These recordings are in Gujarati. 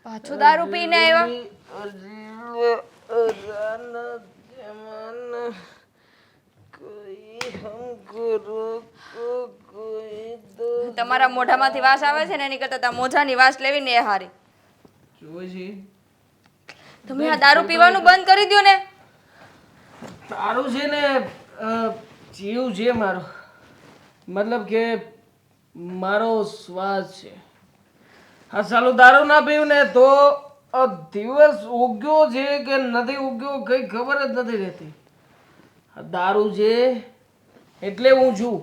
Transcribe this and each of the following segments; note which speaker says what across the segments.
Speaker 1: પાછું દારૂ પીને આવ્યા? તમારા મોઢામાંથી વાસ આવે છે ને એની કરતા મોઢાની વાસ લેવી ને એ હારી. તમે આ દારૂ પીવાનું બંધ કરી દો ને.
Speaker 2: દારૂ છે ને જીવ છે મારો, મતલબ કે મારો શ્વાસ છે. હા સાલું દારૂ ના પીવું ને તો દિવસ ઉગ્યો છે કે નથી ઉગ્યો કઈ ખબર જ નથી રહેતી. દારૂ છે એટલે હું છું,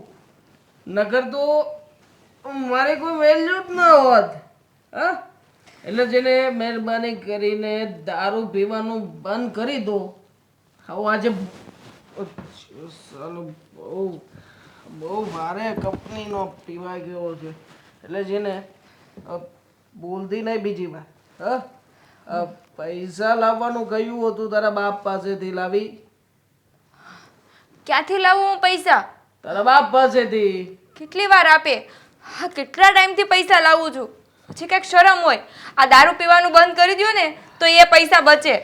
Speaker 2: નકર તો મારી કોઈ વેલ્યુ જ ના હોત. હા એટલે જેને મહેરબાની કરીને દારૂ પીવાનું બંધ કરી દો. હવે આજે સાલું બહુ ભારે કંપનીનો પીવાઈ ગયો છે, એટલે જેને બોલતી નહીં બીજી વાર. હા પૈસા લાવવાનું કહ્યું હતું તારા બાપ પાસેથી, લાવી?
Speaker 1: ક્યાંથી લાવું હું પૈસા?
Speaker 2: તારા બાપ પાસેથી.
Speaker 1: કેટલી વાર આપે? હા કેટલા ટાઈમથી પૈસા લાવું છું. પછી કંઈક શરમ હોય. આ દારૂ પીવાનું બંધ કરી દો ને તો એ પૈસા બચે,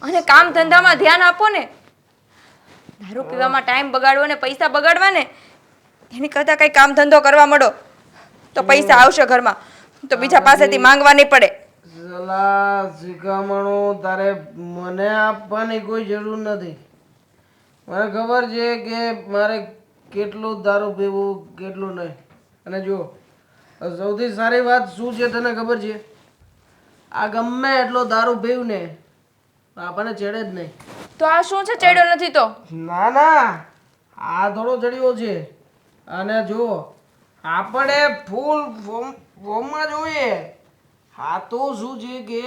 Speaker 1: અને કામ ધંધામાં ધ્યાન આપો ને. દારૂ પીવામાં ટાઈમ બગાડવો ને પૈસા બગાડવા ને એની કરતાં કંઈ કામ ધંધો કરવા માંડો તો પૈસા આવશે ઘરમાં, તો બીજા પાસેથી માંગવા નહીં પડે.
Speaker 2: સલાહ શિખામણો તારે મને આપવાની કોઈ જરૂર નથી. મને ખબર છે કે મારે કેટલું દારૂ પીવું કેટલું નહીં. અને જો સૌથી સારી વાત શું છે તને ખબર છે? આ ગમે એટલો દારૂ પીવું ને આપણને ચડે જ નહીં.
Speaker 1: તો આ શું છે? ચડ્યો નથી તો?
Speaker 2: ના ના, આ થોડો ચડ્યો છે. અને જો આપણે ફૂલ ફોર્મમાં જોઈએ. હા તો શું છે કે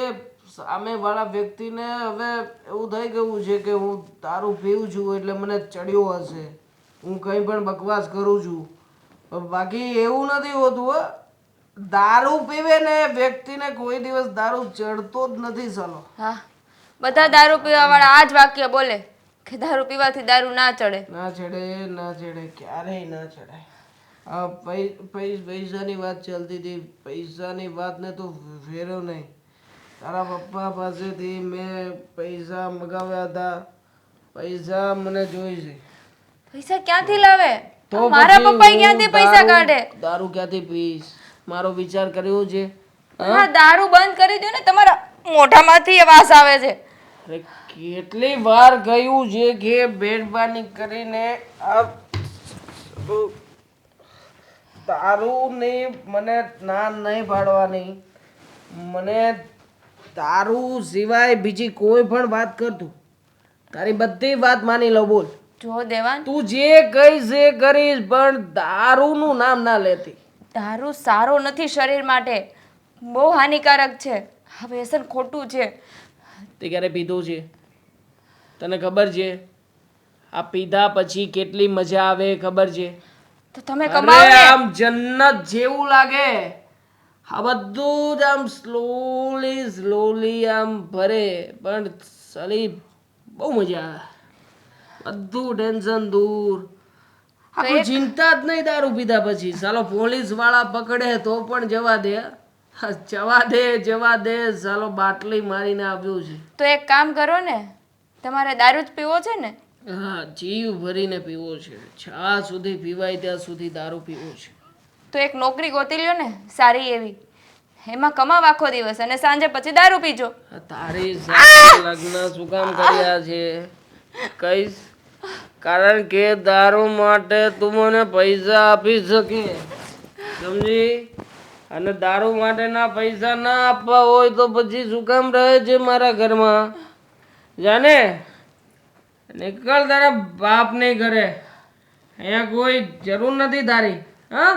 Speaker 2: સામેવાળા વ્યક્તિને હવે એવું થઈ ગયું છે કે હું દારૂ પીવું છું એટલે મને ચડ્યો હશે, હું કંઈ પણ બકવાસ કરું છું. બાકી એવું નથી હોતું. હો દારૂ પીવે ને વ્યક્તિને કોઈ દિવસ દારૂ ચડતો જ નથી. ચાલો
Speaker 1: હા, બધા દારૂ પીવા વાળા આ જ વાક્ય બોલે કે દારૂ પીવાથી દારૂ ના ચડે.
Speaker 2: ના ચડે, ના ચડે, ક્યારેય ના ચડાય. આ પૈસાની વાત ચાલતી હતી, પૈસાની વાતને તો ફેરવ નહીં. તારા પપ્પા પાસેથી મેં પૈસા મગાવ્યા હતા. પૈસા મને જોઈ છે.
Speaker 1: પૈસા ક્યાંથી લાવે?
Speaker 2: તો
Speaker 1: મારા
Speaker 2: પછી
Speaker 1: પપ્પા
Speaker 2: હું
Speaker 1: ક્યાંથી પૈસા કાઢે?
Speaker 2: દારૂ ક્યાંથી પીશ? મારો વિચાર કર્યો છે?
Speaker 1: હા દારૂ બંધ કરી દો ને, તમારા મોઢામાંથી એ વાસ આવે છે.
Speaker 2: અરે કેટલી વાર કહ્યું છે કે મહેરબાની કરીને આ દારૂની મને ના નહીં પાડવાની. મને દારૂ સિવાય બીજી કોઈ પણ વાત કરતું, તારી બધી વાત માની લો. બોલ.
Speaker 1: જો દેવાન,
Speaker 2: તું જે કહીશ એ કરીશ, પણ દારૂનું નામ ના લેતી.
Speaker 1: દારૂ સારો નથી શરીર માટે, બહુ હાનિકારક છે. આ વ્યસન ખોટું છે.
Speaker 2: તે ક્યારે પીધું છે? તને ખબર છે આ પીધા પછી કેટલી મજા આવે ખબર છે?
Speaker 1: તો તમે કમાઓ ને.
Speaker 2: આમ જન્નત જેવું લાગે. આ બધું જ આમ સ્લોલી આમ ભરે, પણ સાલી બહુ મજા આવે. બધું ટેન્શન દૂર, આખું ચિંતા જ નહીં દારૂ પીધા પછી. સાલો પોલીસ વાળા પકડે તો પણ જવા દે, જવા દે. સાલો બાટલી મારીને આવ્યો છે.
Speaker 1: તો એક કામ કરો ને, તમારે દારૂ જ પીવો છે ને?
Speaker 2: હા, જીવ ભરીને પીવો છે. જ્યાં સુધી પીવાય ત્યાં સુધી દારૂ પીવો છે.
Speaker 1: તો એક નોકરી ગોતી લ્યો ને સારી એવી, એમાં કમાવ આખો દિવસ અને સાંજે પછી દારૂ પીજો.
Speaker 2: તારી સાથે લગ્ન શું કામ કર્યા છે કઈશ? કારણ કે દારૂ માટે તું મને પૈસા આપી શકે, સમજી? અને દારૂ માટેના પૈસા ના આપવા હોય તો પછી શું કામ રહે છે મારા ઘરમાં? જાને નીકળ તારા બાપને ઘરે, અહીંયા કોઈ જરૂર નથી તારી. હા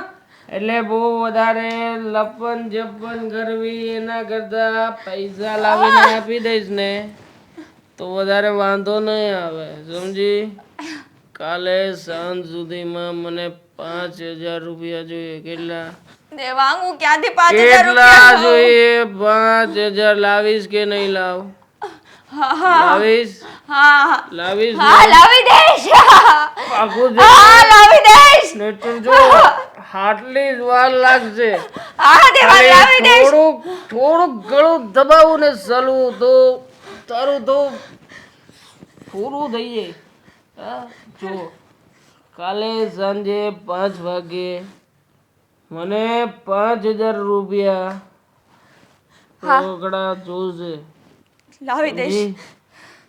Speaker 2: એટલે બહુ વધારે લપન જપન કરવી એના કરતા પૈસા લાવીને આપી દઈશ ને તો વધારે વાંધો નહીં આવે, સમજી? કાલે સાંજ સુધીમાં મને 5,000 રૂપિયા જોઈએ. કેટલા?
Speaker 1: દેવાંગ, હું ક્યાંથી 5,000
Speaker 2: કેટલા
Speaker 1: રૂપિયા
Speaker 2: જોઈએ? 5,000 લાવીશ કે નહીં લાવ? લાવીશ?
Speaker 1: હા
Speaker 2: લાવીશ?
Speaker 1: હા લાવી દઈશ.
Speaker 2: આખું
Speaker 1: હા લાવી દઈશ.
Speaker 2: નેટર જો આટલી જ વાર લાગશે.
Speaker 1: હા દેવા લાવી દઈશ.
Speaker 2: થોડુંક ગળું દબાવું ને સલવું તો તારું તો પૂરું થઈ જાય. હા જો કાલે સાંજે 5 વાગે મને 5000 રૂપિયા રોકડા જોશે.
Speaker 1: લાવી દઈશ.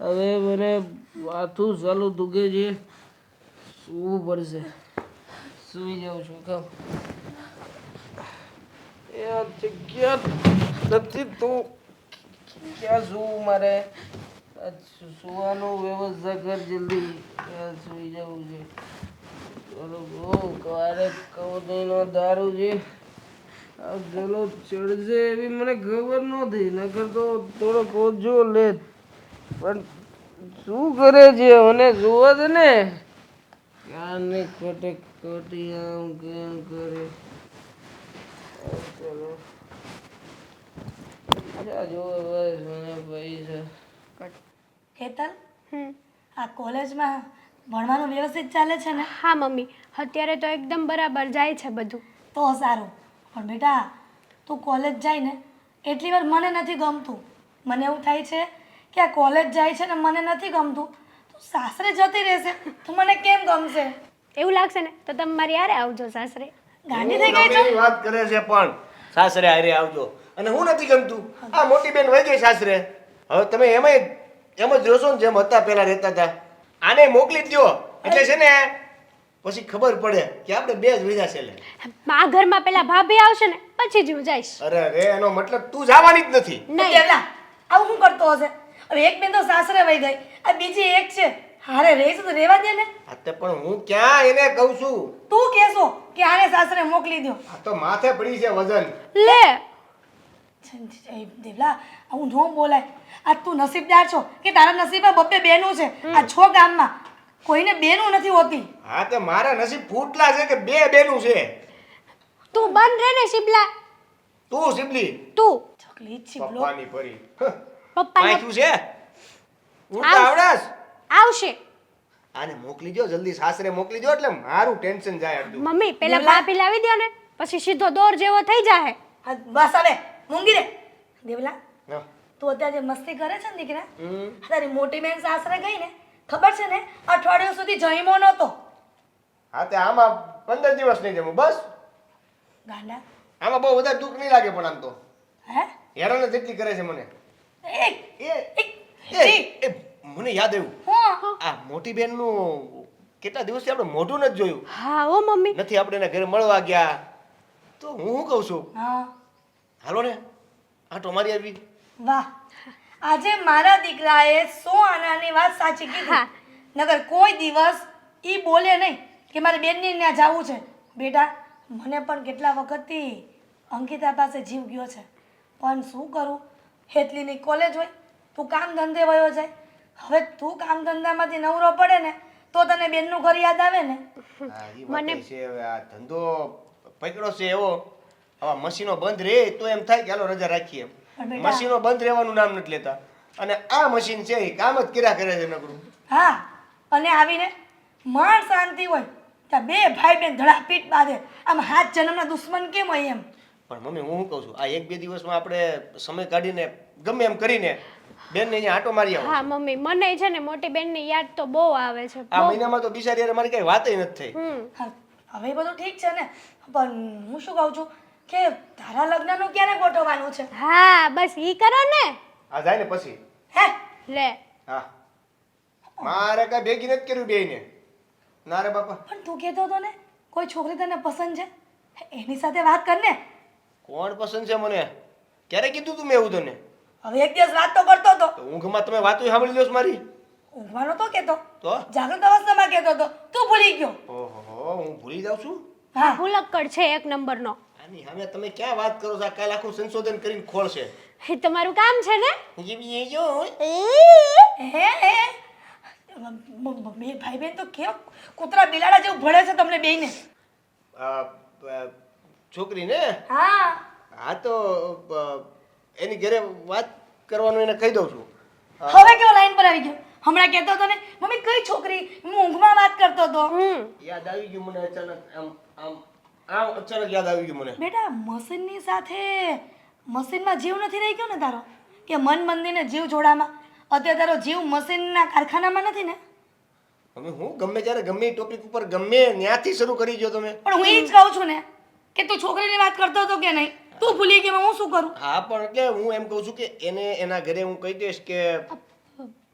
Speaker 2: હવે મને માથું ચાલુ દુખે છે, સૂવું પડશે. સૂઈ જાઉં છું. કામ એ આ જગ્યા નથી તો ક્યાં સૂવું મારે? સુવાનું વ્યવસ્થા કર જલ્દી. ક્યાં સૂઈ જવું છે? ચલો બહુ કારે કવદીનો દારૂ છે. આ ચલો ચડશે એવી મને ખબર નહોતી, નકર તો થોડોક ઓછો લેત. પણ શું કરે છે? મને જોવા દે ને. ક્યાં ને ખોટે ખોટી આમ કેમ કરે. ચલો જો બસ મને પૈસા.
Speaker 3: કેતન, આ કોલેજમાં ભણવાનું વ્યવસ્થિત ચાલે છે ને?
Speaker 4: હા મમ્મી, અત્યારે તો એકદમ બરાબર જાય છે બધું.
Speaker 3: તો સારું. પણ બેટા, તું કોલેજ જાય ને એટલી વાર મને નથી ગમતું. મને એવું થાય છે કે આ કોલેજ જાય છે ને મને નથી ગમતું, તું સાસરે જતી રહેશે તો મને કેમ ગમશે?
Speaker 4: એવું લાગશે ને તો તમે મારી હારે આવજો સાસરે.
Speaker 3: ગાંડી થઈ ગઈ છે.
Speaker 5: એની વાત કરે છે પણ સાસરે હારે આવજો. અને હું નથી ગમતું. આ મોટી બેન વહી ગઈ સાસરે. હવે તમે એમ જ જોશો ને જેમ હતા પહેલા રહેતા હતા. આને મોકલી જ દો એટલે છે ને પછી ખબર પડે કે આપણે બે જ વિધા છે.
Speaker 4: આ ઘરમાં પેલા ભાભી આવશે ને પછી જ હું જઈશ.
Speaker 5: અરે રે, એનો મતલબ તું જવાની જ નથી.
Speaker 4: નહીં.
Speaker 3: કેવલા, આવું શું કરતો હશે? હવે એક બેન તો સાસરે વહી ગઈ, આ બીજી એક છે હારે રહીશું તો રહેવા દે ને.
Speaker 5: આ તે પણ હું ક્યાં એને કહું છું.
Speaker 3: તું કહેશો કે આને સાસરે મોકલી દો.
Speaker 5: આ તો માથે પડી છે વજન.
Speaker 4: લે
Speaker 3: દેવલા, આવું ન બોલાય. આ તું નસીબદાર છો કે તારા નસીબમાં બબ્બે બેનું છે. આ છો ગામમાં કોઈને બેનું નથી હોતી.
Speaker 5: હા તે મારા નસીબ ફૂટલા છે કે બે બેનું છે.
Speaker 4: તું બંધ રહે ને શિબલા.
Speaker 5: તું સિબલી
Speaker 4: તું
Speaker 3: ચકલી છીબલો.
Speaker 5: પપ્પાની પરી.
Speaker 4: પપ્પાને
Speaker 5: પાછું છે હું તો આવડાશ.
Speaker 4: આવશે.
Speaker 5: આને મોકલી દો જલ્દી, સાસરે મોકલી દો એટલે મારું ટેન્શન જાય અડધું.
Speaker 4: મમ્મી પેલા ભાભી લાવી દો ને પછી સીધો દોર જેવો થઈ જાય.
Speaker 3: હા, બસ હવે મૂંગી રે. દેવલા,
Speaker 5: હા.
Speaker 3: તું અત્યારે જે મસ્તી કરે છે ને દીકરા,
Speaker 5: હમ.
Speaker 3: તારી મોટી બેન સાસરે ગઈ ને ખબર છે ને અઠવાડિયું સુધી જમ્યો નહોતો.
Speaker 5: હા તે આમાં 15 દિવસ નહીં જમું બસ.
Speaker 3: ગાંડા.
Speaker 5: આમાં બહુ વધારે દુઃખ નહીં લાગે પણ આમ તો
Speaker 3: હે
Speaker 5: હેરાન જ એટલી કરે છે મને.
Speaker 3: એક
Speaker 5: એ મને યાદ આવ્યું,
Speaker 3: હું
Speaker 5: આ મોટી બેન નું કેટલા દિવસથી આપણે મોઢું નથી જોયું.
Speaker 4: હા ઓ મમ્મી.
Speaker 5: નથી આપણે એના ઘરે મળવા ગયા તો હું શું કહું છું,
Speaker 3: હા
Speaker 5: હાલો ને આટો મારી આવી.
Speaker 3: વાહ, આજે મારા દીકરાએ 100 આનાની વાત સાચી કીધી. નગર કોઈ દિવસ ઈ બોલે નહીં કે મારી બેનની ત્યાં જવું છે. બેટા, મને પણ કેટલા વખતથી અંકિતા પાસે જીવ ગયો છે, પણ શું કરું, હેતલીની કોલેજ હોય, તું કામ ધંધે વયો જાય. હવે તું કામ ધંધામાંથી નવરો પડે ને તો તને બેનનું ઘર યાદ આવે ને.
Speaker 5: મને છે હવે આ ધંધો પકડો છે એવો, હવે મશીનો બંધ રહે તો એમ થાય કે હાલો રજા રાખીએ.
Speaker 3: પણ બેટા-
Speaker 5: મશીનો બંધ રહેવાનું નામ નથી લેતા અને આ મશીન છે એ કામ જ કર્યા કરે છે નકરું.
Speaker 3: હા, અને આવીને માણ શાંતિ હોય ત્યાં બે ભાઈ બેન ધડાપીટ બાંધે. આમ હાથ જન્મના દુશ્મન કેમ હોય એમ.
Speaker 5: પણ મમ્મી હું શું કહું છું, આ 1-2 દિવસમાં આપણે સમય કાઢીને ગમે એમ કરીને બેનને અહીંયા આટો મારી આવો.
Speaker 4: હા મમ્મી, મને છે ને મોટી બેનની યાદ તો બહુ આવે છે.
Speaker 5: આ મહિનામાં તો બિચારી હારે મારી કઈ વાતય નથી થઈ.
Speaker 3: હા, હવે એ બધું ઠીક છે ને, પણ હું શું કહું છું કે તારા લગ્નનું ક્યારે ગોઠવવાનું છે?
Speaker 4: હા બસ ઈ કરો ને.
Speaker 5: આ જાય ને પછી
Speaker 3: હે
Speaker 4: લે
Speaker 5: હા મારે કઈ ભેગી નથી કર્યું બેયને. ના રે બાપા.
Speaker 3: પણ તું કહેતો હતો ને કોઈ છોકરી તને પસંદ છે, એની સાથે વાત કર ને.
Speaker 5: કોણ પસંદ છે મને? ક્યારે કીધું તું મેં એવું તને?
Speaker 3: હવે એક દિવસ વાત તો કરતો હતો.
Speaker 5: તો ઊંઘમાં તમે વાતો સાંભળી લ્યો છો મારી?
Speaker 3: ઊંઘવાનો તો કહેતો,
Speaker 5: તો
Speaker 3: જાગૃત અવસ્થામાં કહેતો હતો, તું ભૂલી ગયો.
Speaker 5: ઓહો હું ભૂલી જાઉં છું.
Speaker 3: હા,
Speaker 4: ભૂલક્કડ છે એક નંબરનો.
Speaker 5: આની સામે તમે ક્યાં વાત કરો છો? આ કાલ આખું સંશોધન કરીને ખોલશે.
Speaker 4: એ તમારું કામ છે ને.
Speaker 5: એ જો
Speaker 3: હે હે બે ભાઈ બેન તો કેમ કૂતરા બિલાડા જેવું ભળે છે તમને બેયને.
Speaker 5: છોકરી ને
Speaker 3: હા,
Speaker 5: હા તો એની ઘરે વાત કરવાનું એને કહી દઉં છું.
Speaker 3: હવે કેવો લાઈન પર આવી ગયો. હમણાં કહેતો હતો ને મમ્મી કઈ છોકરી, હું ઊંઘમાં વાત કરતો હતો.
Speaker 5: યાદ આવી ગયું મને અચાનક. આમ આમ આ અચાનક યાદ આવી ગયું મને.
Speaker 3: બેટા મશીનની સાથે મશીનમાં જીવ નથી રહી ગયો ને તારો કે મન મંદિરને જીવ જોડામાં અત્યારે તારો જીવ મશીનના કારખાનામાં નથી ને
Speaker 5: હવે હું ગમે ત્યારે ગમે એ ટોપિક ઉપર ગમે ત્યાંથી શરૂ કરી ગયો તમે.
Speaker 3: પણ હું એ જ કહું છું ને કે તું છોકરીની વાત કરતો હતો કે નહીં તું ભૂલી ગઈ હું શું કરું
Speaker 5: હા પણ એટલે હું એમ કહું છું કે એને એના ઘરે હું કહી દઈશ કે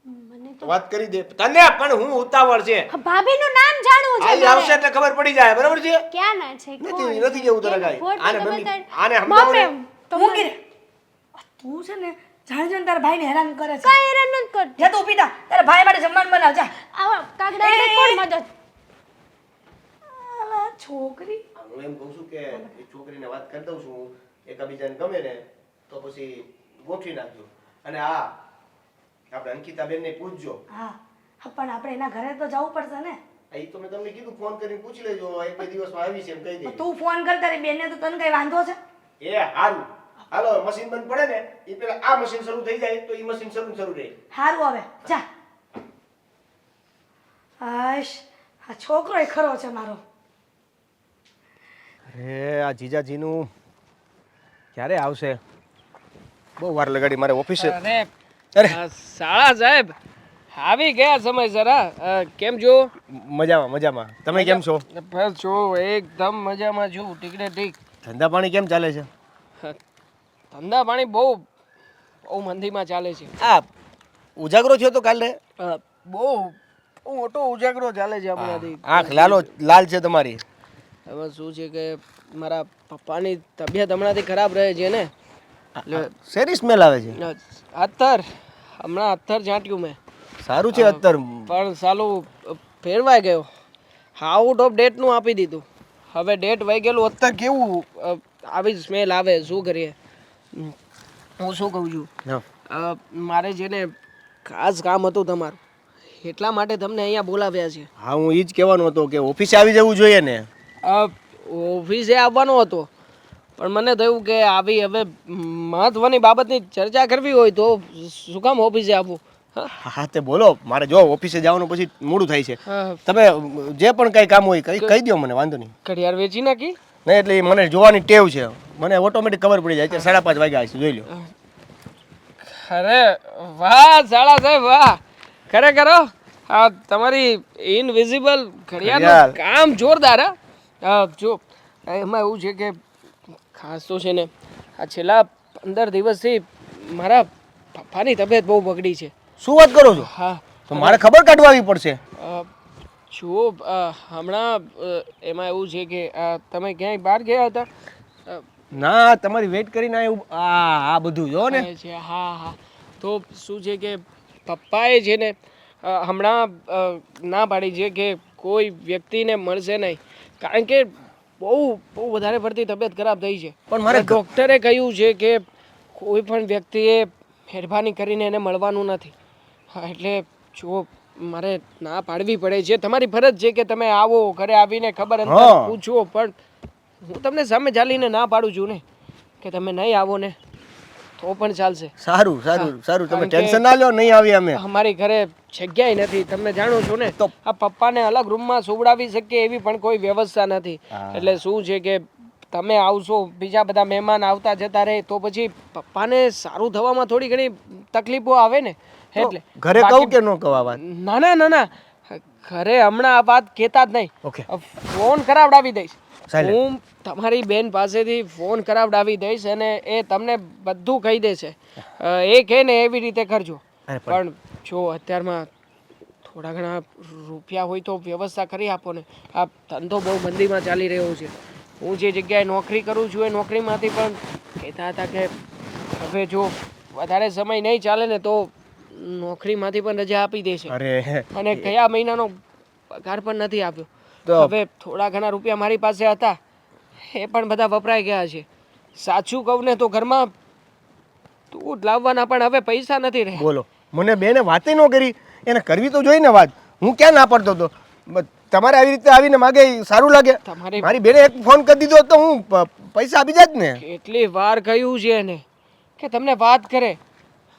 Speaker 4: મને
Speaker 5: વાત કરી દે તને પણ હું ઉતાવળ છે
Speaker 4: ભાભીનું નામ જાણવું છે
Speaker 5: આઈ આવશે એટલે ખબર પડી જાય બરાબર છે
Speaker 4: ક્યાં ના છે
Speaker 5: નથી કેવું તને કાંઈ આને
Speaker 4: ફોટો
Speaker 5: મમ્મી
Speaker 4: બતાડ.
Speaker 5: આને સમજાવો ને.
Speaker 3: હું ગીરે તું છે ને જાણે તારા ભાઈને હેરાન કરે છે
Speaker 4: કઈ હેરાન નથી કરતી.
Speaker 3: જા તું ઊભી થા તારા ભાઈ માટે જમવાનું બનાવ જા
Speaker 4: આવા કાગડાને કોણ મદદ
Speaker 3: આલા છોકરી
Speaker 5: હું એમ કહું છું કે એ છોકરીને વાત કરી દઉં છું એકબીજાને ગમે ને તો પછી ગોઠવી નાખજો અને હા આપણે અંકિતાબેનને પૂછજો
Speaker 3: હા હા, પણ આપણે એના ઘરે તો જવું પડશે ને
Speaker 5: એ તો મેં તમને કીધું ફોન કરીને પૂછી લેજો એક બે દિવસમાં આવી છે એમ કહી દે
Speaker 3: તું ફોન કર તારી બેનને તો તને કઈ વાંધો છે
Speaker 5: એ હારું હાલો મશીન બંધ પડે ને એ પેલા આ મશીન શરૂ થઈ જાય તો એ મશીન શરૂ રહે
Speaker 3: હારું હવે જા આશ આ છોકરો એ ખરો છે મારો
Speaker 5: અરે આ જીજાજીનું ક્યારે આવશે બહુ વાર લગાડી મારે ઓફિસે
Speaker 2: અરે
Speaker 5: અરે
Speaker 2: શાળા સાહેબ આવી ગયા સમયસર હા કેમ છો
Speaker 5: મજામાં મજામાં તમે કેમ છો
Speaker 2: બસ છો એકદમ મજામાં છું ઠીકને ઠીક
Speaker 5: ધંધા પાણી કેમ ચાલે છે
Speaker 2: ધંધા પાણી બહુ બહુ મંદીમાં ચાલે છે
Speaker 5: આ ઉજાગરો થયો તો કાલે
Speaker 2: બહુ બહુ મોટો ઉજાગરો ચાલે છે હમણાંથી
Speaker 5: આંખ લાલ છે તમારી
Speaker 2: હવે શું છે કે મારા પપ્પાની તબિયત હમણાંથી ખરાબ રહે છે ને એટલે
Speaker 5: શેરી સ્મેલ આવે છે
Speaker 2: અત્તર હમણાં અત્તર છાંટ્યું મેં
Speaker 5: સારું છે અત્તર
Speaker 2: પણ સાલું ફેરવાઈ ગયો આઉટ ઓફ ડેટનું આપી દીધું હવે ડેટ વહી ગયેલું અત્તર કેવું આવી સ્મેલ આવે શું કરીએ હું શું કહું છું મારે છે ને ખાસ કામ હતું તમારું એટલા માટે તમને અહીંયા બોલાવ્યા છે
Speaker 5: હા હું એ જ કહેવાનો હતો કે ઓફિસે આવી જવું જોઈએ ને
Speaker 2: ઓફિસે આવવાનો હતો પણ મને થયું કે આવી હવે મહત્વની બાબતની ચર્ચા કરવી હોય તો શું કામ ઓફિસે આવવું
Speaker 5: હા તે બોલો મારે જો ઓફિસે જવાનું પછી મોડું થાય છે
Speaker 2: હા.
Speaker 5: તમે જે પણ કઈ કામ હોય કહી દો મને વાંધો નહીં
Speaker 2: ઘડિયાળ વેચી નાખી
Speaker 5: નહીં એટલે એ મને જોવાની ટેવ છે મને ઓટોમેટિક ખબર પડી જાય છે 5:30 વાગ્યા હશે જોઈ લો
Speaker 2: અરે વાહ શાળા સાહેબ વાહ ખરેખર હો. આ તમારી ઇનવિઝિબલ ઘડિયાળનું કામ જોરદાર હા જો એમાં એવું છે કે ખાસ તો છે ને આ છેલ્લા 15 દિવસથી મારા પપ્પાની તબિયત બહુ બગડી છે
Speaker 5: શું વાત કરો છો
Speaker 2: હા
Speaker 5: તો મારે ખબર કાઢવાવી પડશે
Speaker 2: જુઓ હમણાં એમાં એવું છે કે તમે ક્યાંય બહાર ગયા હતા
Speaker 5: ના તમારી વેઇટ કરીને આ બધું જો ને
Speaker 2: છે હા હા તો શું છે કે પપ્પાએ છે ને હમણાં ના પાડી છે કે કોઈ વ્યક્તિને મળશે નહીં કારણ કે બહુ બહુ વધારે પડતી તબિયત ખરાબ થઈ છે
Speaker 5: પણ મારે
Speaker 2: ડૉક્ટરે કહ્યું છે કે કોઈ પણ વ્યક્તિએ મહેરબાની કરીને એને મળવાનું નથી હા એટલે જો મારે ના પાડવી પડે છે તમારી ફરજ છે કે તમે આવો ઘરે આવીને ખબર અંતર પૂછો પણ હું તમને સામે ચાલીને ના પાડું છું ને કે તમે નહીં આવો ને તો પણ ચાલશે
Speaker 5: સારું સારું સારું તમે ટેન્શન ના લો નહીં આવી અમે
Speaker 2: અમારી ઘરે જગ્યાએ નથી તમે જાણો છો ને તો આ પપ્પાને અલગ રૂમમાં સુવડાવી શકીએ એવી પણ કોઈ વ્યવસ્થા નથી એટલે શું છે કે તમે આવશો બીજા બધા મહેમાન આવતા જતા રહે તો પછી પપ્પાને સારું થવામાં થોડી ઘણી તકલીફો આવે ને એટલે
Speaker 5: ઘરે કહું કે ન કહું આ વાત
Speaker 2: ના ના ના ના ઘરે હમણાં આ વાત કહેતા જ નહીં
Speaker 5: ઓકે
Speaker 2: ફોન કરાવડાવી દઈશ
Speaker 5: Silent.
Speaker 2: હું તમારી બેન પાસેથી ફોન કરાવડાવી દઈશ અને એ તમને બધું કહી દેશે એ કહે ને એવી રીતે કરજો
Speaker 5: અરે
Speaker 2: પણ જો અત્યારમાં થોડા ઘણા રૂપિયા હોય તો વ્યવસ્થા કરી આપો ને આ ધંધો બહુ મંદીમાં ચાલી રહ્યો છે હું જે જગ્યાએ નોકરી કરું છું એ નોકરીમાંથી પણ કહેતા હતા કે હવે જો વધારે સમય નહીં ચાલે ને તો નોકરીમાંથી પણ રજા આપી દેશે
Speaker 5: અરે
Speaker 2: અને ગયા મહિનાનો પગાર પણ નથી આપ્યો
Speaker 5: તો
Speaker 2: હવે થોડા ઘણા રૂપિયા મારી પાસે હતા એ પણ બધા વપરાઈ ગયા છે સાચું કહું ને તો ઘરમાં દૂધ લાવવાના પણ હવે પૈસા નથી રહ્યા
Speaker 5: બોલો મને બેને વાતે ન કરી એને કરવી તો જોઈ ને વાત હું ક્યાં ના પડતો હતો તમારે આવી રીતે આવીને માગે સારું લાગે
Speaker 2: તમારી
Speaker 5: મારી બેને એક ફોન કરી દીધો તો હું પૈસા આપી જાત ને
Speaker 2: કેટલી વાર કહ્યું છે એને કે તમને વાત કરે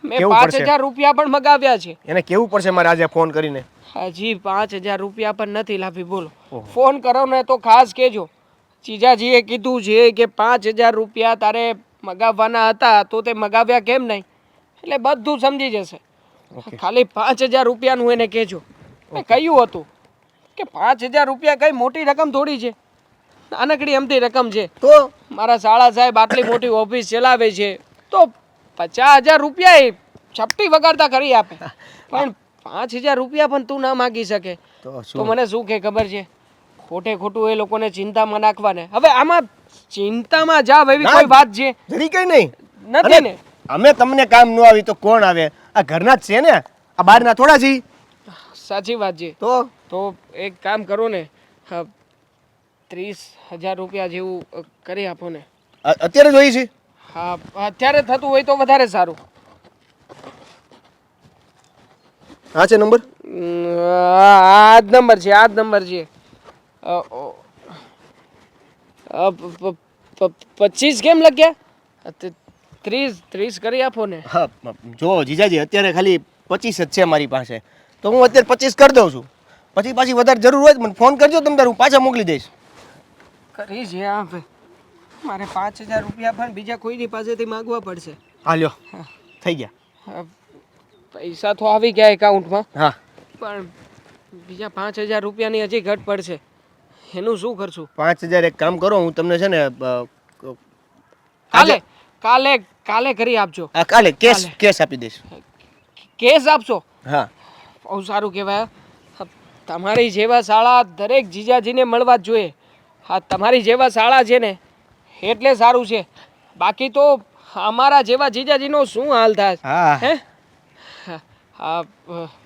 Speaker 2: મેં
Speaker 5: કેવું પડશે?
Speaker 2: 5000 રૂપિયા પણ મગાવ્યા છે
Speaker 5: એને કેવું પડશે મારે આજે ફોન કરીને
Speaker 2: હજી 5000 રૂપિયા પણ નથી લાવી બોલો ફોન કરો ને તો ખાસ કહેજો જીજાજીએ કીધું છે કે 5,000 રૂપિયા તારે મગાવવાના હતા તો તે મગાવ્યા કેમ નહીં એટલે બધું સમજી જશે. ખાલી 5,000 રૂપિયાનું એને કહેજો. મેં કહ્યું હતું કે 5,000 રૂપિયા કઈ મોટી રકમ થોડી છે, નાનકડી અમથી રકમ છે.
Speaker 5: તો
Speaker 2: મારા શાળા સાહેબ આટલી મોટી ઓફિસ ચલાવે છે તો 50,000 રૂપિયા એ છપટી વગાડતા કરી આપે, પણ 5,000 રૂપિયા પણ તું ના માગી શકે તો મને શું કે ખબર છે, ખોટે ખોટું એ લોકોને ચિંતામાં નાખવાને. હવે આમાં ચિંતામાં જાવ એવી કોઈ વાત છે
Speaker 5: જરી કઈ નહીં
Speaker 2: નથી ને.
Speaker 5: અમે તમને કામ ન આવી તો કોણ આવે? આ ઘરના જ છે ને, આ બહારના થોડા છે.
Speaker 2: સાચી વાત છે. તો એક કામ કરો ને, 30,000 રૂપિયા જેવું કરી આપો ને.
Speaker 5: અત્યારે જોઈએ છે?
Speaker 2: હા, અત્યારે થતું હોય તો વધારે સારું.
Speaker 5: હા છે નંબર?
Speaker 2: આ જ નંબર છે, આ જ નંબર છે. 25 કેમ લખ્યા? 30 કરી આપો ને.
Speaker 5: હા જો જીજાજી, અત્યારે ખાલી 25 જ છે મારી પાસે, તો હું અત્યારે 25 કરી દઉં છું. પછી પાછી વધારે જરૂર હોય તો મને ફોન કરજો, તમે તાર હું પાછા મોકલી દઈશ.
Speaker 2: કરી છે આ ભાઈ, મારે 5,000 રૂપિયા પણ બીજા કોઈની પાસેથી માંગવા પડશે.
Speaker 5: હા લ્યો, થઈ ગયા.
Speaker 2: પૈસા તો આવી ગયા એકાઉન્ટમાં,
Speaker 5: હા
Speaker 2: પણ બીજા 5,000 રૂપિયાની હજી ઘટ પડશે. એનું શું કરશું?
Speaker 5: 5,000 એક કામ કરો, હું તમને છે ને
Speaker 2: કાલે કાલે કાલે કરી આપજો.
Speaker 5: કાલે કેશ આપી દઈશ.
Speaker 2: કેસ આપશો?
Speaker 5: હા
Speaker 2: બહુ સારું કહેવાય. તમારી જેવા શાળા દરેક જીજાજીને મળવા જ જોઈએ. હા, તમારી જેવા શાળા છે ને એટલે સારું છે, બાકી તો અમારા જેવા જીજાજીનો શું હાલ થાય?
Speaker 5: હા
Speaker 2: હે? હા,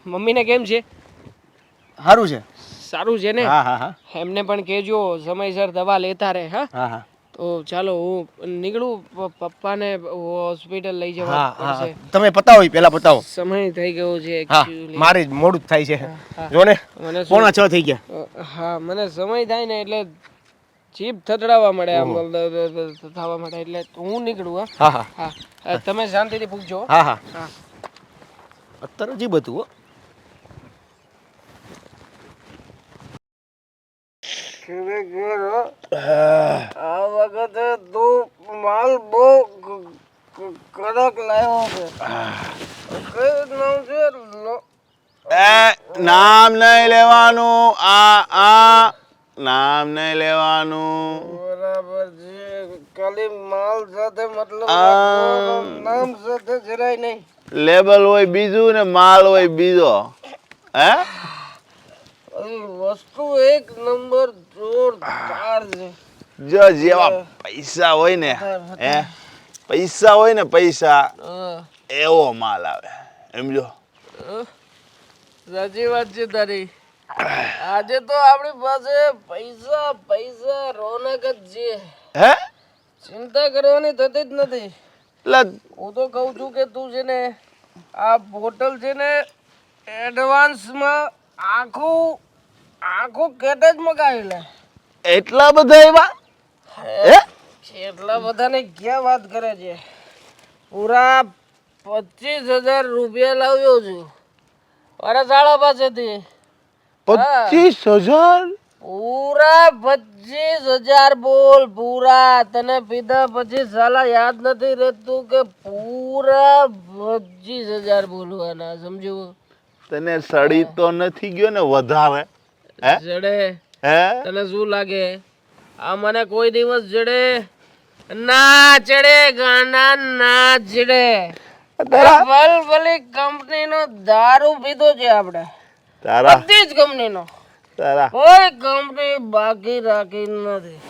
Speaker 2: મમ્મીને કેમ છે?
Speaker 5: સારું છે.
Speaker 2: સારું છે ને?
Speaker 5: હા હા હા
Speaker 2: એમને પણ કહેજો સમયસર દવા લેતા રહે. હા
Speaker 5: હા હા
Speaker 2: તો ચાલો હું નીકળું, પપ્પાને હોસ્પિટલ લઈ જવા
Speaker 5: હા હા
Speaker 2: પડશે.
Speaker 5: તમે પતાવો, પેલા પતાવો.
Speaker 2: સમય થઈ ગયો છે
Speaker 5: હા
Speaker 2: actually.
Speaker 5: મારે જ મોડું જ થાય છે.
Speaker 2: હા.
Speaker 5: જો ને
Speaker 2: મને શું-
Speaker 5: 6:45 થઈ ગયા.
Speaker 2: હા, મને સમય થાય ને એટલે જીભ થતડાવા મળે, આમ થવા મળે, એટલે હું નીકળું. હા
Speaker 5: હા હા
Speaker 2: હા, તમે શાંતિથી પૂછજો.
Speaker 5: હા હા
Speaker 2: હા.
Speaker 5: અત્યારે જ બધું હો.
Speaker 2: આ વખતે તું માલ બહુ કડક લાવ્યો છે. કયું નામ છે?
Speaker 6: નામ નહીં લેવાનું. નામ નહીં લેવાનું.
Speaker 2: બરાબર છે. ખાલી માલ સાથે મતલબ
Speaker 6: આમ.
Speaker 2: નામ સાથે જરાય નહીં.
Speaker 6: લેબલ હોય બીજું ને માલ હોય બીજો. હે
Speaker 2: વસ્તુ એક નંબર જોરદાર છે.
Speaker 6: જો જેવા પૈસા હોય ને, હે પૈસા હોય ને, પૈસા એવો માલ આવે, સમજો.
Speaker 2: સાચી વાત છે તારી. આજે તો આપણી પાસે પૈસા પૈસા રોનક જ છે.
Speaker 6: હે
Speaker 2: ચિંતા કરવાની થતી જ નથી.
Speaker 6: એટલે
Speaker 2: હું તો કહું છું કે તું છે ને આ બોટલ છે ને એડવાન્સમાં આખું કેટેજ મગાવી લે.
Speaker 6: એટલા બધા એવા? હે
Speaker 2: એટલા બધાને ક્યાં વાત કરે છે? પૂરા 25,000 રૂપિયા લાવ્યો છું મારા શાળા પાસેથી.
Speaker 6: 25,000?
Speaker 2: પૂરા 25,000 બોલ, પૂરા. તને પીધા પછી સાલા યાદ નથી રહેતું કે પૂરા 25,000 બોલવાના, સમજ્યું?
Speaker 6: તને સડી તો નથી ગયો ને વધારે? હે
Speaker 2: જડે
Speaker 6: હે
Speaker 2: તને શું લાગે આ મને કોઈ દિવસ જડે? ના ચડે ગાંડા, ના ચડે. ભલભલી કંપનીનો દારૂ પીધો છે આપણે,
Speaker 6: તારા
Speaker 2: બધી જ કંપનીનો.
Speaker 6: તારા
Speaker 2: કોઈ કંપની બાકી રાખી નથી.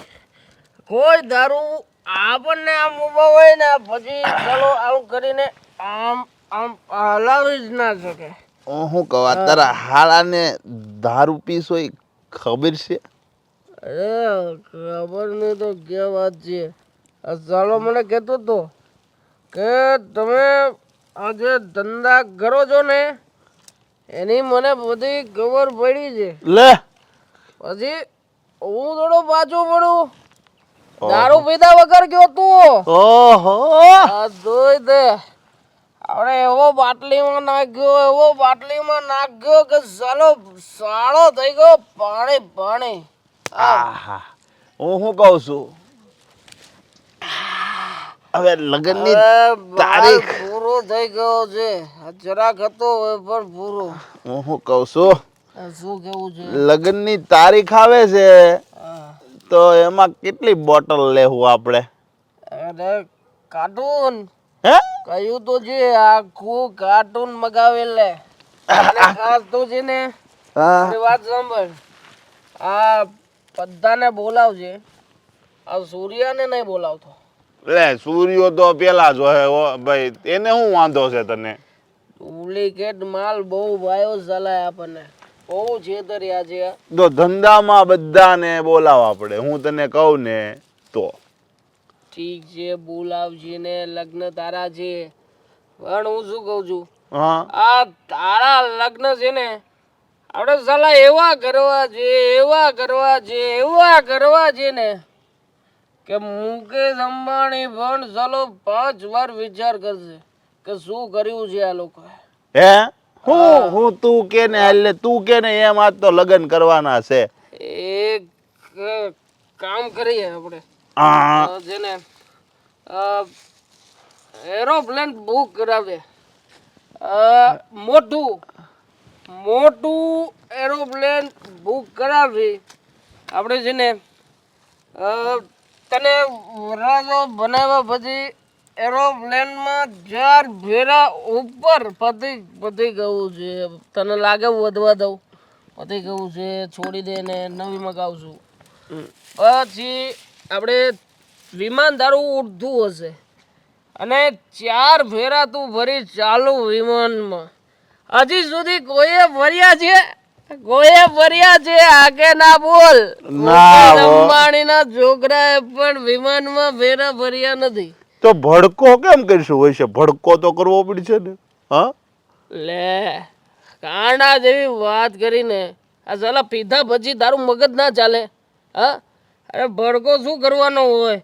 Speaker 2: કોઈ દારૂ આપણને આમ ઉભો હોય ને પછી ચલો આવું કરીને આમ આમ હલાવી જ ના શકે.
Speaker 6: હું કહું, તારા હાળાને દારૂ પીશો એ ખબર છે?
Speaker 2: અરે ખબર નહીં તો ક્યાં વાત છે. આ સાલો મને કહેતો હતો કે તમે આ જે ધંધા કરો છો ને એની મને બધી ખબર પડી છે.
Speaker 6: લે
Speaker 2: પછી હું થોડો પાછો પડું. દારૂ પીધા વગર ગયો તું.
Speaker 6: ઓહો
Speaker 2: આ જોઈ દે આપણે એવો બાટલીમાં નાખ્યો કે સાલો સાળો થઈ ગયો પાણી પાણી.
Speaker 6: આહા હું શું કહું છું હવે લગ્નની તારીખ
Speaker 2: પૂરો થઈ ગયો છે જરાક હતો હવે પણ પૂરો
Speaker 6: હું શું કહું છું
Speaker 2: શું કેવું છે
Speaker 6: લગ્નની તારીખ આવે છે તો એમાં કેટલી બોટલ લેવું આપણે
Speaker 2: અરે કાર્ટૂન
Speaker 6: હે
Speaker 2: કહ્યું તો છે આખું કાર્ટૂન મગાવેલ લે અને ખાસ તો છે ને
Speaker 6: હા
Speaker 2: મારી વાત સાંભળ આ બધાને બોલાવજે આ સૂર્યાને નહીં બોલાવતો
Speaker 6: લે સૂર્યો તો પેલા જ હોય હો ભાઈ એને શું વાંધો છે તને
Speaker 2: ડુપ્લિકેટ માલ બહુ ભાઈઓ ચલાય આપણને બહુ છેતર્યા છે
Speaker 6: તો ધંધામાં બધાને બોલાવવા પડે હું તને કહું ને તો
Speaker 2: ઠીક છે બોલાવજે ને લગ્ન તારા છે પણ હું શું કહું છું
Speaker 6: હા
Speaker 2: આ તારા લગ્ન છે ને આપણે સલાહ એવા કરવા છે એવા કરવા છે એવા કરવા છે ને કે મુકેશ અંબાણી પણ ચલો 5 વાર વિચાર કરશે કે શું કર્યું છે આ લોકોએ
Speaker 6: હે હું તું કે ને એટલે તું કે ને એમ આજ તો લગ્ન કરવાના છે
Speaker 2: એક કામ કરીએ આપણે
Speaker 6: હા
Speaker 2: છે ને એરોપ્લેન બુક કરાવે મોટું એરોપ્લેન બુક કરાવી આપણે છે ને તને વરાજો બનાવ્યા પછી એરોપ્લેનમાં 4 ફેરા ઉપર પતી ગયું છે તને લાગે વધવા દઉં પતી ગયું છે છોડી દે ને નવી મગાવશું પછી આપણે વિમાન તારું ઉડતું હશે અને 4 ફેરા તું ભરી ચાલુ વિમાનમાં હજી સુધી કોઈએ ભર્યા છે આગે ના બોલ મુકેશ અંબાણીના છોકરાએ પણ વિમાનમાં ફેરા ભર્યા નથી
Speaker 6: તો ભડકો કેમ કરશું હોય છે ભડકો તો કરવો પડશે ને હા
Speaker 2: લે કાંડા જેવી વાત કરીને આ સાલા પીધા પછી તારું મગજ ના ચાલે હા અરે ભડકો શું કરવાનો હોય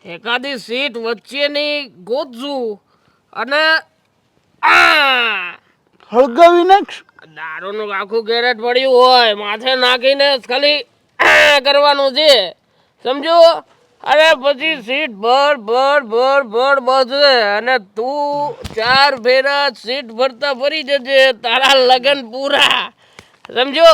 Speaker 2: એકાદી સીટ વચ્ચેની ગોતશું અને
Speaker 6: હળગાવી નાખશું
Speaker 2: દારૂનું આખું ગેરેટ પડ્યું હોય માથે નાખીને ખાલી કરવાનું છે સમજો અરે પછી સીટ ભર બજે અને તું 4 ફેરા સીટ ભરતા ભરી જજે તારા લગન પૂરા સમજો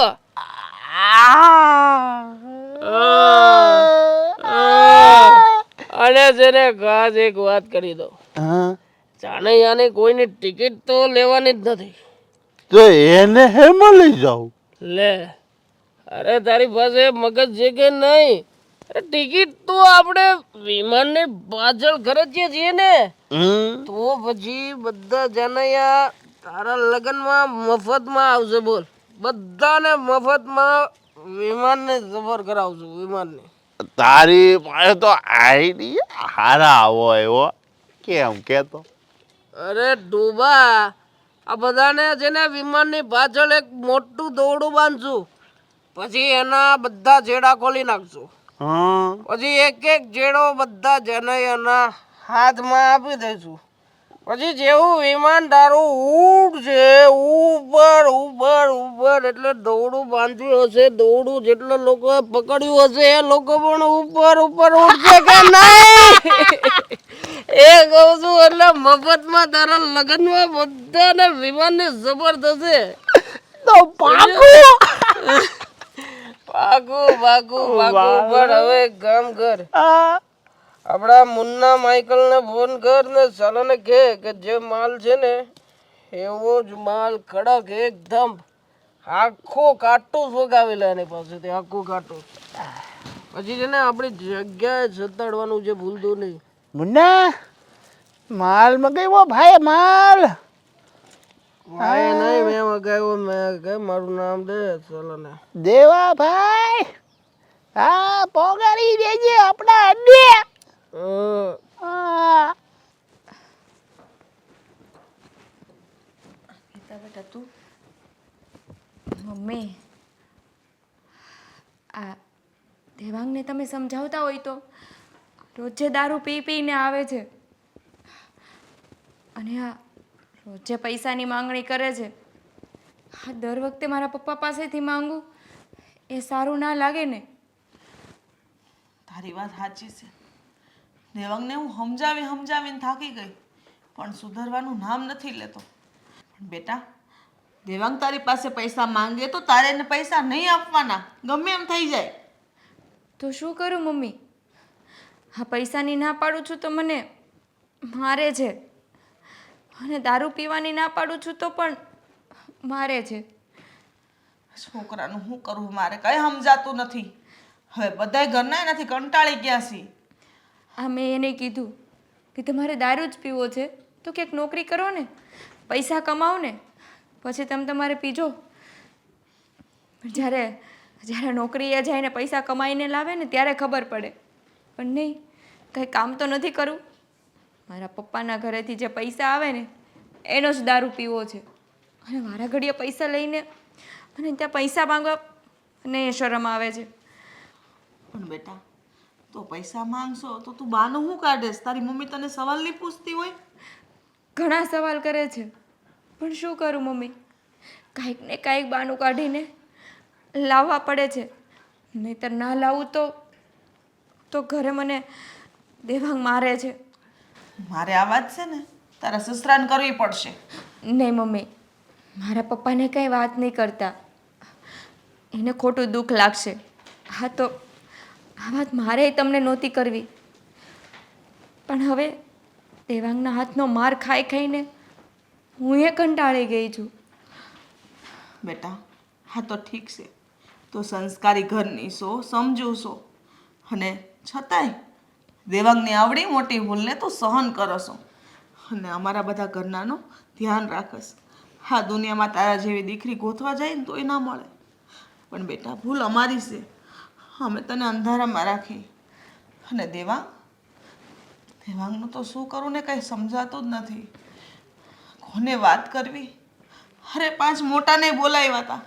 Speaker 2: અને જેને ખાસ એક વાત કરી દો
Speaker 6: હા
Speaker 2: જાણે યાને કોઈની ટિકિટ તો લેવાની જ નથી
Speaker 6: તો એને હેમાં લઈ જાઉં
Speaker 2: લે અરે તારી પાસે મગજ છે કે નહીં ટિકિટ તો આપણે વિમાનની પાછળ ખર્ચીએ છીએ ને તો પછી બધા જનયા તારા લગ્નમાં મફતમાં આવશે બોલ બધાને મફતમાં વિમાનને સફર કરાવશું વિમાનની
Speaker 6: તારી પાસે તો આઈડિયા હારા હોય હો કેમ કેતો
Speaker 2: અરે ડૂબા આ બધાને છે ને વિમાનની પાછળ એક મોટું દોરડું બાંધશું પછી એના બધા જેડા ખોલી નાખશું
Speaker 6: હા
Speaker 2: પછી એક જેડો બધા જનયના હાથમાં આપી દઈશું પછી જેવું વિમાન તારું ઉડશે ઉપર એટલે દોરડું બાંધ્યું હશે દોરડું જેટલા લોકોએ પકડ્યું હશે એ લોકો પણ ઉપર ઉડશે કે નહીં એ કહું છું એટલે મફતમાં તારા લગ્નમાં બધાને વિમાનની સફર થશે
Speaker 6: તો પાકું
Speaker 2: પાકું પણ હવે એક કામ કર આપણા મુન્ના માઇકલને ફોન કર ને સાલાને કહે કે જે માલ છે ને એવો જ માલ કડક એકદમ આખું કાટું ફગાવી લે એની પાસેથી આખું કાટું પછી છે ને આપણી જગ્યાએ સતાડવાનું છે ભૂલતું નહીં
Speaker 6: મુન્ના માલ મગાવ્યો ભાઈ માલ
Speaker 2: ભાઈ નહીં મેં મગાવ્યો મેં કે મારું નામ દે સાલાને
Speaker 6: દેવા ભાઈ હા પોગાડી દેજે આપણા અડ્ડે
Speaker 1: બેટા તું મમ્મી આ દેવાંગને તમે સમજાવતા હોય તો રોજે દારૂ પીને આવે છે અને આ રોજે પૈસાની માંગણી કરે છે હા દર વખતે મારા પપ્પા પાસેથી માંગું એ સારું ના લાગે ને
Speaker 7: તારી વાત સાચી છે. દેવાંગને હું સમજાવીને થાકી ગઈ, પણ સુધરવાનું નામ નથી લેતો. પણ બેટા, દેવાંગ તારી પાસે પૈસા માંગે તો તારે એને પૈસા નહીં આપવાના, ગમે એમ થઈ જાય.
Speaker 1: તો શું કરું મમ્મી? હા, પૈસાની ના પાડું છું તો મને મારે છે, અને દારૂ પીવાની ના પાડું છું તો પણ મારે છે.
Speaker 7: છોકરાનું શું કરવું મારે કંઈ સમજાતું નથી. હવે બધાય ઘરના એનાથી કંટાળી ગયા છે.
Speaker 1: આ મેં એને કીધું કે તમારે દારૂ જ પીવો છે તો ક્યાંક નોકરી કરો ને, પૈસા કમાઓ ને, પછી તમે તમારે પીજો. પણ જ્યારે નોકરીએ જઈને પૈસા કમાઈને લાવે ને ત્યારે ખબર પડે. પણ નહીં, કંઈ કામ તો નથી કરવું. મારા પપ્પાના ઘરેથી જે પૈસા આવે ને એનો જ દારૂ પીવો છે. અને મારા ઘડીએ પૈસા લઈને અને ત્યાં પૈસા માંગવા અને એ શરમ આવે છે.
Speaker 7: પણ બેટા, તો પૈસા માંગશો તો તું બાનું શું કાઢેશ? તારી મમ્મી તને સવાલ નહીં પૂછતી હોય?
Speaker 1: ઘણા સવાલ કરે છે, પણ શું કરું મમ્મી? કાંઈક ને કાંઈક બાનું કાઢીને લાવવા પડે છે. નહીંતર ના લાવું તો ઘરે મને દેવાંગ મારે છે.
Speaker 7: મારે આ વાત છે ને તારા સસરાને કરવી પડશે.
Speaker 1: નહીં મમ્મી, મારા પપ્પાને કંઈ વાત નહીં કરતા, એને ખોટું દુઃખ લાગશે. હા, તો આ વાત મારે તમને નહોતી કરવી, પણ હવે દેવાંગના હાથનો માર ખાઈને હું એ કંટાળી ગઈ છું.
Speaker 7: બેટા, હા તો ઠીક છે, તો સંસ્કારી ઘરની છો, સમજુ છો, અને છતાંય દેવાંગની આવડી મોટી ભૂલને તું સહન કરો છો, અને અમારા બધા ઘરનાનું ધ્યાન રાખસ. હા, દુનિયામાં તારા જેવી દીકરી ગોતવા જાય ને તો એ ના મળે. પણ બેટા, ભૂલ અમારી છે, અમે તને અંધારામાં રાખી. અને દેવાંગનું તો શું કરું ને કંઈ સમજાતું જ નથી. કોને વાત કરવી? અરે 5 મોટાને બોલાવ્યા હતા,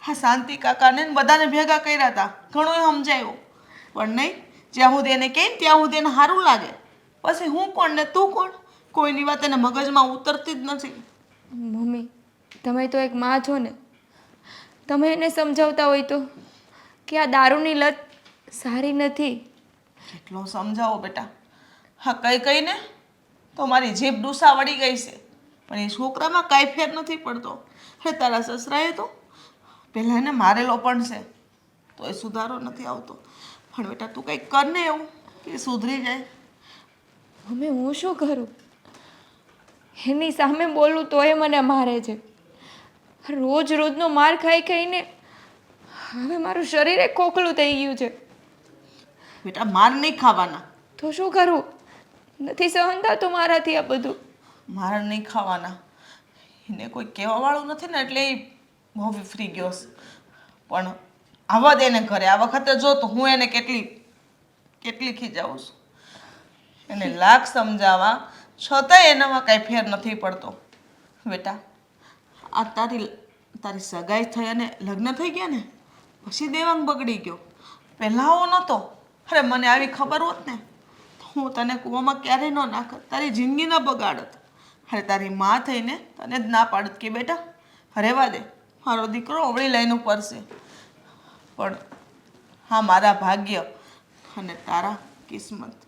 Speaker 7: હા શાંતિ કાકાને ને બધાને ભેગા કર્યા હતા, ઘણું સમજાયું. પણ નહીં, જ્યાં સુધી એને કહે ત્યાં સુધી એને સારું લાગે. પછી હું કોણ ને તું કોણ? કોઈની વાત એને મગજમાં ઉતરતી જ નથી.
Speaker 1: મમ્મી, તમે તો એક માં છો ને, તમે એને સમજાવતા હોય તો કે આ દારૂની લત સારી નથી.
Speaker 7: કેટલો સમજાવો બેટા. હા, કહીને તો મારી જીભ ડૂસા વળી ગઈ છે, પણ એ છોકરામાં કાંઈ ફેર નથી પડતો. હે, તારા સસરાએ તો પહેલાં એને મારેલો પણ છે, તો એ સુધારો નથી આવતો. પણ બેટા, તું કંઈક કર ને એવું કે સુધરી જાય.
Speaker 1: મમ્મી, હું શું કરું? એની સામે બોલું તો એ મને મારે છે. રોજનો માર ખાઈને હવે મારું શરીર ખોખલું થઈ ગયું છે.
Speaker 7: બેટા, માર નહીં ખાવાના.
Speaker 1: તો શું કરું? નથી સહન થતું મારાથી આ બધું.
Speaker 7: માર નહીં ખાવાના. એને કોઈ કહેવાવાળું નથી ને એટલે એ બહુ વિફરી ગયો છે. પણ આવવા દે ને ઘરે. આ વખતે જો તો હું એને કેટલી ખીજાવું છું. એને લાખ સમજાવવા છતાંય એનામાં કાંઈ ફેર નથી પડતો. બેટા, આ તારી સગાઈ થઈ અને લગ્ન થઈ ગયા ને પછી દેવાંગ બગડી ગયો. પહેલાં આવો નહોતો. અરે, મને આવી ખબર હોત ને તો હું તને કૂવામાં ક્યારેય ન નાખત, તારી જિંદગી ન બગાડત. અરે, તારી માં થઈને તને જ ના પાડત કે બેટા રહેવા દે, મારો દીકરો અવળી લાઈન ઉપર છે. પણ હા, મારા ભાગ્ય અને તારા કિસ્મત,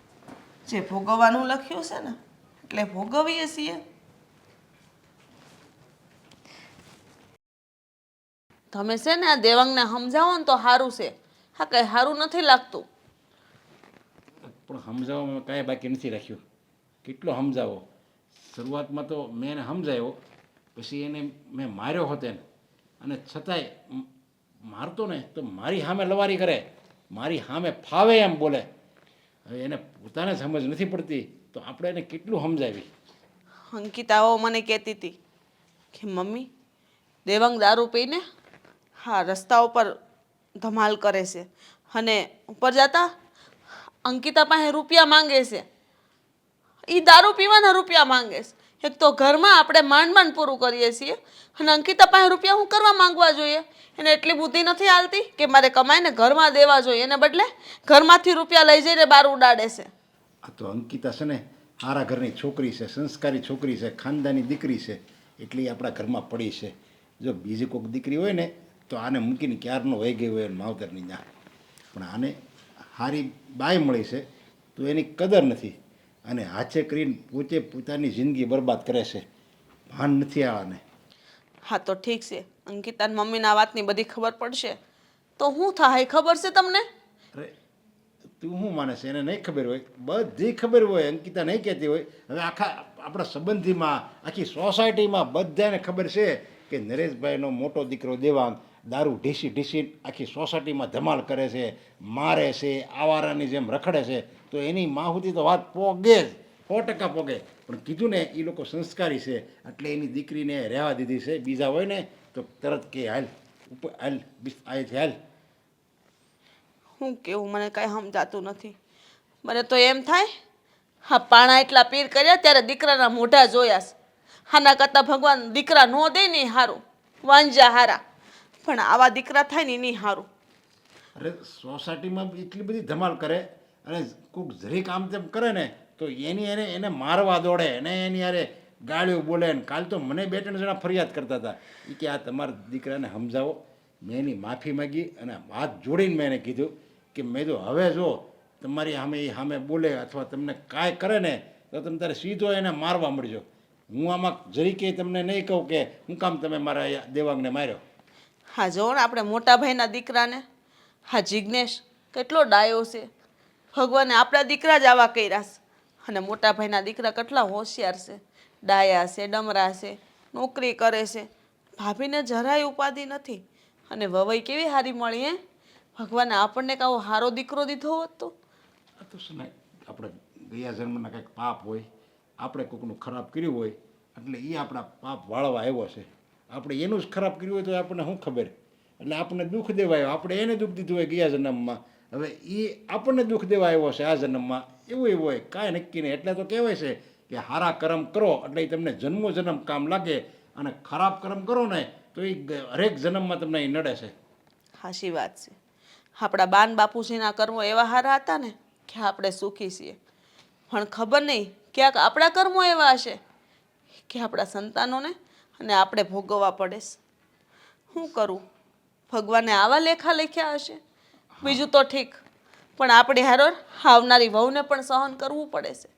Speaker 7: જે ભોગવવાનું લખ્યું છે ને એટલે ભોગવીએ છીએ. તમે છે ને આ દેવાંગને સમજાવો ને તો સારું છે. હા, કંઈ સારું નથી લાગતું.
Speaker 8: પણ સમજાવવામાં કાંઈ બાકી નથી રાખ્યું. કેટલો સમજાવો. શરૂઆતમાં તો મેં એને સમજાવ્યો, પછી એને મેં માર્યો હોત એને, અને છતાંય મારતો ને તો મારી સામે લવારી કરે, મારી સામે ફાવે એમ બોલે. હવે એને પોતાને સમજ નથી પડતી તો આપણે એને કેટલું સમજાવી.
Speaker 7: અંકિતાઓ મને કહેતી હતી કે મમ્મી, દેવાંગ દારૂ પીને હા રસ્તા ઉપર ધમાલ કરે છે, અને ઉપર જતા અંકિતા પાસે રૂપિયા માંગે છે. એ દારૂ પીવાના રૂપિયા માંગે છે. એક તો ઘરમાં આપણે માંડ પૂરું કરીએ છીએ, અને અંકિતા પાસે રૂપિયા હું કરવા માંગવા જોઈએ? એને એટલી બુદ્ધિ નથી હાલતી કે મારે કમાઈને ઘરમાં દેવા જોઈએ, એને બદલે ઘરમાંથી રૂપિયા લઈ જઈને બહાર ઉડાડે છે.
Speaker 8: આ તો અંકિતા છે ને સારા ઘરની છોકરી છે, સંસ્કારી છોકરી છે, ખાનદાની દીકરી છે, એટલે આપણા ઘરમાં પડી છે. જો બીજી કોઈક દીકરી હોય ને તો આને મૂકીને ક્યારનો વહી ગઈ હોય માવતરની ત્યાં. પણ આને સારી બાઈ મળી છે તો એની કદર નથી અને હાથે કરીને પોતે પોતાની જિંદગી બરબાદ કરે છે. ભાન નથી આવાને.
Speaker 7: હા તો ઠીક છે, અંકિતાની મમ્મીના વાતની બધી ખબર પડશે તો શું થાય ખબર છે તમને?
Speaker 8: અરે તું શું માને છે? એને નહીં ખબર હોય? બધી ખબર હોય. અંકિતા નહીં કહેતી હોય. હવે આખા આપણા સંબંધીમાં, આખી સોસાયટીમાં બધાને ખબર છે કે નરેશભાઈનો મોટો દીકરો દેવાંગ દારૂ ઢીસી ઢીસી આખી સોસાયટીમાં ધમાલ કરે છે, મારે છે, આવારાની જેમ રખડે છે. તો એની માં સુધી તો વાત પોગે જ, 100% પોગે. પણ કીધું ને એ લોકો સંસ્કારી છે એટલે એની દીકરીને રહેવા દીધી છે. બીજા હોય ને તો તરત કે હાલ ઉપર હાલ અહીંથી હાલ.
Speaker 7: શું કેવું મને કાંઈ સમજાતું નથી. મને તો એમ થાય હા પાણા એટલા પીર કર્યા ત્યારે દીકરાના મોઢા જોયા છે. આના કરતાં ભગવાન દીકરા ન દે ને સારું, વાંજા હારા. પણ આવા દીકરા થાય ને નહીં સારું.
Speaker 8: અરે સોસાયટીમાં એટલી બધી ધમાલ કરે અને કોઈક જરીક આમ તેમ કરે ને તો એને મારવા દોડે અને એની યારે ગાળીઓ બોલે ને. કાલ તો મને 2-3 જણા ફરિયાદ કરતા હતા એ કે આ તમારા દીકરાને સમજાવો. મેં એની માફી માગી અને હાથ જોડીને મેં એને કીધું કે મેં તો હવે જો તમારી સામે બોલે અથવા તમને કાંઈ કરે ને તો તમે તારે સીધો એને મારવા મળજો. હું આમાં જરીકે તમને નહીં કહું કે હું કામ તમે મારા દેવાંગને માર્યો.
Speaker 7: હા જો ને આપણે મોટા ભાઈના દીકરાને, હા જિજ્ઞેશ કેટલો ડાયો છે. ભગવાને આપણા દીકરા જ આવા કર્યા છે. અને મોટા ભાઈના દીકરા કેટલા હોશિયાર છે, ડાયા છે, ડમરા છે, નોકરી કરે છે. ભાભીને જરાય ઉપાધિ નથી. અને વવઈ કેવી સારી મળી હે. ભગવાને આપણને કાવો સારો દીકરો દીધો હોત તો.
Speaker 8: આ તો શું નહીં, આપણે ગયા જન્મના કંઈક પાપ હોય, આપણે કોઈકનું ખરાબ કર્યું હોય એટલે એ આપણા પાપ વાળવા આવ્યો છે. આપણે એનું જ ખરાબ કર્યું હોય તો આપણને શું ખબર? એટલે આપણને દુઃખ દેવા આવ્યો. આપણે એને દુઃખ દીધું હોય ગયા જન્મમાં, હવે એ આપણને દુઃખ દેવા આવ્યો છે આ જન્મમાં. એવું હોય કાંઈ નક્કી નહીં. એટલે તો કહેવાય છે કે સારા કર્મ કરો એટલે એ તમને જન્મો જન્મ કામ લાગે અને ખરાબ કર્મ કરો ને તો એ હરેક જન્મમાં તમને એ નડે છે.
Speaker 7: હાચી વાત છે. આપણા બાન બાપુજીના કર્મો એવા સારા હતા ને કે આપણે સુખી છીએ. પણ ખબર નહીં ક્યાંક આપણા કર્મો એવા હશે કે આપણા સંતાનોને અને આપણે ભોગવવા પડે છે. શું કરું? ભગવાને આવા લેખા લખ્યા હશે. બીજું તો ઠીક, પણ આપણે હારોર આવનારી વહુને પણ સહન કરવું પડે છે.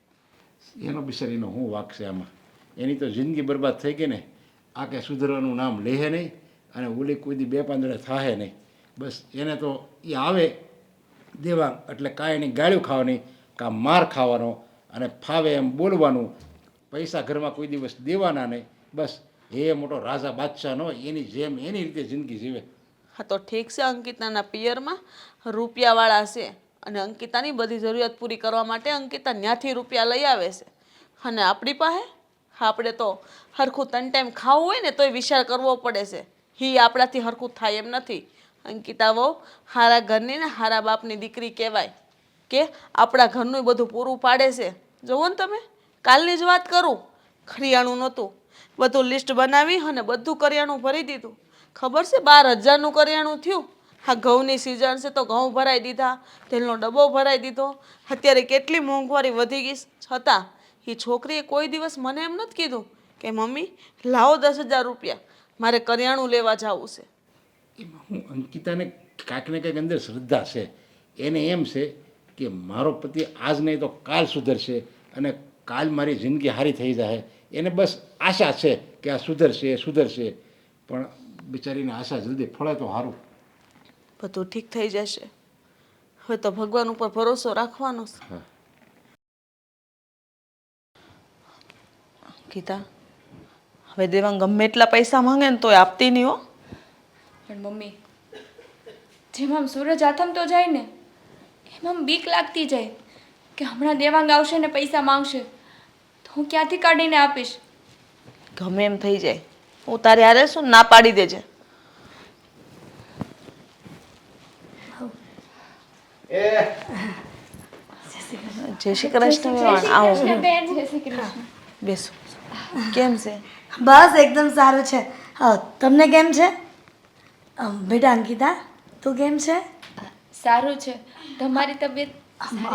Speaker 8: એનો બિચારીનો શું વાંક છે આમાં? એની તો જિંદગી બરબાદ થઈ ગઈ ને. આ કે સુધરવાનું નામ લેહે નહીં અને ઓલી કોઈ દી 2 પાંદડે થાહે નહીં. બસ એને તો એ આવે દેવાંગ એટલે કાંઈ એની ગાળ્યું ખાવાની, કાં માર ખાવાનો અને ફાવે એમ બોલવાનું. પૈસા ઘરમાં કોઈ દિવસ દેવાના નહીં. બસ એ મોટો રાજા બાદશાહ ન હોય એની જેમ એની રીતે જિંદગી જીવે.
Speaker 7: હા તો ઠીક છે, અંકિતાના પિયરમાં રૂપિયાવાળા છે અને અંકિતાની બધી જરૂરિયાત પૂરી કરવા માટે અંકિતા ત્યાંથી રૂપિયા લઈ આવે છે. અને આપણી પાસે આપણે તો હરખું 3 ટાઈમ ખાવું હોય ને તોય વિચાર કરવો પડે છે. એ આપણાથી હરખું થાય એમ નથી. અંકિતા બહુ હારા ઘરની ને હારા બાપની દીકરી કહેવાય કે આપણા ઘરનું બધું પૂરું પાડે છે. જુઓ ને તમે, કાલની જ વાત કરું, કરિયાણું નહોતું, બધું લિસ્ટ બનાવી અને બધું કરિયાણું ભરી દીધું. ખબર છે 12,000નું કરિયાણું થયું. હા ઘઉંની સિઝન છે તો ઘઉં ભરાઈ દીધા, તેલનો ડબ્બો ભરાઈ દીધો. અત્યારે કેટલી મોંઘવારી વધી ગઈ છતાં એ છોકરીએ કોઈ દિવસ મને એમ નથી કીધું કે મમ્મી લાવો 10,000 રૂપિયા, મારે કરિયાણું લેવા જવું છે.
Speaker 8: એમાં હું અંકિતાને કાંઈક ને કાંઈક અંદર શ્રદ્ધા છે. એને એમ છે કે મારો પતિ આજ નહીં તો કાલ સુધરશે અને કાલ મારી જિંદગી સારી થઈ જાય. એને બસ આશા છે કે આ સુધરશે. પણ બિચારીને આશા જલ્દી ફળે તો સારું.
Speaker 7: બધું ઠીક થઈ જશે. હવે તો ભગવાન ઉપર ભરોસો રાખવાનો છે.
Speaker 8: હા.
Speaker 7: ગીતા, હવે દેવાંગ ગમે એટલા પૈસા માંગે ને તોય આપતી નહીં હો.
Speaker 1: પણ મમ્મી, જેમ આમ સૂરજ આથમતો જાય ને એમ આમ બીક લાગતી જાય કે હમણાં દેવાંગ આવશે ને પૈસા માંગશે તો હું ક્યાંથી કાઢીને આપીશ.
Speaker 7: ગમે એમ થઈ જાય, હું તારે હારે શું ના પાડી દેજે. જય શ્રી કૃષ્ણ. આવો બેસો. કેમ છે?
Speaker 3: બસ એકદમ સારું છે. તમને કેમ છે? બેટા અંકિતા તું કેમ છે?
Speaker 1: સારું છે. તમારી તબિયત?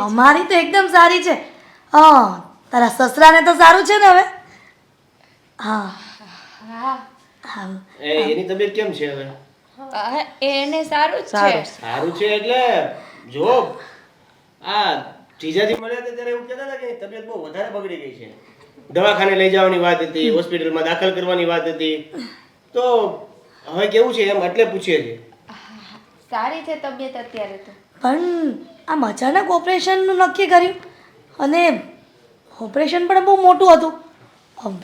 Speaker 3: અમારી તો એકદમ સારી છે. તારા સસરાને તો સારું છે ને હવે? હા
Speaker 1: હા,
Speaker 5: એની તબિયત કેમ છે હવે?
Speaker 1: એને સારું જ
Speaker 7: સારું
Speaker 1: છે.
Speaker 5: સારું છે એટલે જો આ જીજાજી મળ્યા હતા ત્યારે એવું કહેતા હતા કે તબિયત બહુ વધારે બગડી ગઈ છે, દવાખાને લઈ જવાની વાત હતી, હોસ્પિટલમાં દાખલ કરવાની વાત હતી. તો હવે કેવું છે એમ એટલે પૂછીએ છીએ.
Speaker 1: સારી છે તબિયત અત્યારે તો.
Speaker 3: પણ આમ અચાનક ઓપરેશનનું નક્કી કર્યું અને ઓપરેશન પણ બહુ મોટું હતું.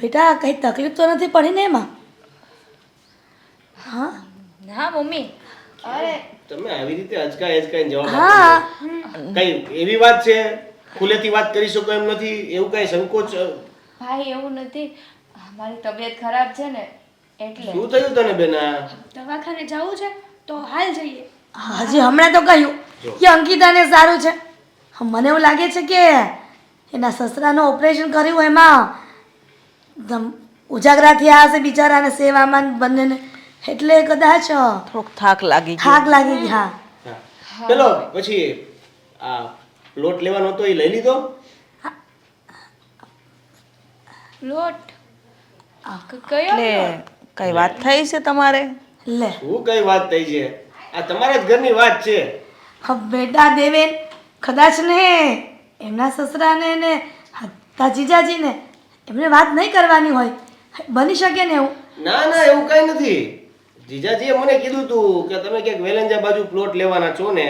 Speaker 3: બેટા કંઈ તકલીફ તો નથી પડી ને એમાં? હા
Speaker 1: ના મમ્મી, અરે
Speaker 5: તમે આવી રીતે અચકાઈને જવાબ
Speaker 3: હા
Speaker 5: આપો. કઈ એવી વાત છે ખુલેથી વાત કરી શકો એમ નથી, એવું કઈ સંકોચ?
Speaker 1: ભાઈ એવું નથી, મારી તબિયત ખરાબ છે ને એટલે.
Speaker 5: શું થયું તને બેના?
Speaker 4: દવાખાને જવું છે તો હાલ જઈએ.
Speaker 3: હજી હમણાં તો કહ્યું કે અંકિતાને સારું છે. મને એવું લાગે છે કે એના સસરાનું ઓપરેશન કર્યું એમાં ઉજાગરા થયા હશે બિચારાને, સેવામાં બંનેને, એટલે કદાચ
Speaker 7: થોડોક થાક લાગી ગયો.
Speaker 3: થાક લાગી ગઈ. હા
Speaker 5: હા. પેલો પછી આ લોટ લેવાનો હતો એ લઈ લીધો?
Speaker 1: લોટ કયો
Speaker 7: એટલે કઈ વાત થઈ છે તમારે?
Speaker 3: લે
Speaker 5: શું કઈ વાત થઈ છે? આ તમારા જ ઘરની વાત છે.
Speaker 3: બેટા દેવેન, કદાચ ને એમના સસરાને ને તા જીજાજીને એમને વાત નહીં કરવાની હોય, બની શકે ને એવું.
Speaker 5: ના ના એવું કઈ નથી. જીજાજીએ મને કીધું તું કે તમે ક્યાંક વેલંજા બાજુ પ્લોટ લેવાના છો ને,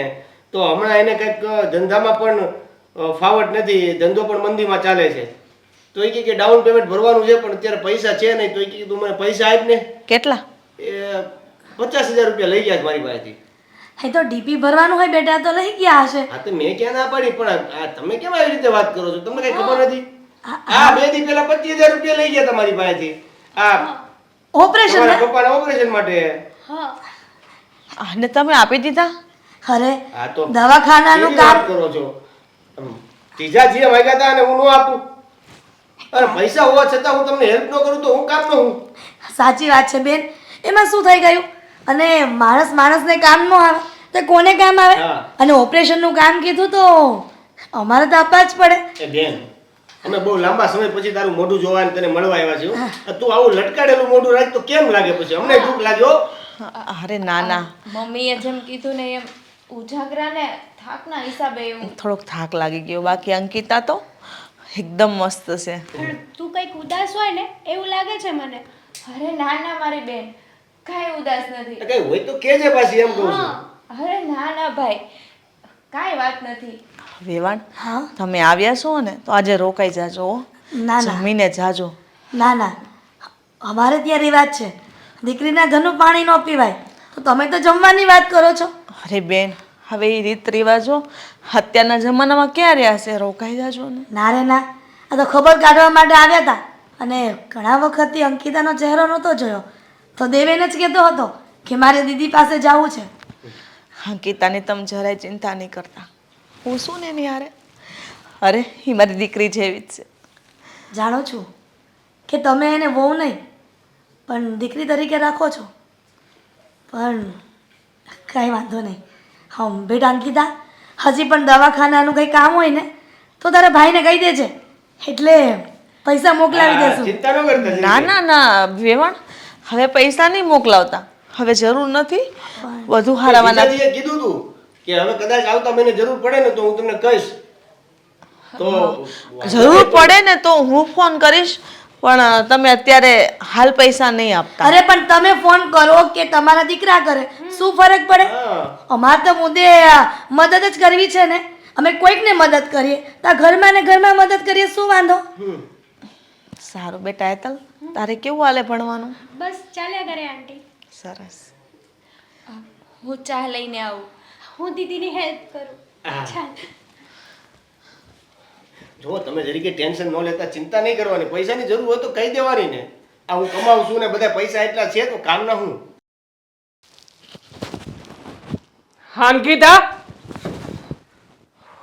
Speaker 5: તો હમણાં એને કંઈક ધંધામાં પણ ફાવટ નથી, ધંધો પણ મંદીમાં ચાલે છે. તો એ કે ડાઉન પેમેન્ટ ભરવાનું છે પણ અત્યારે પૈસા છે નહીં. તો એ કે તું મને પૈસા આપ ને.
Speaker 7: કેટલા?
Speaker 5: એ 50,000 રૂપિયા લઈ ગયા છે મારી પાસેથી.
Speaker 3: એ તો ડીપી ભરવાનું હોય બેટા, તો લઈ ગયા હશે.
Speaker 5: હા તો મેં ક્યાં ના પાડી, પણ આ તમે કેમ આવી રીતે વાત કરો છો? તમને કઈ ખબર નથી? આ 2 દી પહેલા 25,000 રૂપિયા લઈ ગયા તમારી પાસેથી. આ
Speaker 3: ઓપરેશન
Speaker 5: તમારા પપ્પાના ઓપરેશન માટે.
Speaker 7: અને તમે આપી દીધા?
Speaker 3: અરે
Speaker 5: હા તો
Speaker 3: દવાખાનાનું
Speaker 5: કેવી વાત
Speaker 3: કામ.
Speaker 5: કરો છો? જીજાજીએ માંગ્યા હતા અને હું ન આપું? અરે પૈસા હોવા છતાં હું તમને હેલ્પ ન કરું તો હું કામ ન હું?
Speaker 3: સાચી વાત છે બેન, એમાં શું થઈ ગયું? અને માણસને કામ ન આવે તો કોને કામ આવે?
Speaker 5: હા.
Speaker 3: અને ઓપરેશનનું કામ કીધું તો અમારે તો આપવા જ પડે.
Speaker 5: એ બેન, અમે બહુ લાંબા સમય પછી તારું મોઢું જોવા અને તને મળવા આવ્યા છે હો. તું આવું લટકાડેલું મોઢું રાખ તો કેમ લાગે પછી? અમને દુઃખ લાગ્યો.
Speaker 7: અરે ના ના,
Speaker 1: મમ્મીએ જેમ કીધું ને એમ ઉજાગરા ને થાકના હિસાબે એવું.
Speaker 7: થોડોક થાક લાગી ગયો. બાકી અંકિતા તો એકદમ મસ્ત છે.
Speaker 4: પણ તું કંઈક ઉદાસ હોય ને એવું લાગે છે મને.
Speaker 1: અરે ના ના મારી બેન, કાંઈ ઉદાસ નથી.
Speaker 5: કઈ હોય તો કેજે પાછી, એમ કહું છું.
Speaker 1: અરે ના ના ભાઈ, કાંઈ વાત નથી.
Speaker 7: વેવાણ,
Speaker 3: હા
Speaker 7: તમે આવ્યા છો ને તો આજે રોકાઈ જાજો હો.
Speaker 3: ના ના
Speaker 7: જમીને જાજો.
Speaker 3: ના ના, અમારે ત્યાં રિવાજ છે દીકરીના ઘરનું પાણી ન પીવાય, તો તમે તો જમવાની વાત કરો છો.
Speaker 7: અરે બેન, હવે એ રીત રિવાજો અત્યારના જમાનામાં ક્યાં રહ્યા છે? રોકાઈ જાજો ને.
Speaker 3: ના રે ના, આ તો ખબર કાઢવા માટે આવ્યા હતા અને ઘણા વખતથી અંકિતાનો ચહેરો નહોતો જોયો, તો દેવેન જ કહેતો હતો કે મારે દીદી પાસે જવું છે.
Speaker 7: અંકિતાની તમે જરાય ચિંતા નહીં કરતા. હું શું ને એની હારે? અરે એ મારી દીકરી જેવી જ છે.
Speaker 3: જાણો છું કે તમે એને વહુ નહીં પણ દીકરી તરીકે રાખો છો, પણ કાંઈ વાંધો નહીં. હમ બેટા અંકિતા, હજી પણ દવાખાનાનું કંઈ કામ હોય ને તો તારા ભાઈને કહી દેજે, એટલે પૈસા મોકલાવી
Speaker 5: હા,
Speaker 3: દેશું.
Speaker 5: ચિંતા ન કરતા
Speaker 7: ના
Speaker 5: જીજાજી.
Speaker 7: ના ના વેવાણ, હવે પૈસા નહીં મોકલાવતા. હવે જરૂર નથી. વધુ હારાવાના.
Speaker 5: જીજાજીએ કીધું તું કે હવે કદાચ આવતા મહિને જરૂર પડે ને તો હું તમને કહીશ. તો
Speaker 7: જરૂર પડે ને તો હું ફોન કરીશ, પણ તમે અત્યારે હાલ પૈસા નહીં આપતા.
Speaker 3: અરે પણ તમે ફોન કરો કે તમારા દીકરા કરે, શું ફરક પડે?
Speaker 5: હા,
Speaker 3: અમારે તો મુદ્દે મદદ જ કરવી છે ને, અમે કોઈકને મદદ કરીએ તો આ ઘરમાં ને ઘરમાં મદદ કરીએ, શું વાંધો?
Speaker 7: સારું બેટા હેતલ, તારે કેવું હાલે ભણવાનું?
Speaker 4: બસ ચાલ્યા કરે આંટી.
Speaker 7: સરસ.
Speaker 1: હું ચા લઈને આવું.
Speaker 4: હું દીદીની હેલ્પ કરું. ચાલ.
Speaker 5: જો તમે જરીકે ટેન્શન ન લેતા, ચિંતા નહીં કરવાની. પૈસાની જરૂર હોય તો કહી દેવાની ને. આ હું કમાઉં છું ને બધા પૈસા એટલા છે તો કામના હું.
Speaker 2: અંકિતા,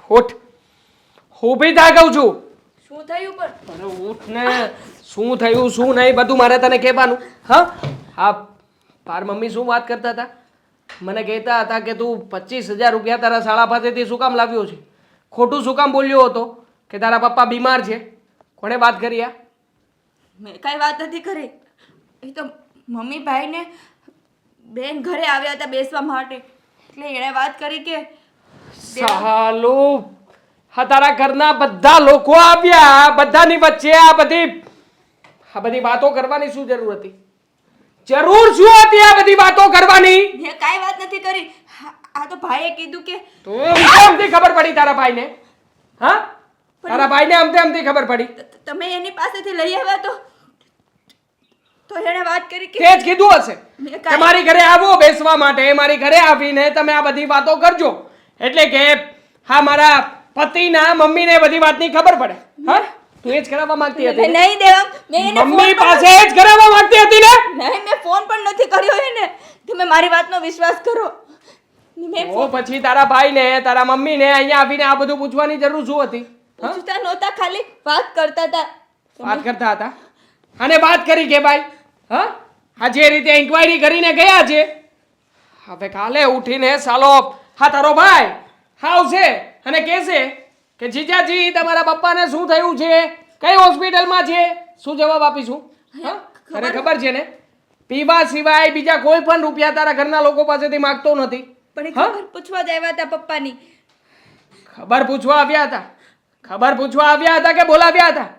Speaker 2: ઉઠ. ઊભી થા કહું છું.
Speaker 1: શું થયું પણ?
Speaker 2: અરે ઉઠ ને. શું થયું શું નહીં બધું મારે તને કહેવાનું. હા હા, તાર મમ્મી શું વાત કરતા હતા? મને કહેતા હતા કે તું 25,000 રૂપિયા તારા શાળા પાસેથી શું કામ લાવ્યો છે? ખોટું શું કામ બોલ્યો હતો કે તારા પપ્પા બીમાર છે? કોણે વાત કરી આ?
Speaker 1: મેં કાંઈ વાત નથી કરી. એ તો મમ્મી ભાઈને બેન ઘરે આવ્યા હતા બેસવા માટે, એટલે એણે વાત કરી કે
Speaker 2: સાલું
Speaker 9: હા તારા ઘરના બધા લોકો આવ્યા, બધાની વચ્ચે આ બધી વાતો કરવાની શું જરૂર હતી? જરૂર શું હતી આ બધી વાતો કરવાની?
Speaker 1: મેં કાંઈ વાત નથી કરી. આ તો ભાઈએ કીધું કે
Speaker 9: તો આમથી ખબર પડી તારા ભાઈને? હા, તારા ભાઈને આમથી ખબર પડી?
Speaker 1: તમે એની પાસેથી લઈ આવ્યા તો એણે વાત કરી કે
Speaker 9: તે જ કીધું હશે કે મારી ઘરે આવો બેસવા માટે, મારી ઘરે આવીને તમે આ બધી વાતો કરજો, એટલે કે હા મારા પતિના મમ્મીને બધી વાતની ખબર પડે. હા, તું એ જ કરાવવા માંગતી હતી ને?
Speaker 1: નહીં દેવાંગ, મેં એને
Speaker 9: મમ્મી પાસે એ જ કરાવવા માંગતી હતી ને?
Speaker 1: નહીં, મેં ફોન પણ નથી કર્યો એને. તમે મારી વાતનો વિશ્વાસ કરો. મેં
Speaker 9: તો પછી તારા ભાઈને તારા મમ્મીને અહીંયા આવીને આ બધું પૂછવાની જરૂર શું હતી?
Speaker 1: પૂછતા નહોતા, ખાલી વાત કરતા હતા.
Speaker 9: વાત કરતા હતા અને વાત કરી કે ભાઈ હા આ જે રીતે ઇન્ક્વાયરી કરીને ગયા છે, હવે કાલે ઉઠીને સાલો હા તારો ભાઈ આવશે અને કહેશે કે જીજાજી તમારા પપ્પાને શું થયું છે, કઈ હોસ્પિટલમાં છે, શું જવાબ આપીશું? હા, તને ખબર છે ને પીવા સિવાય બીજા કોઈ પણ રૂપિયા તારા ઘરના લોકો પાસેથી માંગતો નથી.
Speaker 1: પણ એ ખબર પૂછવા જ આવ્યા હતા પપ્પાની.
Speaker 9: ખબર પૂછવા આવ્યા હતા? ખબર પૂછવા આવ્યા હતા કે બોલાવ્યા હતા?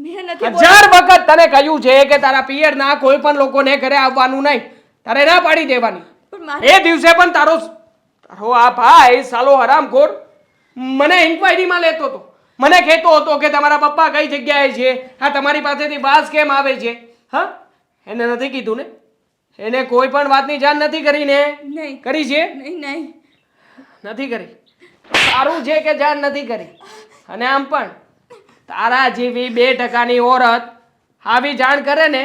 Speaker 1: મેં નથી
Speaker 9: 1000 વખત તને કહ્યું છે કે તારા પિયરના કોઈ પણ લોકોને ઘરે આવવાનું નહીં, તારે ના પાડી દેવાની. એ દિવસે પણ તારો આ ભાઈ સાલો હરામખોર મને ઇન્ક્વાયરીમાં લેતો હતો, મને કહેતો હતો કે તમારા પપ્પા કઈ જગ્યાએ છે, આ તમારી પાસેથી વાસ કેમ આવે છે? હા, એને નથી કીધું ને? એને કોઈ પણ વાતની જાણ નથી કરી ને?
Speaker 1: નહીં.
Speaker 9: કરી છે?
Speaker 1: નહીં.
Speaker 9: નથી કરી. સારું છે કે જાણ નથી કરી. અને આમ પણ તારા જેવી 2% ઓરત આવી જાણ કરે ને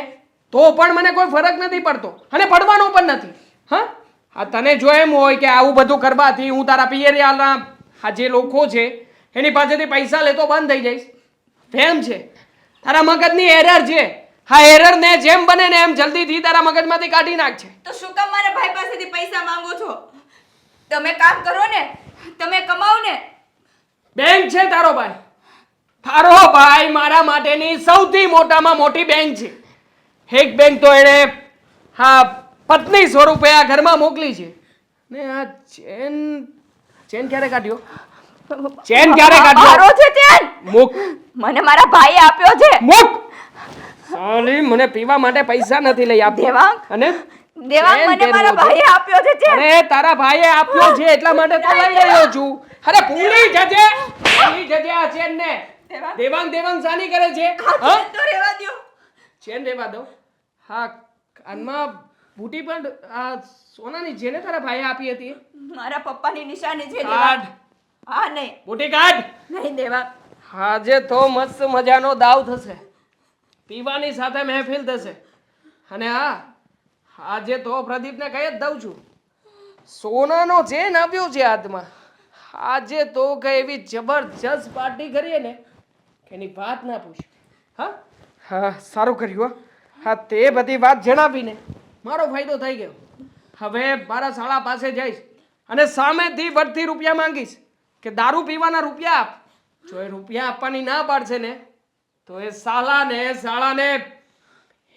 Speaker 9: તો પણ મને કોઈ ફરક નથી પડતો અને પડવાનો પણ નથી. હા, આ તને જો એમ હોય કે આવું બધું કરવાથી હું તારા પિયરિયાના આ જે લોકો છે એની પાસેથી પૈસા લેતો બંધ થઈ જઈશ, એમ છે તારા મગજની એરર છે. હા, એરરને જેમ બને ને એમ જલ્દીથી તારા મગજમાંથી કાઢી નાખશે.
Speaker 1: તો શું કામ મારા ભાઈ પાસેથી પૈસા માંગો છો? તમે કામ કરો ને, તમે કમાઓ ને.
Speaker 9: બેંક છે તારો ભાઈ. તારો ભાઈ મારા માટેની સૌથી મોટામાં મોટી બેંક છે. એક બેંક તો એણે હા પત્ની સ્વરૂપે આ ઘરમાં મોકલી છે ને આ ચેન ક્યારે કાઢ્યો? ચેન ક્યારે કાઢ્યો?
Speaker 1: મારો છે ચેન.
Speaker 9: મુક.
Speaker 1: મને મારા ભાઈએ આપ્યો છે.
Speaker 9: મુક. સાલી મને પીવા માટે પૈસા નથી લઈ આપ્યા.
Speaker 1: દેવાંગ.
Speaker 9: અને
Speaker 1: દેવાંગ,
Speaker 9: ચેન
Speaker 1: મને મારા
Speaker 9: પહેરવો છે.
Speaker 1: ભાઈએ આપ્યો છે ચેન.
Speaker 9: અરે તારા ભાઈએ આપ્યો છે એટલા માટે તો લઈ રહ્યો છું. અરે ભૂલી જજે આ ચેન ને. દેવાંગ સાની કરે છે? હા,
Speaker 1: ચેન તો રહેવા દ્યો.
Speaker 9: ચેન રેવા દો. હા, કાનમાં બુટી પણ આ સોનાની છે ને તારા ભાઈએ આપી હતી?
Speaker 1: મારા પપ્પાની નિશાની છે
Speaker 9: કાઢ.
Speaker 1: દેવાંગ. હા, નહીં.
Speaker 9: બુટી કાઢ.
Speaker 1: નહીં દેવાંગ.
Speaker 9: આજે તો મસ્ત મજાનો દાવ થશે, પીવાની સાથે મહેફિલ થશે. અને હા, આજે તો પ્રદીપને કહી જ દઉં છું, સોનાનો ચેન આવ્યો છે હાથમાં. આજે તો કઈ એવી જબરજસ્ત પાર્ટી કરીએ ને કે એની વાત ના પૂછ. હા હા, સારું કર્યું. હા, તે બધી વાત જણાવીને મારો ફાયદો થઈ ગયો. હવે મારા શાળા પાસે જઈશ અને સામેથી વળતી રૂપિયા માંગીશ કે દારૂ પીવાના રૂપિયા આપ. જો એ રૂપિયા આપવાની ના પાડશે ને તો એ શાળાને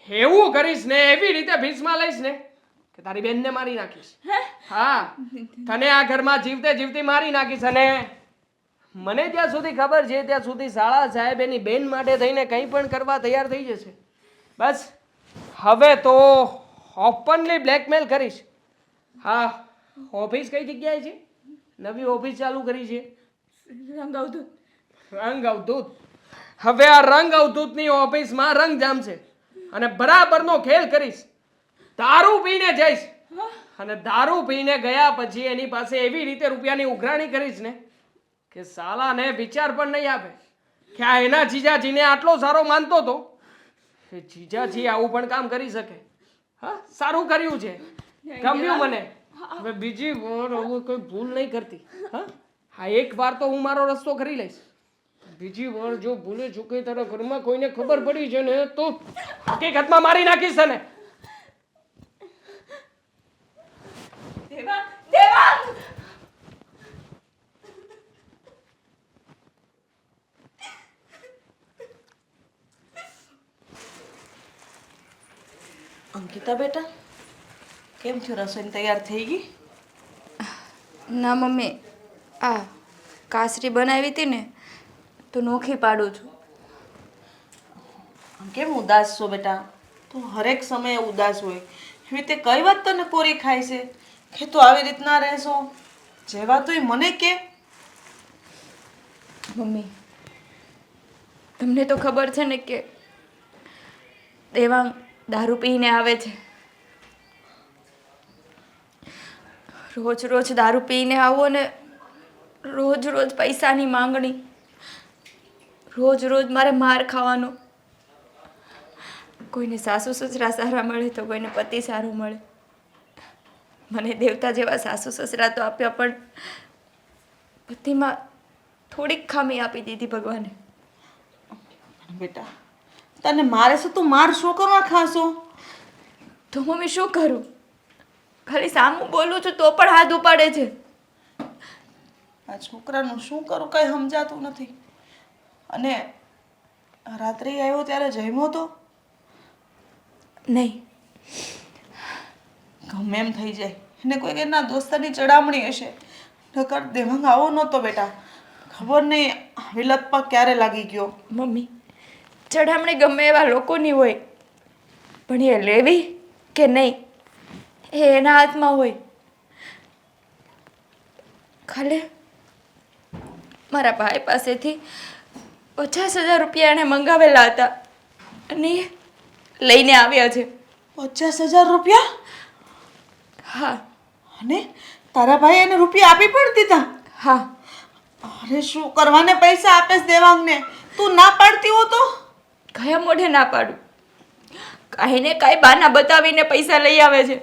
Speaker 9: એવું કરીશ ને, એવી રીતે ભીસમાં લઈશ ને કે તારી બેનને મારી નાખીશ. હા, તને આ ઘરમાં જીવતે જીવતી મારી નાખીશ. અને મને જ્યાં સુધી ખબર છે ત્યાં સુધી શાળા સાહેબ એની બેન માટે થઈને કંઈ પણ કરવા તૈયાર થઈ જશે. બસ હવે તો ઓપનલી બ્લેકમેલ કરીશ. હા, ઓફિસ કઈ જગ્યાએ છે? નવી ઓફિસ ચાલુ કરી છે, રંગ અવધૂત. હવે આ રંગ અવધૂતની ઓફિસમાં રંગ જામશે અને બરાબરનો ખેલ કરીશ. દારૂ પીને જઈશ અને દારૂ પીને ગયા પછી એની પાસે એવી રીતે રૂપિયાની ઉઘરાણી કરીશ ને કે સાલાને વિચાર પણ નહીં આવે કે આ એના જીજાજીને આટલો સારો માનતો હતો કે જીજાજી આવું પણ કામ કરી શકે. હા, સારું કર્યું છે, ગમ્યું મને. હવે બીજી વાર આવું કોઈ ભૂલ નહીં કરતી. હા, એક વાર તો હું મારો રસ્તો કરી લઈશ. બીજી વાર જો ભૂલે ચૂકે તારા ઘરમાં કોઈને ખબર પડી છે ને તો હકીકતમાં મારી નાખીશ તને.
Speaker 1: દેવાંગ.
Speaker 7: અંકિતા બેટા, કેમ થયું? રસોઈ તૈયાર થઈ ગઈ?
Speaker 1: ના મમ્મી, આ કાસરી બનાવી હતી ને તો નોખી પાડું છું.
Speaker 7: આમ કેમ ઉદાસ છો બેટા? તું હરેક સમયે ઉદાસ હોય એવી રીતે કઈ વાત તને કોરી ખાય છે કે તું આવી રીતના રહેશો? જે વાત હોય મને કે.
Speaker 1: મમ્મી, તમને તો ખબર છે ને કે દેવાંગ દારૂ પીને આવે છે. રોજ રોજ દારૂ પીને આવો ને રોજ રોજ પૈસાની માંગણી, રોજ રોજ મારે માર ખાવાનો. કોઈને સાસુ સસરા સારા મળે તો કોઈને પતિ સારું મળે. મને દેવતા જેવા સાસુ સસરા તો આપ્યા, પણ પતિમાં થોડીક ખામી આપી દીધી ભગવાને.
Speaker 7: બેટા તને મારે છે તું માર શું કરવા ખાશો?
Speaker 1: તો મમ્મી શું કરું? ખાલી સામું બોલું છું તો પણ હાથ ઉપાડે છે.
Speaker 7: આ છોકરાનું શું કરું કઈ સમજાતું નથી. અને રાત્રે આવ્યો ત્યારે જમ્યો તો?
Speaker 1: નહીં.
Speaker 7: ગમે એમ થઈ જાય, એને કોઈ એના દોસ્તારની ચડામણી હશે. નકર દેવાંગ આવો નહોતો બેટા. ખબર નહીં આવી લત પર ક્યારે લાગી ગયો.
Speaker 1: મમ્મી, ચડામણી ગમે એવા લોકોની હોય, પણ એ લેવી કે નહીં એ એના હાથમાં હોય. ખાલી મારા ભાઈ પાસેથી 50,000 રૂપિયા એણે મંગાવેલા હતા અને એ લઈને આવ્યા છે.
Speaker 7: 50,000 રૂપિયા?
Speaker 1: હા.
Speaker 7: અને તારા ભાઈ એને રૂપિયા આપી પણ દીધા?
Speaker 1: હા.
Speaker 7: અરે શું કરવાને પૈસા આપે છે દેવાંગને? તું ના પાડતી હો તો?
Speaker 1: કયા મોઢે ના પાડું? કાંઈ ને કાંઈ બહાના બતાવીને પૈસા લઈ આવે છે.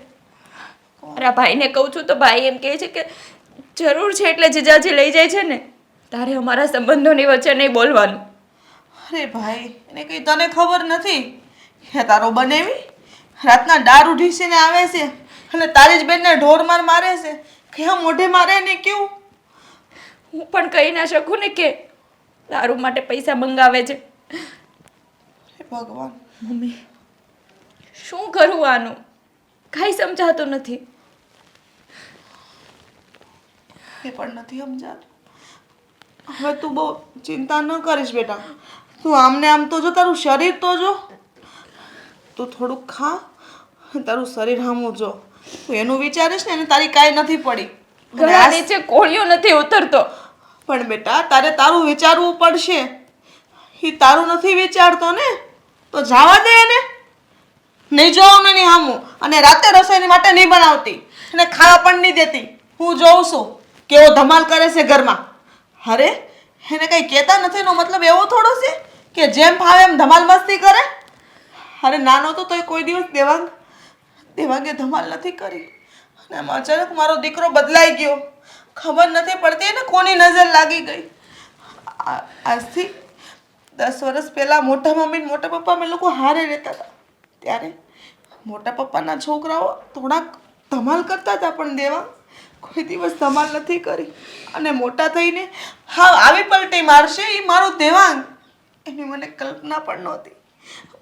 Speaker 1: મારા ભાઈને કહું છું તો ભાઈ એમ કહે છે કે જરૂર છે એટલે જીજાજી લઈ જાય છે ને, તારે અમારા સંબંધોની વચ્ચે નહીં બોલવાનું.
Speaker 7: અરે ભાઈ, એને કઈ તને ખબર નથી કે તારો બનેવી રાતના દારૂ ઢીસીને આવે છે અને તારી જ બેનને ઢોર માર મારે છે? કયા મોઢે મારે ને કેવું?
Speaker 1: હું પણ કહી ના શકું ને કે દારૂ માટે પૈસા મંગાવે છે.
Speaker 7: હે ભગવાન.
Speaker 1: મમ્મી, શું કરું આનું? કાંઈ સમજાતું નથી.
Speaker 7: એ પણ નથી સમજાતું. હવે તું બહુ ચિંતા ન કરીશ બેટા. તું આમને આમ તો જો, તારું શરીર તો જો. તું થોડુંક ખા, તારું શરીર હામું જો. તું એનું વિચારીશ ને એને તારી કાંઈ નથી પડી.
Speaker 1: ગળા નીચે કોળિયો નથી ઉતરતો.
Speaker 7: પણ બેટા તારે તારું વિચારવું પડશે. એ તારું નથી વિચારતો ને તો જવા દે એને. નહીં જોવાનું નહીં હામું, અને રાતે રસોઈની માટે નહીં બનાવતી અને ખાવા પણ નહીં દેતી. હું જોઉં છું કેવો ધમાલ કરે છે ઘરમાં. અરે એને કંઈ કહેતા નથી એનો મતલબ એવો થોડો છે કે જેમ ફાવે એમ ધમાલ મસ્તી કરે. અરે નાનો તો તોય કોઈ દિવસ દેવાંગે ધમાલ નથી કરી. અને આમાં અચાનક મારો દીકરો બદલાઈ ગયો. ખબર નથી પડતી એને કોની નજર લાગી ગઈ. આજથી 10 વર્ષ પહેલા મોટા મમ્મી ને મોટા પપ્પા અમે લોકો હારે રહેતા હતા, ત્યારે મોટા પપ્પાના છોકરાઓ થોડાક ધમાલ કરતા હતા, પણ દેવાંગ કોઈ દિવસ ધમાલ નથી કરી. અને મોટા થઈને હા આવી પલટી મારશે એ મારો દેવાંગ, એની મને કલ્પના પણ નહોતી.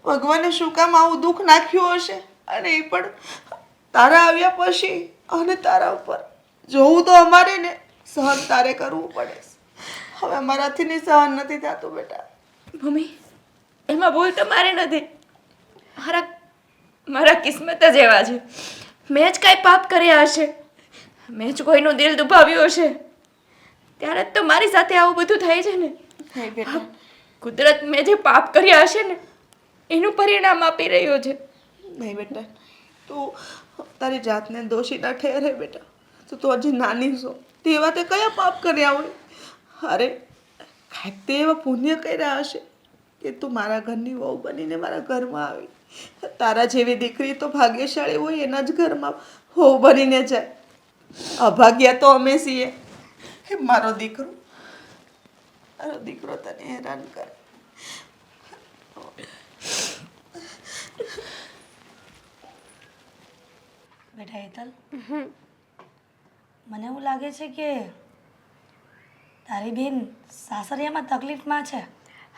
Speaker 7: ભગવાને શું કામ આવું દુઃખ નાખ્યું હશે? અને એ પણ તારા આવ્યા પછી. અને તારા ઉપર જોવું તો અમારે ને સહન તારે કરવું પડે. હવે અમારાથી નહીં સહન નથી થતું બેટા.
Speaker 1: મમ્મી, એમાં ભૂલ તમારી નથી. મારા કિસ્મત જ એવા છે. મેં જ કાંઈ પાપ કર્યા હશે, મેં જ કોઈનું દિલ દુભાવ્યું હશે, ત્યારે જ તો મારી સાથે આવું બધું થાય છે ને.
Speaker 7: નહીં બેટા.
Speaker 1: કુદરત મેં જે પાપ કર્યા હશે ને એનું પરિણામ આપી રહ્યો છે.
Speaker 7: નહીં બેટા, તું તારી જાતને દોષી ના ઠેરે બેટા. તું હજી નાની છો. તે એવા તે કયા પાપ કર્યા હોય? અરે કાંઈક તે એવા પુણ્ય કર્યા હશે કે તું મારા ઘરની વહુ બનીને મારા ઘરમાં આવી. તારા જેવી દીકરી તો ભાગ્યશાળી હોય એના જ ઘરમાં વહુ બનીને જાય. અભાગ્યા તો અમે છીએ. મારો દીકરો તને હેરાન કરે.
Speaker 3: બેટા હેતલ, મને એવું લાગે છે કે તારી બેન સાસરિયામાં તકલીફમાં છે.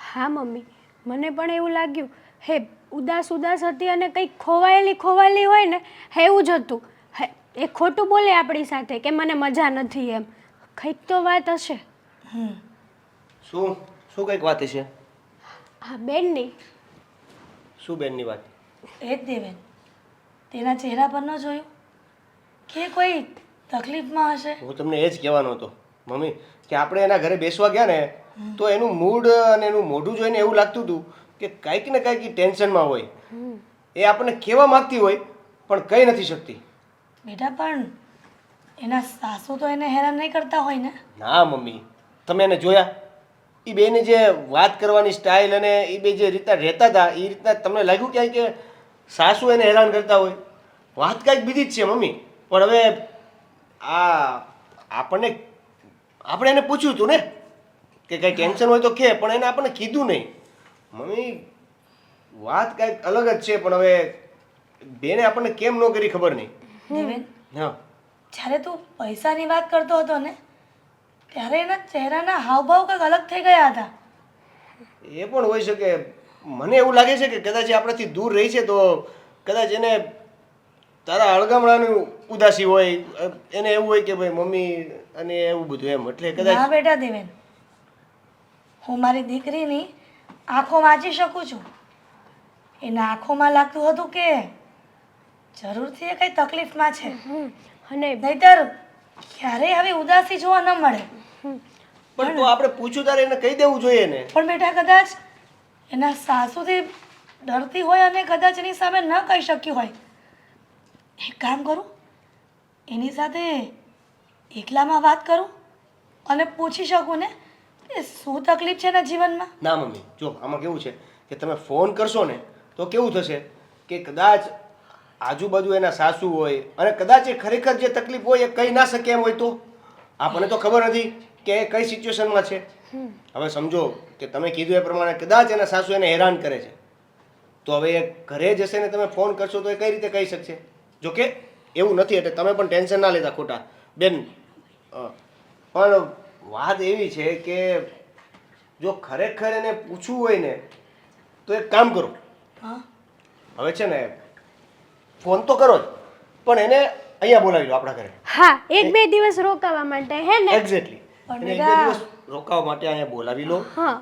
Speaker 4: હા મમ્મી, મને પણ એવું લાગ્યું. હે ઉદાસ ઉદાસ હતી અને કંઈક ખોવાયેલી હોય ને એવું જ હતું. હે એ ખોટું બોલે આપણી સાથે કે મને મજા નથી એમ. કંઈક તો વાત હશે.
Speaker 5: શું શું કંઈક વાત છે?
Speaker 4: હા બેનની.
Speaker 5: શું બેનની વાત?
Speaker 3: એ જ દેવેન, તેના ચહેરા પર ન જોયું કે કોઈ તકલીફમાં હશે?
Speaker 5: હું તમને એ જ કહેવાનો હતો મમ્મી, કે આપણે એના ઘરે બેસવા ગયા ને તો એનું મૂડ અને એનું મોઢું જોઈને એવું લાગતું હતું કે કંઈક ને કંઈક ઈ ટેન્શનમાં હોય. એ આપણને કહેવા માંગતી હોય પણ કહી નથી શકતી.
Speaker 3: બેટા પણ એના સાસુ તો એને હેરાન નહીં કરતા હોય ને?
Speaker 5: ના મમ્મી, તમે એને જોયા? એ બેની જે વાત કરવાની સ્ટાઇલ અને એ બે જે રીતના રહેતા હતા એ રીતના તમને લાગ્યું ક્યાંય કે સાસુ એને હેરાન કરતા હોય? વાત કાંઈક બીજી જ છે મમ્મી. પણ હવે આપણે એને પૂછ્યું હતું ને કે કંઈ ટેન્શન હોય તો કે, પણ એને આપણને કીધું નહીં. મમ્મી વાત કાંઈક અલગ જ છે, પણ હવે બેને આપણને કેમ ન કરી ખબર નહીં.
Speaker 3: દેવેન,
Speaker 5: હા,
Speaker 3: જ્યારે તું પૈસાની વાત કરતો હતો ને ત્યારે એના ચહેરાના હાવભાવ કંઈક અલગ થઈ ગયા હતા.
Speaker 5: એ પણ હોઈ શકે. મને એવું લાગે છે કે કદાચ એ આપણાથી દૂર રહી છે તો કદાચ એને તારા અળગામણાની ઉદાસી હોય, એને એવું હોય કે ભાઈ મમ્મી અને એવું બધું એમ, એટલે
Speaker 3: ના
Speaker 5: કદાચ.
Speaker 3: બેટા દેવેન, હું મારી દીકરીની આંખો વાંચી શકું છું. એના આંખોમાં લાગતું હતું કે જરૂરથી એ કઈ તકલીફમાં છે,
Speaker 4: અને
Speaker 3: નહીતર ક્યારેય આવી ઉદાસી જોવા ન મળે.
Speaker 5: પણ તો આપણે પૂછ્યું ત્યારે એને કહી દેવું જોઈએ ને.
Speaker 3: પણ બેટા કદાચ એના સાસુથી ડરતી હોય અને કદાચ એની સામે ન કહી શક્યું હોય, એક કામ કરું, એની સાથે એકલામાં વાત કરું અને પૂછી શકું ને કે શું તકલીફ છે એના જીવનમાં.
Speaker 5: ના મમ્મી, જો આમાં કેવું છે કે તમે ફોન કરશો ને તો કેવું થશે કે કદાચ આજુબાજુ એના સાસુ હોય અને કદાચ એ ખરેખર જે તકલીફ હોય એ કહી ના શકે એમ હોય તો આપણને તો ખબર નથી કે એ કઈ સિચ્યુએશનમાં છે. હવે સમજો કે તમે કીધું એ પ્રમાણે કદાચ એના સાસુ એને હેરાન કરે છે, તો હવે એ ઘરે જશે ને તમે ફોન કરશો તો એ કઈ રીતે કહી શકશે? જો કે એવું નથી, એટલે તમે પણ ટેન્શન ના લેતા ખોટા બેન. પણ વાત એવી છે કે જો ખરેખર એને પૂછવું હોય ને તો એક કામ કરો.
Speaker 3: હા,
Speaker 5: હવે છે ને ફોન તો કરો જ, પણ એને અહીંયા બોલાવી લો આપણા ઘરે.
Speaker 4: હા, 1-2 દિવસ રોકાવા માટે, હે ને?
Speaker 5: એક્ઝેક્ટલી.
Speaker 3: પણ
Speaker 5: એને એક બે
Speaker 3: બેટા-
Speaker 5: દિવસ રોકાવા માટે અહીંયા બોલાવી લો.
Speaker 4: હા.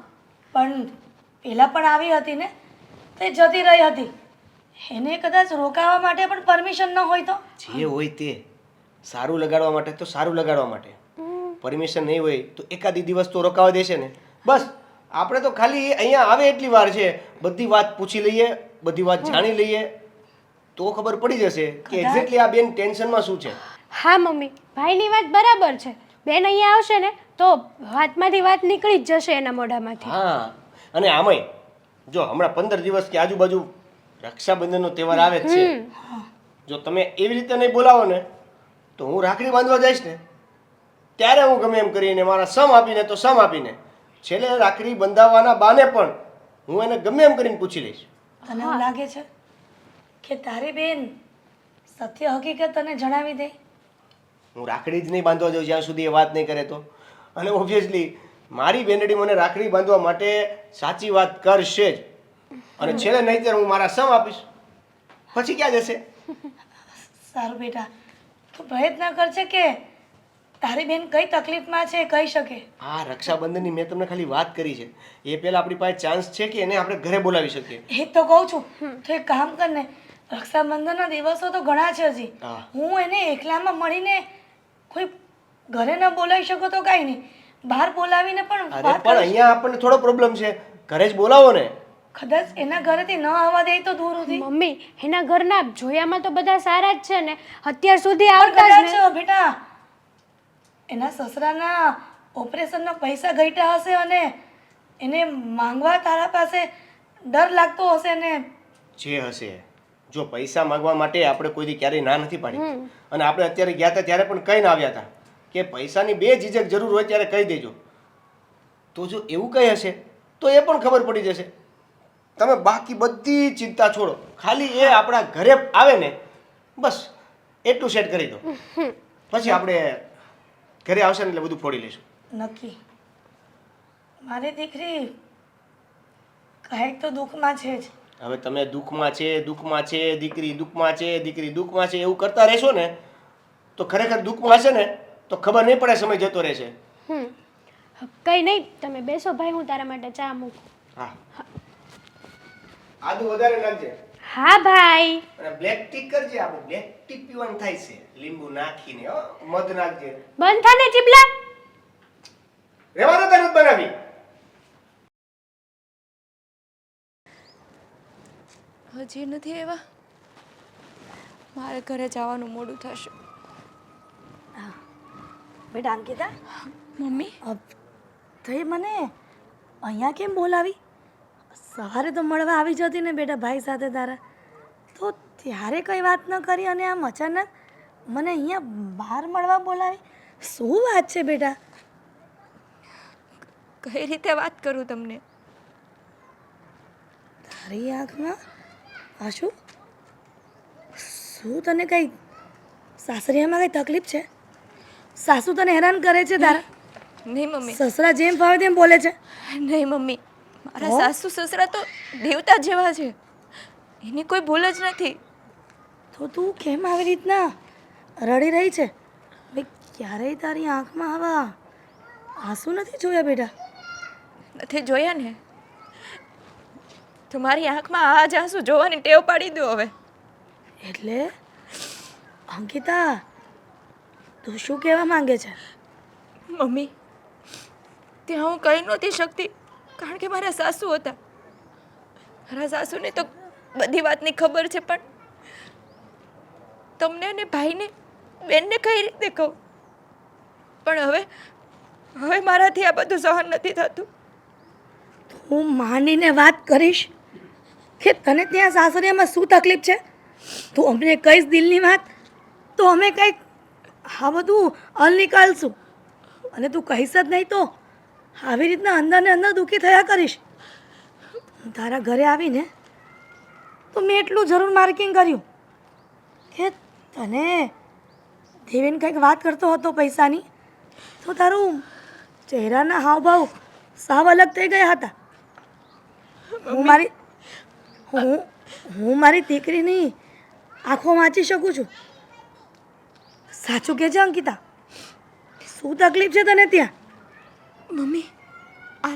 Speaker 3: પણ પેલા પણ આવી હતી ને, તે જતી રહી હતી. એને કદાચ રોકાવા માટે પણ પરમિશન ન હોય તો?
Speaker 5: જે હોય તે સારું લગાડવા માટે તો સારું લગાડવા માટે. પરમિશન નહીં હોય તો એકાદી દિવસ તો રોકાવા દેશે ને. બસ આપણે તો ખાલી અહીંયા આવે એટલી વાર છે, બધી વાત પૂછી લઈએ, બધી વાત જાણી લઈએ તો ખબર પડી જશે કે એક્ઝેક્ટલી આ બેન ટેન્શનમાં શું છે.
Speaker 4: હા મમ્મી, ભાઈની વાત બરાબર છે. બેન અહીંયા આવશે ને તો વાતમાંથી વાત નીકળી જ જશે એના મોઢામાંથી.
Speaker 5: હા, અને આમાંય જો હમણાં 15 દિવસ કે આજુબાજુ રક્ષાબંધનનો તહેવાર આવે જ છે. જો તમે એવી રીતે નહીં બોલાવો ને તો હું રાખડી બાંધવા જઈશ ને ત્યારે હું ગમે એમ કરીને મારા સમ આપીને તો સમ આપીને છેલ્લે રાખડી બંધાવવાના બાને પણ હું એને ગમે એમ કરીને પૂછી લઈશ.
Speaker 3: તને એવું લાગે છે કે તારી બેન સત્ય હકીકત તને જણાવી દે?
Speaker 5: હું રાખડી જ નહીં બાંધવા જાઉં જ્યાં સુધી એ વાત નહીં કરે તો. અને ઓબ્વિયસલી મારી બેનડી મને રાખડી બાંધવા માટે સાચી વાત કરશે જ, અને છેલ્લે નહીંતર હું મારા સમ આપીશ. પછી ક્યાં જશે?
Speaker 3: સારું બેટા, તું પ્રયત્ન કરજે કે તારી બેન કઈ તકલીફમાં છે એ કહી શકે.
Speaker 5: આ રક્ષાબંધનની મેં તમને ખાલી વાત કરી છે, એ પહેલા આપણી પાસે ચાન્સ છે કે એને આપણે ઘરે બોલાવી શકીએ.
Speaker 3: એ જ તો કહું છું. તો એક કામ કર ને, રક્ષાબંધનના દિવસો તો ઘણા છે હજી.
Speaker 5: હા.
Speaker 3: હું એને એકલામાં મળીને કોઈ ઘરે ન બોલાવી શકો તો કાંઈ નહીં, બહાર બોલાવીને પણ
Speaker 5: અરે
Speaker 3: વાત
Speaker 5: પણ
Speaker 3: કરીશ.
Speaker 5: અહીંયા આપણને થોડો પ્રોબ્લેમ છે, ઘરે જ બોલાવો ને.
Speaker 3: કદાચ એના ઘરેથી ન આવવા દે તો દૂર સુધી.
Speaker 4: મમ્મી, એના ઘરના જોયામાં તો બધા સારા જ છે ને, અત્યાર સુધી
Speaker 3: પણ
Speaker 4: આવતા જ ને.
Speaker 3: કદાચ બેટા એના સસરાના ઓપરેશનના પૈસા ઘટ્યા હશે અને એને માંગવા તારા પાસે ડર લાગતો હશે ને.
Speaker 5: જે હશે, જો પૈસા માંગવા માટે આપણે કોઈ દી ક્યારેય ના નથી પાડી, અને આપણે અત્યારે ગયા હતા ત્યારે પણ કઈ ના આવ્યા હતા કે પૈસાની બે ઝીઝક જરૂર હોય ત્યારે કહી દેજો. તો જો એવું કંઈ હશે તો એ પણ ખબર પડી જશે. તમે બાકી બધી ચિંતા છોડો, ખાલી એ આપણા ઘરે આવે ને બસ એટલું સેટ કરી દો, પછી આપણે ઘરે આવશે ને એટલે બધું ફોડી લઈશું.
Speaker 3: નક્કી. મારી દીકરી કંઈક તો દુઃખમાં છે જ.
Speaker 5: હવે તમે દુઃખમાં છે, દુઃખમાં છે, દીકરી દુઃખમાં છે, દીકરી દુઃખમાં છે એવું કરતા રહેશો ને તો ખરેખર દુઃખમાં હશે ને તો ખબર નહીં પડે, સમય જતો રહેશે.
Speaker 4: કંઈ નહીં, તમે બેસો ભાઈ, હું તારા માટે ચા મૂકું.
Speaker 5: હા આદુ વધારે નાખજે
Speaker 4: હા ભાઈ.
Speaker 5: અને બ્લેક ટી કરજે. આપણે બ્લેક ટી પીવાનું થાય છે લીંબુ નાખીને. હો મધ નાખજે.
Speaker 4: બંધ થાને ચીપલા.
Speaker 5: રેવા દો તને બનાવી.
Speaker 1: હજી નથી આવ્યા. મારે ઘરે જવાનું મોડું થશે.
Speaker 3: બેટા અંકિતા,
Speaker 1: મમ્મી
Speaker 3: થઈ મને અહીંયા કેમ બોલાવી? સવારે તો મળવા આવી જતી ને બેટા ભાઈ સાથે તારા, તો ત્યારે કંઈ વાત ન કરી અને આમ અચાનક મને અહીંયા બહાર મળવા બોલાવી. શું વાત છે બેટા?
Speaker 1: કઈ રીતે વાત કરું તમને?
Speaker 3: તારી આંખમાં આશુ, શું તને કંઈ સાસરિયામાં કંઈ તકલીફ છે? સાસુ તને હેરાન કરે છે તારા?
Speaker 1: નહીં મમ્મી,
Speaker 3: સસરા જેમ ફાવે તેમ બોલે છે.
Speaker 1: નહીં મમ્મી, મારા સાસુ સસરા તો દેવતા જેવા છે, એની કોઈ ભૂલ જ નથી.
Speaker 3: તો તું કેમ આવી રીતના રડી રહી છે? ભાઈ ક્યારેય તારી આંખમાં આવા આંસુ નથી જોયા બેટા.
Speaker 1: નથી જોયા ને તો મારી આંખમાં આ જ આંસુ જોવાની ટેવ પાડી દો હવે.
Speaker 3: એટલે અંકિતા, તું શું કહેવા માંગે છે?
Speaker 1: મમ્મી, ત્યાં હું કહી નહોતી શકતી કારણ કે મારા સાસુ હતા. મારા સાસુને તો બધી વાતની ખબર છે, પણ તમને અને ભાઈને બેનને કઈ રીતે કહું? પણ હવે મારાથી આ બધું સહન નથી થતું.
Speaker 3: હું માનીને વાત કરીશ કે તને ત્યાં સાસરિયામાં શું તકલીફ છે. તું અમને કહીશ દિલની વાત તો અમે કંઈક આ બધું હલ નીકાળશું, અને તું કહીશ જ નહીં તો આવી રીતના અંદર ને અંદર દુઃખી થયા કરીશ. હું તારા ઘરે આવીને તો મેં એટલું જરૂર માર્કિંગ કર્યું કે તને દેવેન કંઈક વાત કરતો હતો પૈસાની, તો તારું ચહેરાના હાવભાવ સાવ અલગ થઈ ગયા હતા. હું મારી દીકરીની આંખો વાંચી શકું છું. સાચું કહેજે અંકિતા, શું તકલીફ છે તને ત્યાં?
Speaker 1: મમ્મી, આ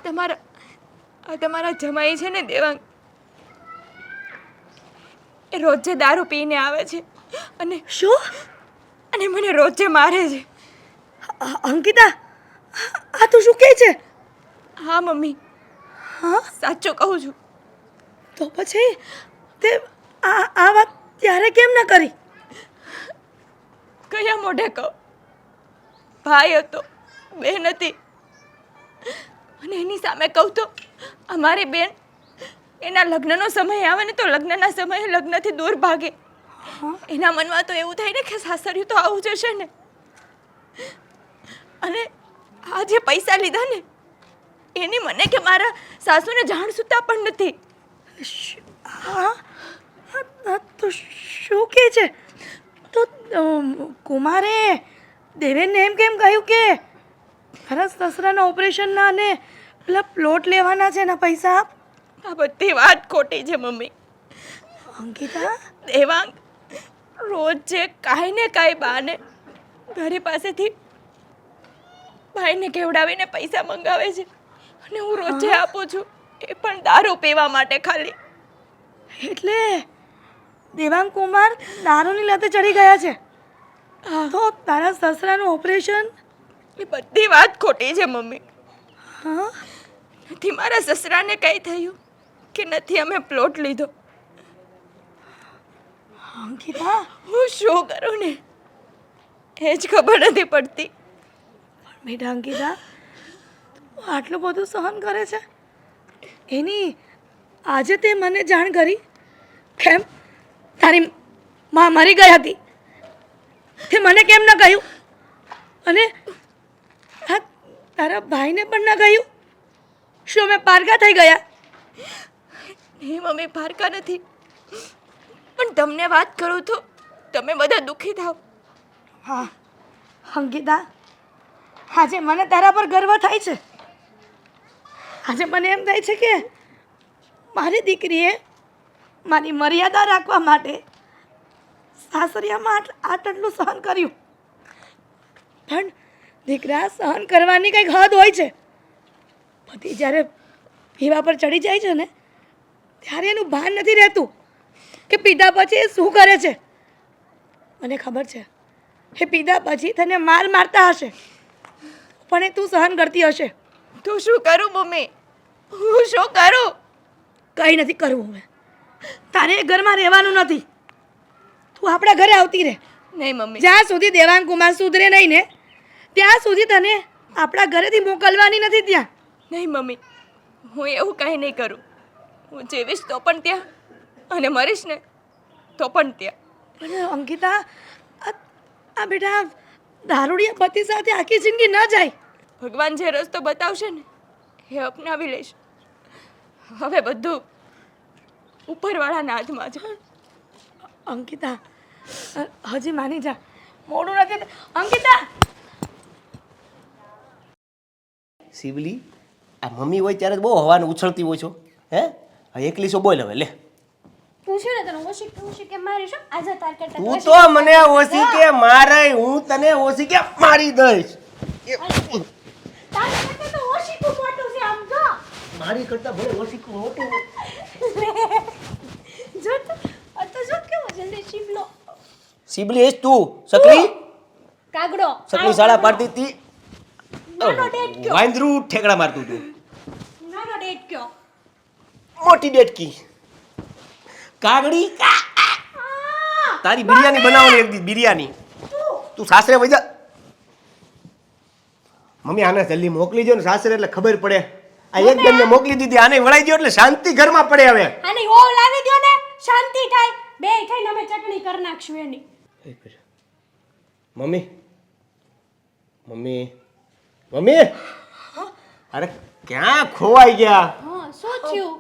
Speaker 1: તમારા જમાઈ છે ને દેવાંગ, એ રોજે દારૂ પીને આવે છે અને
Speaker 3: શું?
Speaker 1: અને મને રોજે મારે છે.
Speaker 3: અંકિતા, આ તું શું કહે છે?
Speaker 1: હા મમ્મી,
Speaker 3: હા,
Speaker 1: સાચું કહું છું.
Speaker 3: તો પછી તે આ વાત ત્યારે કેમ ન કરી?
Speaker 1: કયા મોઢે કહું? ભાઈ હતો, બેન હતી, અને એની સામે કહું તો અમારી બેન એના લગ્નનો સમય આવે ને તો લગ્નના સમયે લગ્નથી દૂર ભાગે. એના મનમાં તો એવું થાય ને કે સાસરિયું તો આવું જશે ને. અને આ જે પૈસા લીધા ને એની મને કે મારા સાસુને જાણ સુતા પણ નથી.
Speaker 3: હા, તો શું કહે છે? તો કુમારે દેવેનને એમ કેમ કહ્યું કે ખરા સસરાના ઓપરેશનના અને પેલા પ્લોટ લેવાના છે એના પૈસા આપ?
Speaker 1: આ બધી વાત ખોટી છે મમ્મી.
Speaker 3: અંકિતા,
Speaker 1: દેવાંગ રોજ જે કાંઈ ને કાંઈ બાને ઘરે પાસેથી ભાઈને કેવડાવીને પૈસા મંગાવે છે અને હું રોજે આપું છું, એ પણ દારૂ પીવા માટે ખાલી.
Speaker 3: એટલે દેવાંગ કુમાર દારૂની લતે ચડી ગયા છે. તો તારા સસરાનું ઓપરેશન?
Speaker 1: એ બધી વાત ખોટી છે મમ્મી.
Speaker 3: હા,
Speaker 1: નથી મારા સસરાને કંઈ થયું કે નથી અમે પ્લોટ લીધો.
Speaker 3: અંકિતા,
Speaker 1: હું શું કરું ને એ જ ખબર નથી પડતી.
Speaker 3: બેટા અંકિતા, તું આટલું બધું સહન કરે છે એની આજે તે મને જાણ કરી કેમ? તારી માં મરી ગઈ હતી તે મને કેમ ન કહ્યું? અને આ તારા ભાઈને પણ ન કહ્યું? શું અમે પારકા થઈ ગયા?
Speaker 1: નહીં મમ્મી, પારકા નથી, પણ તમને વાત કરું તો તમે બધા દુઃખી થાવ.
Speaker 3: હા અંકિતા, આજે મને તારા પર ગર્વ થાય છે. આજે મને એમ થાય છે કે મારી દીકરીએ મારી મર્યાદા રાખવા માટે સાસરિયામાં આટલું સહન કર્યું. પણ દીકરા, સહન કરવાની કંઈક હદ હોય છે. પતિ જ્યારે પીવા પર ચડી જાય છે ને ત્યારે એનું ભાન નથી રહેતું કે પીધા પછી એ શું કરે છે. મને ખબર છે એ પીધા પછી તને મારતા હશે પણ એ તું સહન કરતી હશે.
Speaker 1: તું શું કરું મમ્મી? હું શું કરું?
Speaker 3: કંઈ નથી કરવું હવે. તારે એ ઘરમાં રહેવાનું નથી. તું આપણા ઘરે આવતી રહે.
Speaker 1: નહીં મમ્મી.
Speaker 3: જ્યાં સુધી દેવાંગ કુમાર સુધરે નહીં ને ત્યાં સુધી તને આપણા ઘરેથી મોકલવાની નથી ત્યાં.
Speaker 1: નહીં મમ્મી, હું એવું કાંઈ નહીં કરું. હું જીવીશ તો પણ ત્યાં અને મરીશ ને તો પણ ત્યાં.
Speaker 3: પણ અંકિતા આ બેટા દારૂડિયા પતિ સાથે આખી જિંદગી ન જાય.
Speaker 1: ભગવાન જે રસ્તો બતાવશે ને એ અપનાવી લઈશ. હવે બધું ઉપરવાળાના હાથમાં છે.
Speaker 3: અંકિતા હજી માની જા, મોડું નથી અંકિતા.
Speaker 5: શિવલી, આ મમ્મી હોય ત્યારે બહુ હવાને ઉછળતી હોય છો. હે હવે એકલી છો, બોલ હવે લે.
Speaker 4: પૂછ્યું ને તને ઓછી કે મારી શું આજે તાર કરતા
Speaker 5: તું તો મને ઓછી કે મારે, હું તને ઓછી કે મારી દઈશ.
Speaker 4: તાર કરતા તો ઓછી તું મોટું છે આમ જો.
Speaker 5: મારી કરતા ભલે ઓછી કે મોટું હોય.
Speaker 4: જો તો આ તો જો કેવો જલ્દી શીપલો
Speaker 5: શિવલી એસ તું સકલી
Speaker 4: કાગડો
Speaker 5: સકલી શાળા પાડતી હતી.
Speaker 4: નાનો ડેટ કયો
Speaker 5: વાંદરું ઠેકડા મારતું તું.
Speaker 4: નાનો ડેટ કયો
Speaker 5: મોટી ડેટકી કાગડી તારી બિરયાની બનાવવાની એક દી બિરયાની. તું સાસરે વઈ જા. મમ્મી આને જલ્દી મોકલી દો ને સાસરે એટલે ખબર પડે. આ એક બેનને મોકલી દીધી, આને વળાઈ ગયો એટલે શાંતિ ઘરમાં પડે. હવે
Speaker 4: આને ઓવ લાવી દો ને શાંતિ થાય. બે થઈને અમે ચટણી કરી નાખશું એની.
Speaker 5: મમ્મી મમ્મી મમ્મી, અરે ક્યાં ખોવાઈ ગયા?
Speaker 4: હા શું થયું?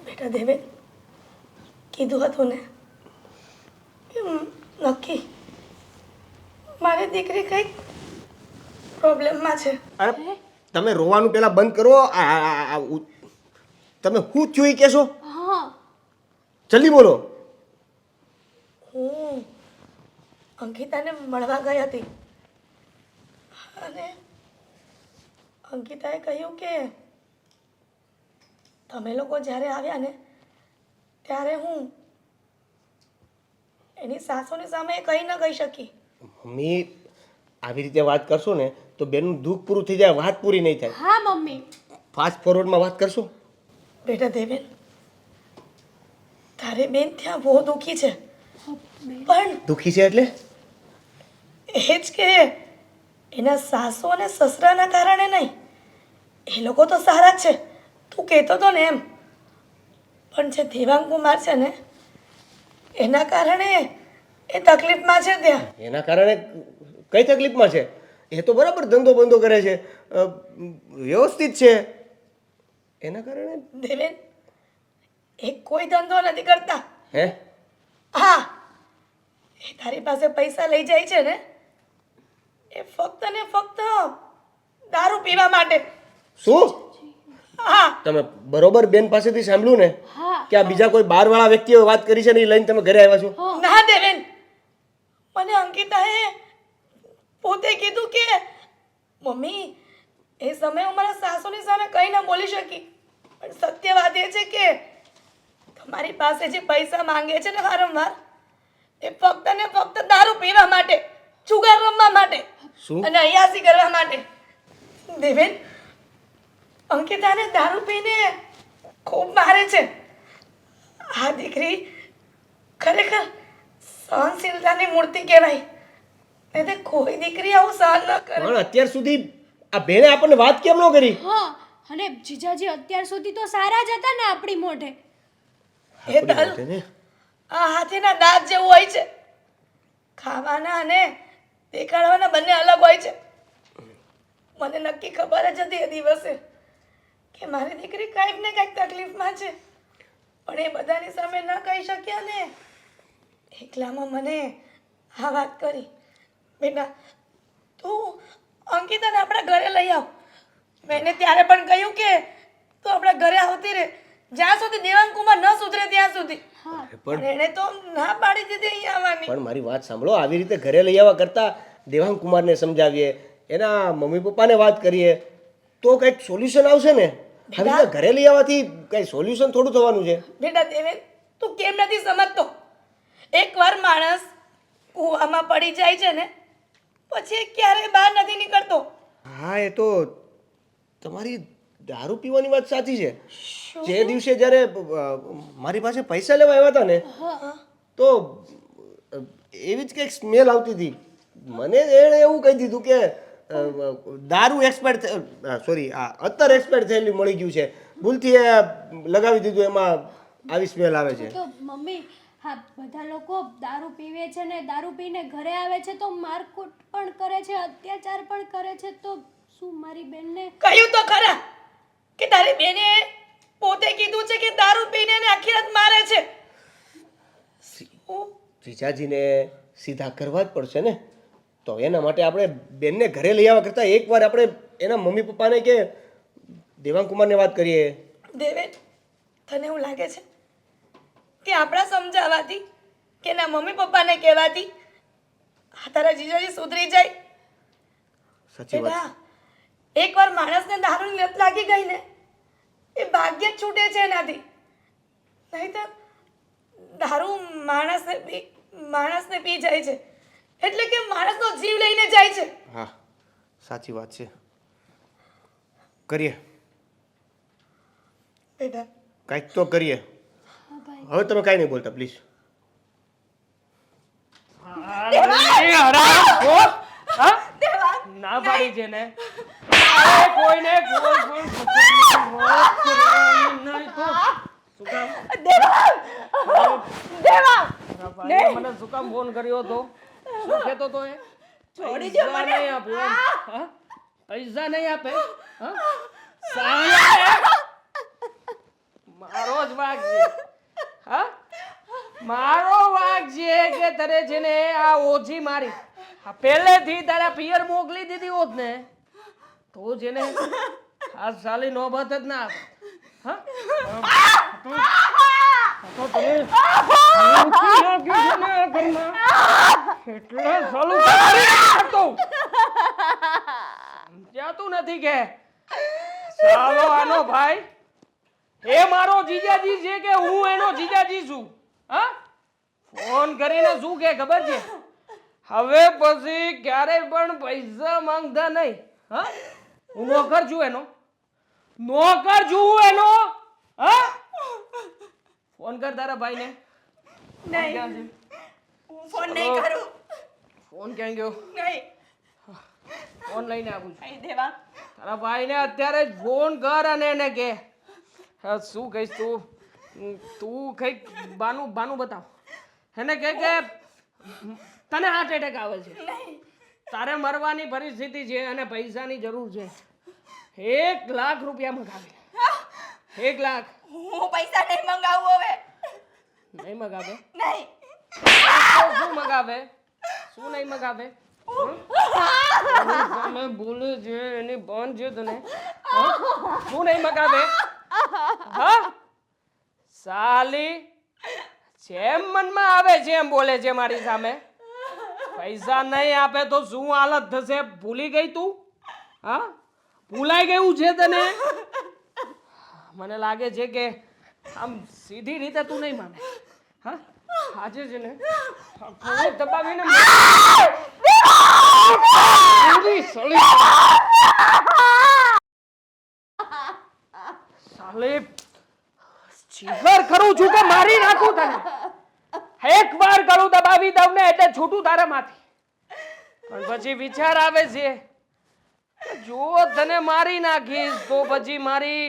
Speaker 3: બેટા દેવેન, કીધું હતું ને કે નક્કી મારી દીકરી કંઈક પ્રોબ્લેમમાં છે.
Speaker 5: અરે તમે રોવાનું પેલા બંધ કરો. તમે શું થયું એ કહેશો?
Speaker 4: હા
Speaker 5: જલ્દી બોલો.
Speaker 3: હું અંકિતાને મળવા ગઈ હતી અને અંકિતાએ કહ્યું કે તમે લોકો જ્યારે આવ્યા ને ત્યારે હું એની સાસુની સામે કંઈ ન કહી શકી.
Speaker 5: મમ્મી આવી રીતે વાત કરશો ને તો બેનનું દુઃખ પૂરું થઈ જાય, વાત પૂરી નહીં થાય.
Speaker 4: હા મમ્મી.
Speaker 5: ફાસ્ટ ફોરવર્ડમાં વાત કરશો.
Speaker 3: બેટા દેવેન, તારી બેન ત્યાં બહુ દુઃખી છે. પણ
Speaker 5: દુઃખી છે એટલે?
Speaker 3: એ જ કે એના સાસુ અને સસરાના કારણે નહીં, એ લોકો તો સારા જ છે, તું કહેતો હતો ને એમ. પણ જે દેવાંગ કુમાર છે ને એના કારણે એ તકલીફમાં છે ત્યાં.
Speaker 5: એના કારણે કઈ તકલીફમાં છે? એ તો બરાબર ધંધો બંધો કરે છે, વ્યવસ્થિત છે. એના કારણે
Speaker 3: દેવેન, એ કોઈ ધંધો નથી કરતા.
Speaker 5: હે?
Speaker 3: હા, એ તારી પાસે પૈસા લઈ જાય છે ને એ ફક્ત ને ફક્ત દારૂ પીવા માટે.
Speaker 5: શું?
Speaker 3: હા,
Speaker 5: તમે બરોબર બેન પાસેથી સાંભળ્યું ને
Speaker 4: હા
Speaker 5: કે આ બીજા કોઈ બહારવાળા વ્યક્તિએ વાત કરી છે ને એ લઈને તમે ઘરે આવ્યા છો?
Speaker 3: ના દેવેન, મને અંકિતાએ પોતે કીધું કે મમ્મી એ સમયે હું મારા સાસુની સામે કંઈ ન બોલી શકી, પણ સત્ય વાત એ છે કે તમારી પાસે જે પૈસા માંગે છે ને વારંવાર એ ફક્ત ને ફક્ત દારૂ પીવા માટે, જુગાર રમવા માટે
Speaker 5: શું?
Speaker 3: અને અયાસી કરવા માટે. દેવેન, અંકિતાને દારૂ પીને ખૂબ મારે છે. આ દીકરી ખરેખર સહનશીલતાની મૂર્તિ કહેવાય. નહીં તો કોઈ દીકરી આવું સહન ન કરે.
Speaker 5: પણ અત્યાર સુધી આ બેને આપણને વાત કેમ ન કરી?
Speaker 4: હા અને જીજાજી અત્યાર સુધી તો સારા જ હતા ને આપણી મોઢે.
Speaker 3: એ દલ આ હાથીના દાંત જેવું હોય છે, ખાવાના અને દેખાડવાના બંને અલગ હોય છે. મને નક્કી ખબર જ હતી એ દિવસે કે મારી દીકરી કંઈક ને કંઈક તકલીફમાં છે, પણ એ બધાની સામે ન કહી શક્યા ને એકલામાં મને આ વાત કરી. બેટા તું અંકિતાને આપણા ઘરે લઈ આવ. મેં એને ત્યારે પણ કહ્યું કે તું આપણા ઘરે આવતી રહે જ્યાં સુધી દેવાંગ કુમાર ન સુધરે ત્યાં સુધી. પણ એણે તો ના પાડી દીધી અહીંયા આવવાની.
Speaker 5: પણ મારી વાત સાંભળો, આવી રીતે ઘરે લઈ આવવા કરતા દેવાંગ કુમારને સમજાવીએ, એના મમ્મી પપ્પાને વાત કરીએ તો કંઈક સોલ્યુશન આવશે ને. આવી રીતે ઘરે લઈ આવવાથી કંઈ સોલ્યુશન થોડું થવાનું છે.
Speaker 3: બેટા દેવેન, તું કેમ નથી સમજતો? એકવાર માણસ કૂવામાં પડી જાય છે ને પછી એ ક્યારેય બહાર નથી નીકળતો.
Speaker 5: હા, એ તો તમારી દારૂ પીવાની વાત સાચી છે. જે દિવસે જ્યારે મારી પાસે પૈસા લેવા આવ્યા હતા ને તો એવી જ કંઈક સ્મેલ આવતી હતી. મને એણે એવું કહી દીધું કે દારૂ એક્સપાયર સોરી આ અત્તર એક્સપાયર થયેલી મળી ગયું છે. ભૂલથી એ લગાવી દીધું, એમાં આવી સ્મેલ આવે છે.
Speaker 4: તો મમ્મી, હા, બધા લોકો દારૂ પીવે છે ને દારૂ પીને ઘરે આવે છે તો મારકૂટ પણ કરે છે, અત્યાચાર પણ કરે છે. તો શું મારી બેનને
Speaker 3: કહ્યું તો ખરા કે તારી બેને પોતે કીધું છે કે દારૂ પીને એને આખી રાત મારે છે.
Speaker 5: જીજાજીને સીધા કરવા જ પડશે ને. તો એના માટે આપણે બેનને ઘરે લઈ આવવા કરતાં એકવાર આપણે એના મમ્મી પપ્પાને કે દેવાંગકુમારને વાત કરીએ.
Speaker 3: દેવેન, તને એવું લાગે છે કે આપણા સમજાવવાથી કે એના મમ્મી પપ્પાને કહેવાથી આ તારા જીજાજી સુધરી જાય?
Speaker 5: સાચી વાત.
Speaker 3: બેટા, એકવાર માણસને દારૂની લત લાગી ગઈ ને એ ભાગ્ય જ છૂટે છે એનાથી. નહીંતર દારૂ માણસને પી જાય છે એટલે કે માણસનો જીવ લઈને જાય છે.
Speaker 5: હા, સાચી વાત છે. કરીએ
Speaker 3: બેટા,
Speaker 5: કાંઈક તો કરીએ. હવે તમે કાંઈ નહીં બોલતા પ્લીઝ.
Speaker 9: ના પાડી છે ને કોઈને કોઈ પણ વાત કરવાની નહીં તો શું કામ? તારા ભાઈએ મને શું કામ ફોન કર્યો હતો? શું કહેતો તો એ? પૈસા નહીં આપ્યો એમ? હા? પૈસા નહીં આપે? હા? સાલા! મારો જ વાગ છે. હા? મારો વાગ છે કે તને છે ને આ ઓછી મારી પહેલેથી તારા પિયર મોકલી દીધી હોત ને તો છે ને આ સાલી નોબત જ ના આવત. તો તને એટલે સાલું કરતો જાતું નથી કે સાલો આનો ભાઈ એ મારો જીજાજી છે કે હું એનો જીજાજી છું? હા, ફોન કરીને શું કે ખબર છે? હવે પછી ક્યારેય પણ પૈસા માંગતા નહીં. હા, હું નોકર છું એનો, નોકર છું એનો. હા, ફોન કર તારા ભાઈને.
Speaker 3: નહીં, હું ફોન નહીં કરું.
Speaker 9: ફોન ક્યાં ગયો?
Speaker 3: નહીં,
Speaker 9: ફોન લઈને આવું છું.
Speaker 3: નહીં દેવા.
Speaker 9: તારા ભાઈને અત્યારે જ ફોન કર અને એને કે હા, શું કહીશ તું કઈક બાનું બતાવ. એને કહે કે તને હાર્ટ એટેક આવે છે, તારે મરવાની પરિસ્થિતિ છે અને પૈસાની જરૂર છે. 1 લાખ રૂપિયા મગાવે. 1 લાખ.
Speaker 3: હું પૈસા નહીં મંગાવું હવે.
Speaker 9: નહીં મગાવે?
Speaker 3: નહીં.
Speaker 9: તો શું મગાવે? શું નહીં મગાવે? સામે બોલે છે એની ભાન છે તને? શું નહીં મગાવે? હા, સાલી જેમ મનમાં આવે છે એમ બોલે છે મારી સામે. પૈસા નહીં આપે તો શું હાલત થશે? ભૂલી ગઈ તું? હા, ભૂલાઈ ગયું છે તને? મને લાગે છે કે આમ સીધી રીતે તું નહીં માને. હા, આજે છે ને થોડી દબાવીને સાલે જીગર કરું છું કે મારી નાખું તને? એક વાર કરું દબાવી દઉં ને એટલે છૂટું તારામાંથી. પણ પછી વિચાર આવે છે જો તને મારી નાખીશ તો પછી મારી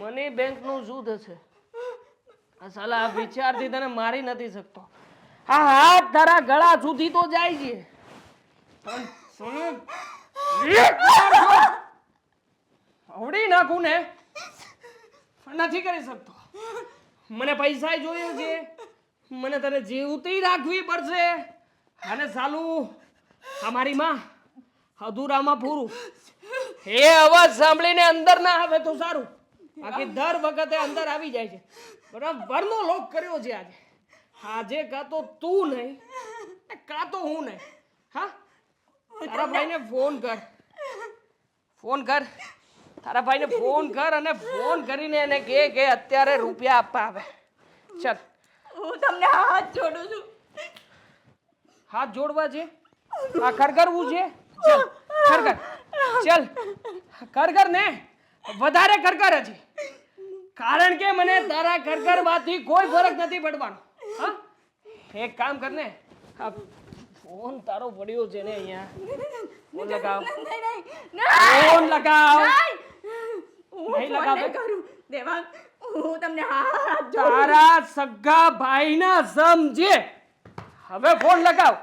Speaker 9: મની બેંક નું શું થશે? આ સાલા વિચારથી તને મારી નથી શકતો. આ હાથ તારા ગળા સુધી તો જાય છે પણ સુન, આવડી નાખું ને નથી કરી શકતો. મને પૈસા જોઈએ છે, મને તને જીવતી રાખવી પડશે. અને સાલું અમારી માં અધૂરામાં પૂરું. એ અવાજ સાંભળીને અંદર ના આવે તો સારું, બાકી દર વખતે અંદર આવી જાય છે. બરાબરનો લોક કર્યો છે આજે. કાં તો તું નહીં કાં તો હું નહીં. હા, તારા ભાઈને ફોન કર. ફોન કર. તારા ભાઈને ફોન કર અને ફોન કરીને એને કહે કે અત્યારે રૂપિયા આપવા આવે. ચાલ.
Speaker 1: હું તમને હાથ જોડું છું.
Speaker 9: હાથ જોડવા છે? આ કરવું છે? ચાલ કર. ચાલ કર ને. વધારે કર હજી. કારણ કે મને તારા કરવાથી કોઈ ફરક નથી પડવાનો. હા, એક કામ કર ને. આ ફોન તારો પડ્યો છે ને અહીંયા. ફોન લગાવ. ફોન લગાવ. નહીં લગાવે.
Speaker 1: દેવાંગ, હું તમને હાથ
Speaker 9: તારા સગા ભાઈના સમજે. હવે ફોન લગાવ.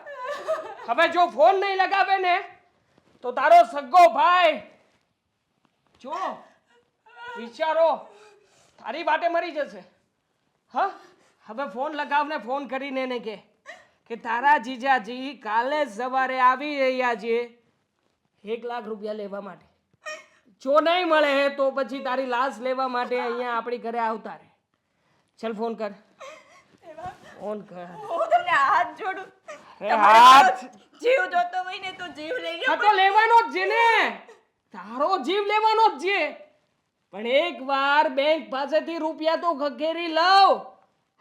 Speaker 9: હવે જો ફોન નહીં લગાવે ને તો તારો સગો ભાઈ જો વિચારો તારી વાટે મરી જશે. હા, હવે ફોન લગાવ ને ફોન કરીને એને કે તારા જીજાજી કાલે સવારે આવી રહ્યા છે 1 લાખ રૂપિયા લેવા માટે. જો નહીં મળે તો પછી તારી લાશ લેવા માટે અહીંયા આપણી ઘરે આવતા રહે. ચલ ફોન કર. ફોન કર.
Speaker 1: હું તમને હાથ જોડું.
Speaker 9: હાથ
Speaker 1: જીવ જોતો હોય ને તો જીવ લઈ લો.
Speaker 9: તો લેવાનો જ છે ને. તારો જીવ લેવાનો જ છે. પણ એકવાર બેંક પાસેથી રૂપિયા તો ખખેરી લઉં.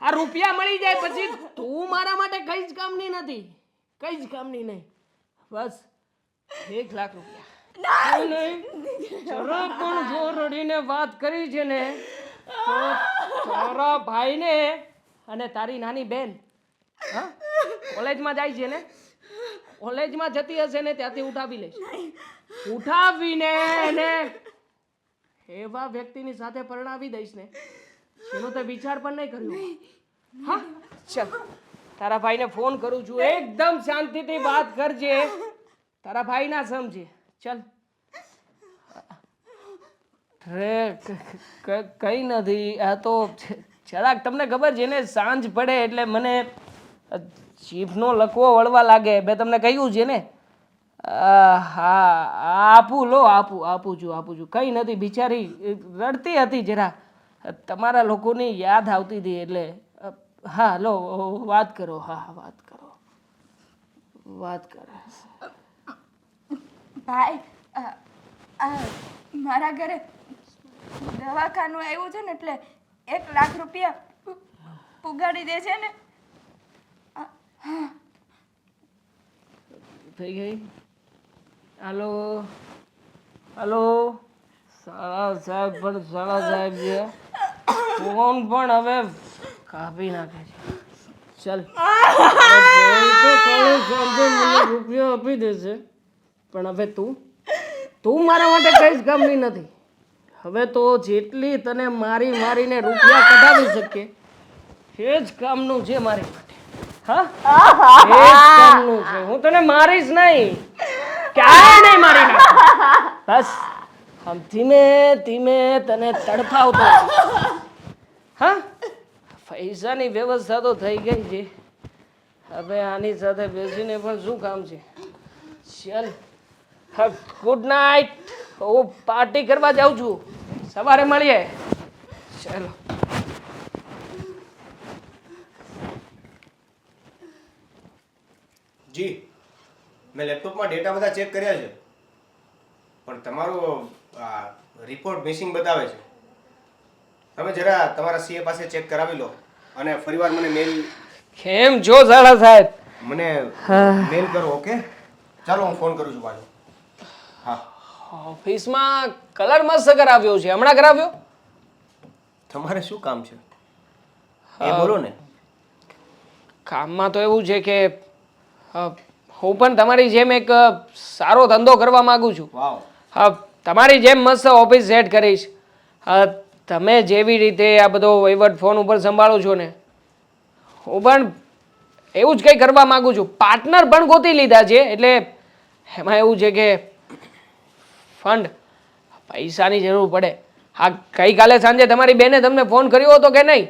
Speaker 9: આ રૂપિયા મળી જાય પછી તું મારા માટે કઈ જ કામની નથી. કઈ જ કામની નહીં. બસ 1 લાખ રૂપિયા. નહીં જરા પણ જો રડીને વાત કરી છે ને તો તારા ભાઈને અને તારી નાની બેન હા કોલેજમાં જાય છે ને, કોલેજમાં જતી હશે ને ત્યાંથી ઉઠાવી લઈશ. ઉઠાવીને એને એવા વ્યક્તિની સાથે પરણાવી દઈશ ને એનો તો વિચાર પણ નહીં કર્યો. હા ચાલ તારા ભાઈને ફોન કરું છું. એકદમ શાંતિથી વાત કરજે. તારા ભાઈ ના સમજે. ચાલ. કઈ નથી. આ તો જરાક તમને ખબર છે ને સાંજ પડે એટલે મને જીભનો લકવો વળવા લાગે. મેં તમને કહ્યું છે ને. હા આપું છું. કઈ નથી. બિચારી રડતી હતી જરા. તમારા લોકોની યાદ આવતી હતી એટલે. હા લો વાત કરો. હા વાત કરો.
Speaker 1: ભાઈ, મારા ઘરે દવાખાનું આવ્યું છે ને એટલે 1 લાખ રૂપિયા પુગાડી દે છે ને.
Speaker 9: થઈ ગઈ. હાલો સાળા સાહેબ છે. ફોન પણ હવે કાપી નાખે છે. ચાલ રૂપિયા આપી દેશે પણ હવે તું મારા માટે કઈ જ કામની નથી. હવે તો જેટલી તને મારીને રૂપિયા કઢાવી શકે એ જ કામનું છે મારી માટે. હા એ જ કામનું છે. હું તને મારીશ નહીં. ક્યાંય નહીં મારી નાખ. બસ આમ ધીમે તને તડપાવતો. હા પૈસાની વ્યવસ્થા તો થઈ ગઈ છે. હવે આની સાથે બેસીને પણ શું કામ છે. ચાલ ગુડ નાઇટ. હું પાર્ટી કરવા જાઉં છું. સવારે મળીએ. ચાલો.
Speaker 5: જી મેં લેપટોપમાં ડેટા બધા ચેક કર્યા છે પણ તમારો રિપોર્ટ મિસિંગ બતાવે છે. તમે જરા તમારા સીએ પાસે ચેક કરાવી લો અને ફરીવાર મને મેલ.
Speaker 9: કેમ છો સાળા સાહેબ?
Speaker 5: મને મેલ કરો. ઓકે ચાલો હું ફોન કરું છું પાછો. હા
Speaker 9: ઓફિસમાં કલર મસ્ત કરાવ્યો છે. હમણાં કરાવ્યો?
Speaker 5: તમારે શું કામ છે એ બોલો ને.
Speaker 9: કામમાં તો એવું છે કે હું પણ તમારી જેમ એક સારો ધંધો કરવા માંગુ છું.
Speaker 5: વાવ.
Speaker 9: તમારી જેમ મસ્ત ઓફિસ સેટ કરીશ. તમે જેવી રીતે આ બધો વહીવટ ફોન ઉપર સંભાળો છો ને હું પણ એવું જ કંઈ કરવા માંગુ છું. પાર્ટનર પણ ગોતી લીધા છે. એટલે એમાં એવું છે કે ફંડ પૈસાની જરૂર પડે. હા ગઈકાલે સાંજે તમારી બેને તમને ફોન કર્યો હતો કે નહીં?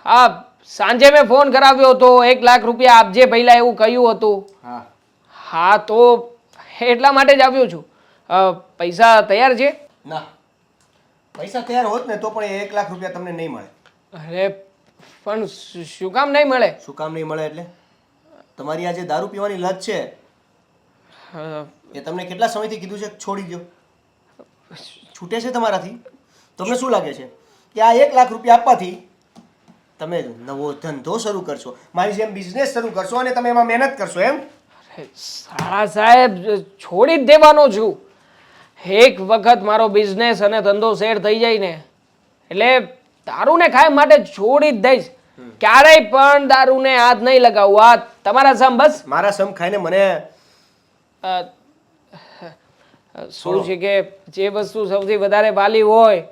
Speaker 9: હા સાંજે મેં ફોન કરાવ્યો હતો. 1 લાખ રૂપિયા આપજે પહેલા એવું કહ્યું હતું. હા તો એટલા માટે જ આવ્યો છું. પૈસા તૈયાર છે?
Speaker 5: ના પૈસા તૈયાર હોત ને તો પણ 1 લાખ રૂપિયા તમને નહીં મળે.
Speaker 9: અરે પણ શું કામ નહીં મળે?
Speaker 5: શું કામ નહીં મળે એટલે તમારી આ જે દારૂ પીવાની લત છે એ તમને કેટલા સમયથી કીધું છે કે છોડી દો? છૂટે છે તમારાથી? તમને શું લાગે છે કે આ 1 લાખ રૂપિયા આપવાથી તમે નવો ધંધો શરૂ કરશો, મારી જેમ બિઝનેસ શરૂ કરશો અને તમે એમાં મહેનત કરશો એમ?
Speaker 9: હા સાહેબ, છોડી જ દેવાનો છું. એક વખત મારો બિઝનેસ અને ધંધો સેટ થઈ જાય ને એટલે દારૂને કાયમ માટે છોડી જ દઈશ. ક્યારેય પણ દારૂને હાથ નહીં લગાવું. આ તમારા સામ બસ.
Speaker 5: મારા સમ ખાઈને મને
Speaker 9: અ, શું છે કે જે વસ્તુ સૌથી વધારે વાલી હોય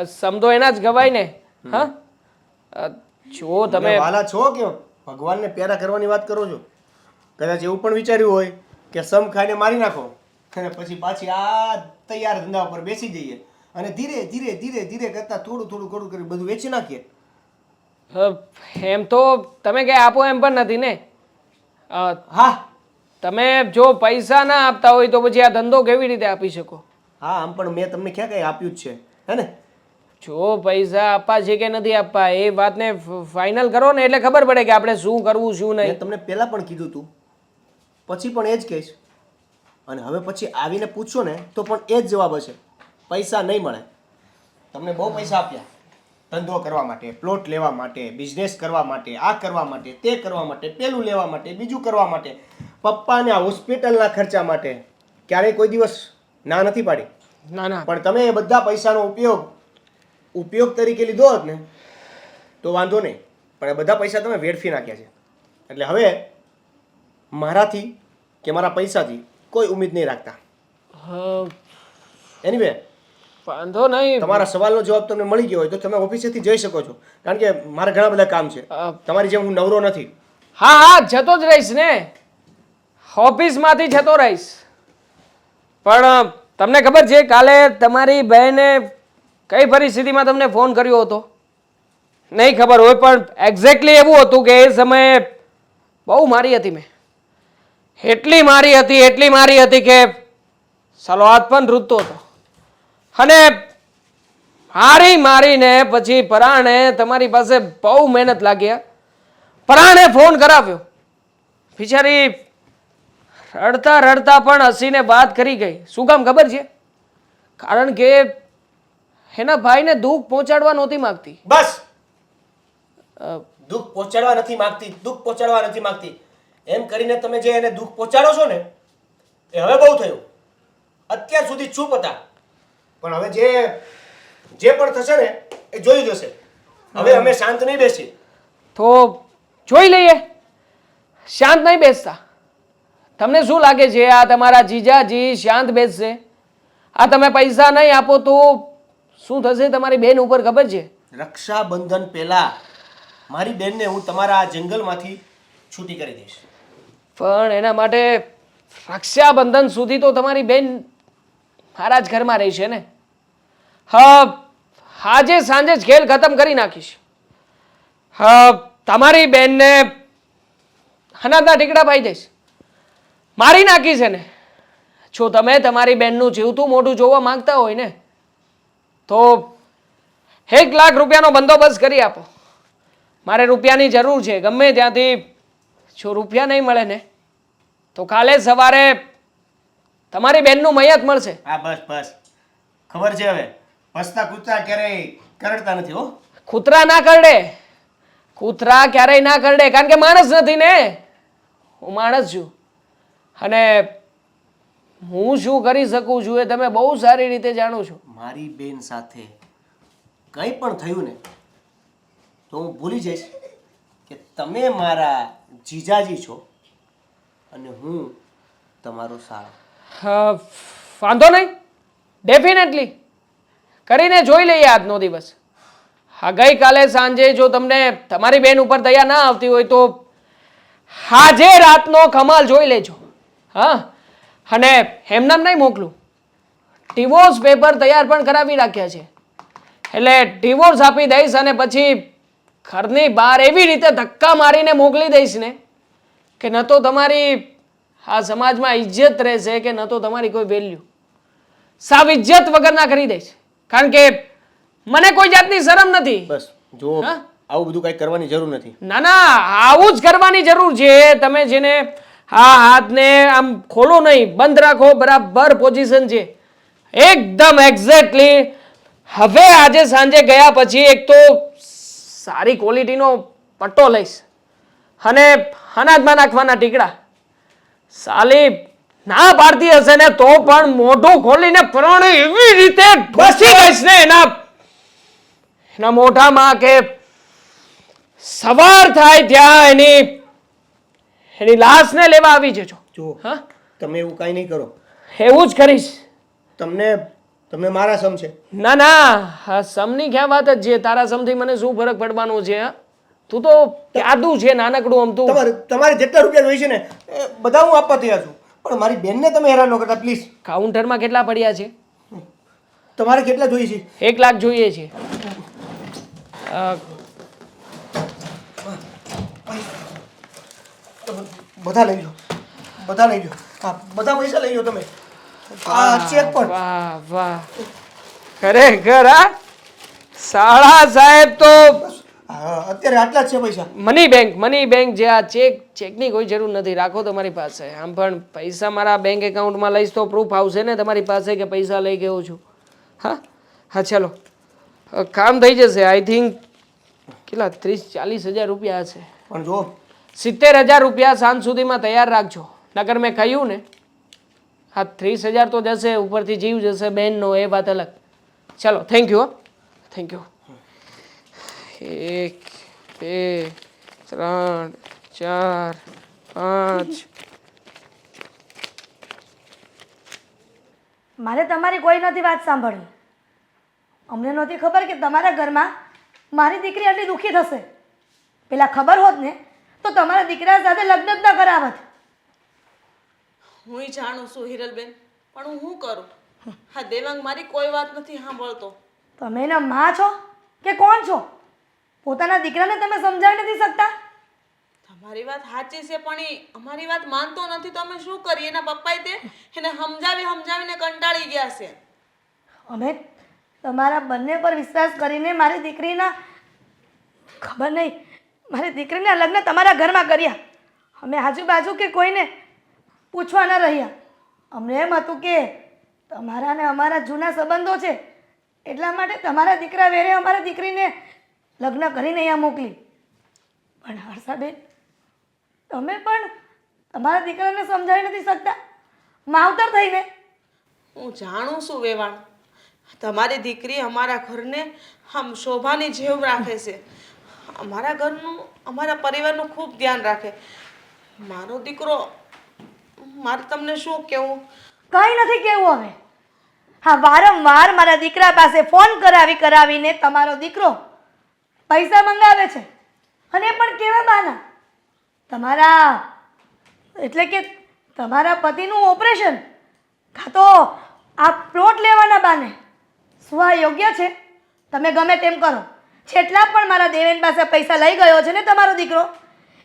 Speaker 9: સમ તો એના જ ગવાય ને. હા, જો
Speaker 5: તમે
Speaker 9: તમે
Speaker 5: વાલા છો કે ભગવાનને પ્યારા કરવાની વાત કરો છો? કદાચ એવું પણ વિચાર્યું હોય કે સમ ખાઈને મારી નાખો અને પછી પાછી આ તૈયાર ધંધા ઉપર બેસી જઈએ અને ધીરે ધીરે ધીરે ધીરે કરતા થોડું થોડું થોડું કરી બધું વેચી નાખીએ.
Speaker 9: એમ તો તમે કઈ આપો એમ પણ નથી ને.
Speaker 5: હા
Speaker 9: તમે જો પૈસા ના આપતા હોય તો પછી આ ધંધો કેવી રીતે આપી શકો?
Speaker 5: હા, આમ પણ મેં તમને ક્યાં કઈ આપ્યું જ છે, હે ને?
Speaker 9: જો પૈસા આપવા છે કે નથી આપવા એ વાતને ફાઇનલ કરો ને એટલે ખબર પડે કે આપણે શું કરવું શું
Speaker 5: મેં
Speaker 9: નહીં.
Speaker 5: તમને પહેલા પણ કીધું તું, પછી પણ એ જ કહીશ અને હવે પછી આવીને પૂછશો ને તો પણ એ જ જવાબ હશે, પૈસા નહીં મળે. તમને બહુ પૈસા આપ્યા ધંધો કરવા માટે, પ્લોટ લેવા માટે, બિઝનેસ કરવા માટે, આ કરવા માટે, તે કરવા માટે, પેલું લેવા માટે, બીજું કરવા માટે, પપ્પાના હોસ્પિટલના ખર્ચા માટે. ક્યારેય કોઈ દિવસ ના નથી પાડી.
Speaker 9: ના ના,
Speaker 5: પણ તમે એ બધા પૈસાનો ઉપયોગ તરીકે લીધો હોત ને તો વાંધો નહીં, પણ એ બધા પૈસા તમે વેડફી નાખ્યા છે. એટલે હવે મારાથી કે મારા પૈસાથી કોઈ ઉમ્મીદ નહીં રાખતા. એનીવે,
Speaker 9: વાંધો નહીં.
Speaker 5: તમારા સવાલનો જવાબ તમને મળી ગયો હોય તો તમે ઓફિસેથી જઈ શકો છો, કારણ કે મારે ઘણા બધા કામ છે. તમારી જેમ હું નવરો નથી.
Speaker 9: હા હા, જતો જ રહીશ ને, ઓફિસમાંથી જતો રહીશ. પણ તમને ખબર છે કાલે તમારી બહેને કઈ પરિસ્થિતિમાં તમને ફોન કર્યો હતો? નહીં ખબર હોય પણ એક્ઝેક્ટલી એવું હતું કે એ સમયે બહુ મારી હતી મેં. એટલી મારી હતી કે સાલો હાથ પણ રૂતતો હતો. અને મારીને પછી પરાણે તમારી પાસે બહુ મહેનત લાગી. પરાણે ફોન કરાવ્યો. બિચારી રડતા રડતા પણ હસીને વાત કરી ગઈ. શું કામ ખબર છે? કારણ કે એના ભાઈને દુઃખ પહોંચાડવા નહોતી માંગતી.
Speaker 5: બસ, દુઃખ પહોંચાડવા નથી માંગતી એમ કરીને તમે જે એને દુઃખ પહોંચાડો છો ને એ હવે બહુ થયું. અત્યાર સુધી ચૂપ હતા, પણ હવે જે પણ થશે ને એ જોઈ જશે. હવે અમે શાંત નહીં બેસી.
Speaker 9: તો જોઈ લઈએ. શાંત નહીં બેસતા. તમને શું લાગે છે આ તમારા જીજાજી શાંત બેસશે? આ તમે પૈસા નહીં આપો તો શું થશે તમારી બેન ઉપર ખબર છે?
Speaker 5: રક્ષાબંધન પહેલા મારી બેનને હું તમારા આ જંગલમાંથી છૂટી કરી દઈશ.
Speaker 9: પણ એના માટે રક્ષાબંધન સુધી તો તમારી બેન મારા જ ઘરમાં રહેશે ને. હા, આજે સાંજે જ ખેલ ખતમ કરી નાખીશ. હા, તમારી બેનને અનાજના ટીકડા પાઈ દઈશ, મારી નાખીશ એને. જો તમે તમારી બેનનું જીવતું મોઢું જોવા માંગતા હોય ને તો 1 લાખ રૂપિયાનો બંદોબસ્ત કરી આપો. મારે રૂપિયાની જરૂર છે ગમે ત્યાંથી. જો રૂપિયા નહીં મળે ને તો કાલે સવારે તમારી બેનનું મયત મળશે.
Speaker 5: હા, બસ ખબર છે. હવે હસતા કૂદતા ક્યારેય કરડતા નથી હો.
Speaker 9: કૂતરા ના કરડે, કૂતરા ક્યારેય ના કરડે, કારણ કે માણસ નથી ને. હું માણસ છું અને હું શું કરી શકું છું એ તમે બહુ સારી રીતે જાણો છો.
Speaker 5: મારી બેન સાથે કંઈ પણ થયું ને તો હું ભૂલી જઈશ કે તમે મારા જીજાજી છો અને હું તમારો સાળો.
Speaker 9: વાંધો નહીં, ડેફિનેટલી કરીને જોઈ લઈએ આજનો દિવસ. હા, ગઈકાલે સાંજે જો તમને તમારી બેન ઉપર દયા ના આવતી હોય તો આજે રાતનો કમાલ જોઈ લેજો. હા, અને એમનામ નહીં મોકલું, ડિવોર્સ પેપર તૈયાર પણ કરાવી રાખ્યા છે. એટલે ડિવોર્સ આપી દઈશ અને પછી ઘરની બહાર એવી રીતે ધક્કા મારીને મોકલી દઈશ ને કે ન તો તમારી આ સમાજમાં ઇજ્જત રહેશે કે ન તો તમારી કોઈ વેલ્યુ. સાવ ઇજ્જત વગરના કરી દઈશ, કારણ કે મને કોઈ જાતની શરમ નથી.
Speaker 5: બસ જો આવું બધું કંઈ કરવાની જરૂર નથી.
Speaker 9: ના ના, આવું જ કરવાની જરૂર છે. તમે જેને હા હાથને આમ ખોલો નહીં, બંધ રાખો, બરાબર પોઝિશન છે, એકદમ એક્ઝેક્ટલી. હવે આજે સાંજે ગયા પછી એક તો સારી ક્વોલિટીનો પટ્ટો લઈશ અને અનાજમાં નાખવાના ટીકડા. સાલી ના પાડતી હશે ને તો પણ મોઢું ખોલીને પ્રાણે એવી રીતે ઘસી દઈશ ને એના મોઢામાં કે સવાર થાય ત્યાં એની લાશને લેવા આવી જજો.
Speaker 5: જો
Speaker 9: હા,
Speaker 5: તમે એવું કાંઈ નહીં કરો.
Speaker 9: એવું જ કરીશ.
Speaker 5: તમને મારા સમ છે.
Speaker 9: ના ના, હા, સમની ક્યાં વાત જ છે, તારા સમથી મને શું ફરક પડવાનો છે? હા, તું તો યાદું છે નાનકડું આમ તું.
Speaker 5: તમારે જેટલા રૂપિયા જોઈએ છે ને એ બધા હું આપવા તૈયાર છું, પણ મારી બેનને તમે હેરાન ન કરતા પ્લીઝ.
Speaker 9: કાઉન્ટરમાં કેટલા પડ્યા છે?
Speaker 5: તમારે કેટલા જોઈએ છે?
Speaker 9: 1 લાખ જોઈએ છે.
Speaker 5: બધા લઈ લો, બધા લઈ લો. હા, બધા પૈસા લઈ લો તમે. આ ચેક પણ.
Speaker 9: વાહ વાહ, ખરેખર હા, શાળા સાહેબ તો
Speaker 5: હા, અત્યારે આટલા જ છે પૈસા.
Speaker 9: મની બેંક જે આ ચેકની કોઈ જરૂર નથી, રાખો તમારી પાસે. આમ પણ પૈસા મારા બેંક એકાઉન્ટમાં લઈશ તો પ્રૂફ આવશે ને તમારી પાસે કે પૈસા લઈ ગયો છું. હા હા, ચલો, કામ થઈ જશે. આઈ થિંક કેટલા 30-40 હજાર રૂપિયા હશે.
Speaker 5: પણ જો
Speaker 9: 70,000 રૂપિયા સાંજ સુધીમાં તૈયાર રાખજો, નકર મેં કહ્યું ને. હા, 30,000 તો જશે, ઉપરથી જીવ જશે બેનનો, એ વાત અલગ. ચલો, થેન્ક યુ. Thank you. 1 2 3 4 5.
Speaker 3: મારે તમારી કોઈ નથી વાત સાંભળવી. અમને નહોતી ખબર કે તમારા ઘરમાં મારી દીકરી આટલી દુઃખી થશે. પેલા ખબર હોત ને તો તમારા દીકરા સાથે લગ્ન જ ન કરાવત.
Speaker 7: હું જાણું છું હિરલબેન, પણ હું શું કરું? હા, દેવાંગ મારી કોઈ વાત નથી સાંભળતો.
Speaker 3: તમે એના માં છો કે કોણ છો? પોતાના દીકરાને તમે સમજાવી નથી શકતા?
Speaker 7: તમારી વાત સાચી છે, પણ એ અમારી વાત માનતો નથી તો અમે શું કરીએ? એના પપ્પાએ એને સમજાવીને કંટાળી ગયા છે.
Speaker 3: અમે તમારા બંને પર વિશ્વાસ કરીને મારી દીકરીના ખબર નહીં મારી દીકરીના લગ્ન તમારા ઘરમાં કર્યા. અમે આજુબાજુ કે કોઈને પૂછવા ન રહ્યા. અમને એમ હતું કે તમારા ને અમારા જૂના સંબંધો છે, એટલા માટે તમારા દીકરા વેરે અમારા દીકરીને લગ્ન કરીને અહીંયા મોકલી. પણ હર્ષાબેન, તમે પણ તમારા દીકરાને સમજાવી નથી શકતા માવતર થઈને.
Speaker 7: હું જાણું છું વેવાણ, તમારી દીકરી અમારા ઘરને આમ શોભાની જેમ રાખે છે. અમારા ઘરનું, અમારા પરિવારનું ખૂબ ધ્યાન રાખે. મારો દીકરો, મારે તમને શું કહેવું?
Speaker 3: કંઈ નથી કહેવું હવે. હા, વારંવાર મારા દીકરા પાસે ફોન કરાવીને તમારો દીકરો પૈસા મંગાવે છે, અને એ પણ કેવા બહાના? તમારા એટલે કે તમારા પતિનું ઓપરેશન, કાં તો આ પ્લોટ લેવાના બાને. શું આ યોગ્ય છે? તમે ગમે તેમ કરો, જેટલા પણ મારા દેવેન પાસે પૈસા લઈ ગયો છે ને તમારો દીકરો,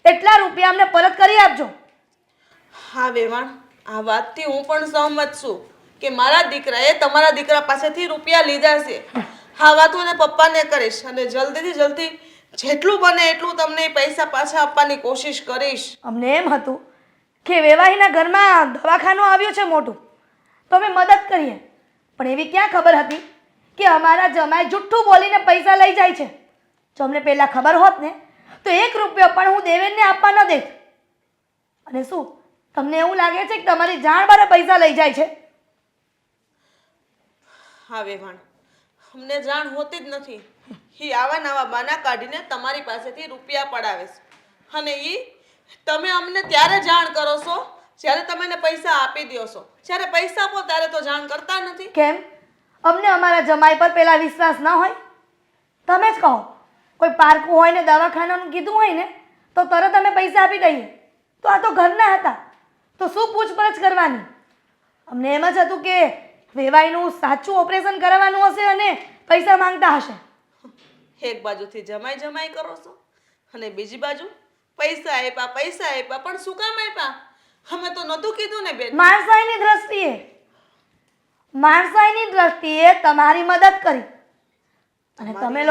Speaker 3: એટલા રૂપિયા અમને પરત કરી આપજો.
Speaker 7: હા વેવાણ, આ વાતથી હું પણ સહમત છું કે મારા દીકરાએ તમારા દીકરા પાસેથી રૂપિયા લીધા છે. આ વાત હું એના પપ્પાને કરીશ અને જલ્દીથી જલ્દી જેટલું બને એટલું તમને એ પૈસા પાછા આપવાની કોશિશ કરીશ.
Speaker 3: અમને એમ હતું કે વેવાહીના ઘરમાં દવાખાનું આવ્યું છે મોટું, તો અમે મદદ કરીએ. પણ એવી ક્યાં ખબર હતી કે અમારા જમાઈ જુઠ્ઠું બોલીને પૈસા લઈ જાય છે. જો અમને પહેલાં ખબર હોત ને તો 1 રૂપિયો પણ હું દેવેનને આપવા ન દેત. અને શું તમને એવું લાગે છે કે તમારી જાણ બારે પૈસા લઈ જાય છે?
Speaker 7: હા વેવાણ, અમને જાણ હોતી જ નથી. એ આવા નવા બાના કાઢીને તમારી પાસેથી રૂપિયા પડાવે છે, અને એ તમે અમને ત્યારે જાણ કરો છો જ્યારે તમે એને પૈસા આપી દો છો. જ્યારે પૈસા આપો ત્યારે તો જાણ કરતા નથી.
Speaker 3: કેમ? અમને અમારા જમાઈ પર પહેલાં વિશ્વાસ ન હોય? તમે જ કહો, કોઈ પાર્કું હોય ને દવાખાનાનું કીધું હોય ને તો તરત અમે પૈસા આપી દઈએ. તો આ તો ઘરના હતા, તો શું પૂછપરછ કરવાની? અમને એમ જ હતું કે વેવાઈનું સાચું ઓપરેશન કરાવવાનું હશે અને પૈસા માંગતા હશે.
Speaker 7: એક બાજુથી જમાઈ કરો છો અને બીજી બાજુ પૈસા આપ્યા, પણ શું કામ આપ્યા? અમે તો નહોતું કીધું ને બેન. માણસાઈની દ્રષ્ટિએ તમારી મદદ કરી, અને તમે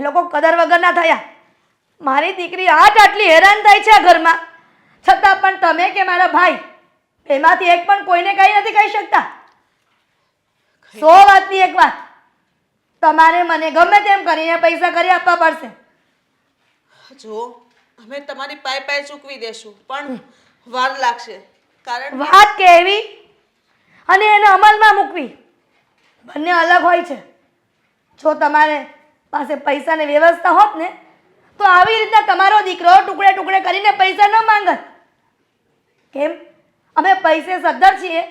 Speaker 7: લોકો કદર વગરના થયા. મારી દીકરી આટલી હેરાન થાય છે આ ઘરમાં,
Speaker 3: છતાં પણ તમે કે મારા ભાઈ એમાંથી એક પણ કોઈને કંઈ નથી કહી શકતા. 100 વાતની એક વાત, તમારે મને ગમે તેમ કરીને પૈસા કરી આપવા પડશે.
Speaker 7: જો અમે તમારી પાય ચૂકવી દેશું પણ વાર લાગશે. કારણ
Speaker 3: વાત કહેવી અને એને અમલમાં મૂકવી બંને અલગ હોય છે. જો તમારે પાસે પૈસાની વ્યવસ્થા હોત ને તો આવી રીતના તમારો દીકરો ટુકડે ટુકડે કરીને પૈસા ન માંગત. કેમ? અમે પૈસે સદ્ધર છીએ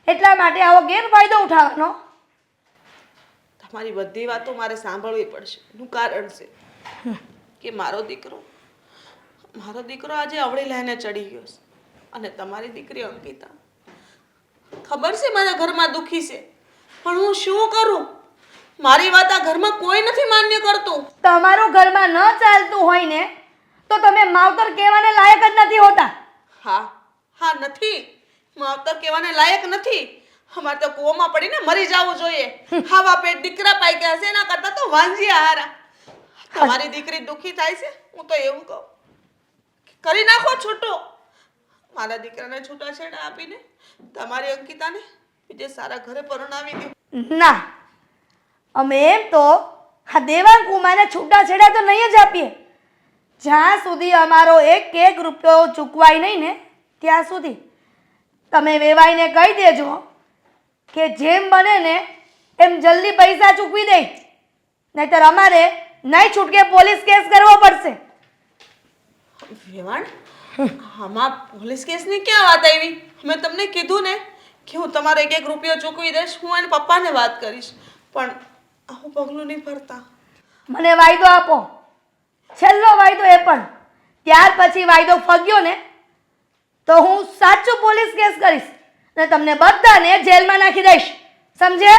Speaker 3: એટલા માટે આવો ગેરફાયદો ઉઠાવવાનો.
Speaker 7: તમારી બધી વાતો મારે સાંભળવી પડશે. એનું કારણ છે કે મારો દીકરો આજે અવળી લઈને ચડી ગયો છે અને તમારી દીકરી અંકિતા ખબર છે મારા ઘરમાં દુખી છે પણ હું શું કરું? મારી વાત આ ઘરમાં કોઈ નથી માન્ય કરતું.
Speaker 3: તમારું ઘરમાં ન ચાલતું હોય ને તો તમે માવતર કહેવાને લાયક જ નથી હોતા.
Speaker 7: હા નથી, માવતર કહેવાને લાયક નથી. અમારે તો કૂવામાં પડીને મરી જવું જોઈએ. હાવા પેટ દીકરા પાઈ ગયા છે એના કરતા તો વાંજિયા હારા. તમારી દીકરી દુખી થાય છે, હું તો એવું કહું કરી નાખો છૂટો. મારા દીકરાને છૂટાછેડા આપીને તમારી અંકિતાને બીજે સારા ઘરે પરણાવી દો.
Speaker 3: ના, અમે એમ તો આ દેવાંગ કુમારને છૂટાછેડા તો નહીં જ આપીએ. જ્યાં સુધી અમારો એક રૂપિયો ચૂકવાય નહીં ને ત્યાં સુધી તમે વેવાઈને કહી દેજો કે જેમ બને ને એમ જલ્દી પૈસા ચૂકવી દે, નહીંતર અમારે નહીં છૂટકે પોલીસ કેસ કરવો પડશે.
Speaker 7: વેવાણ, આમાં પોલીસ કેસની ક્યાં વાત આવી? મેં તમને કીધું ને કે હું તમારે એક રૂપિયો ચૂકવી દઈશ. હું એને પપ્પાને વાત કરીશ પણ આવું પગલું નહીં ભરતા.
Speaker 3: મને વાયદો આપો, છેલ્લો વાયદો એ પણ. ત્યાર પછી વાયદો ફગ્યો ને તો હું સાચું પોલીસ કેસ કરીશ અને તમને બધાને જેલમાં નાખી દઈશ. સમજે?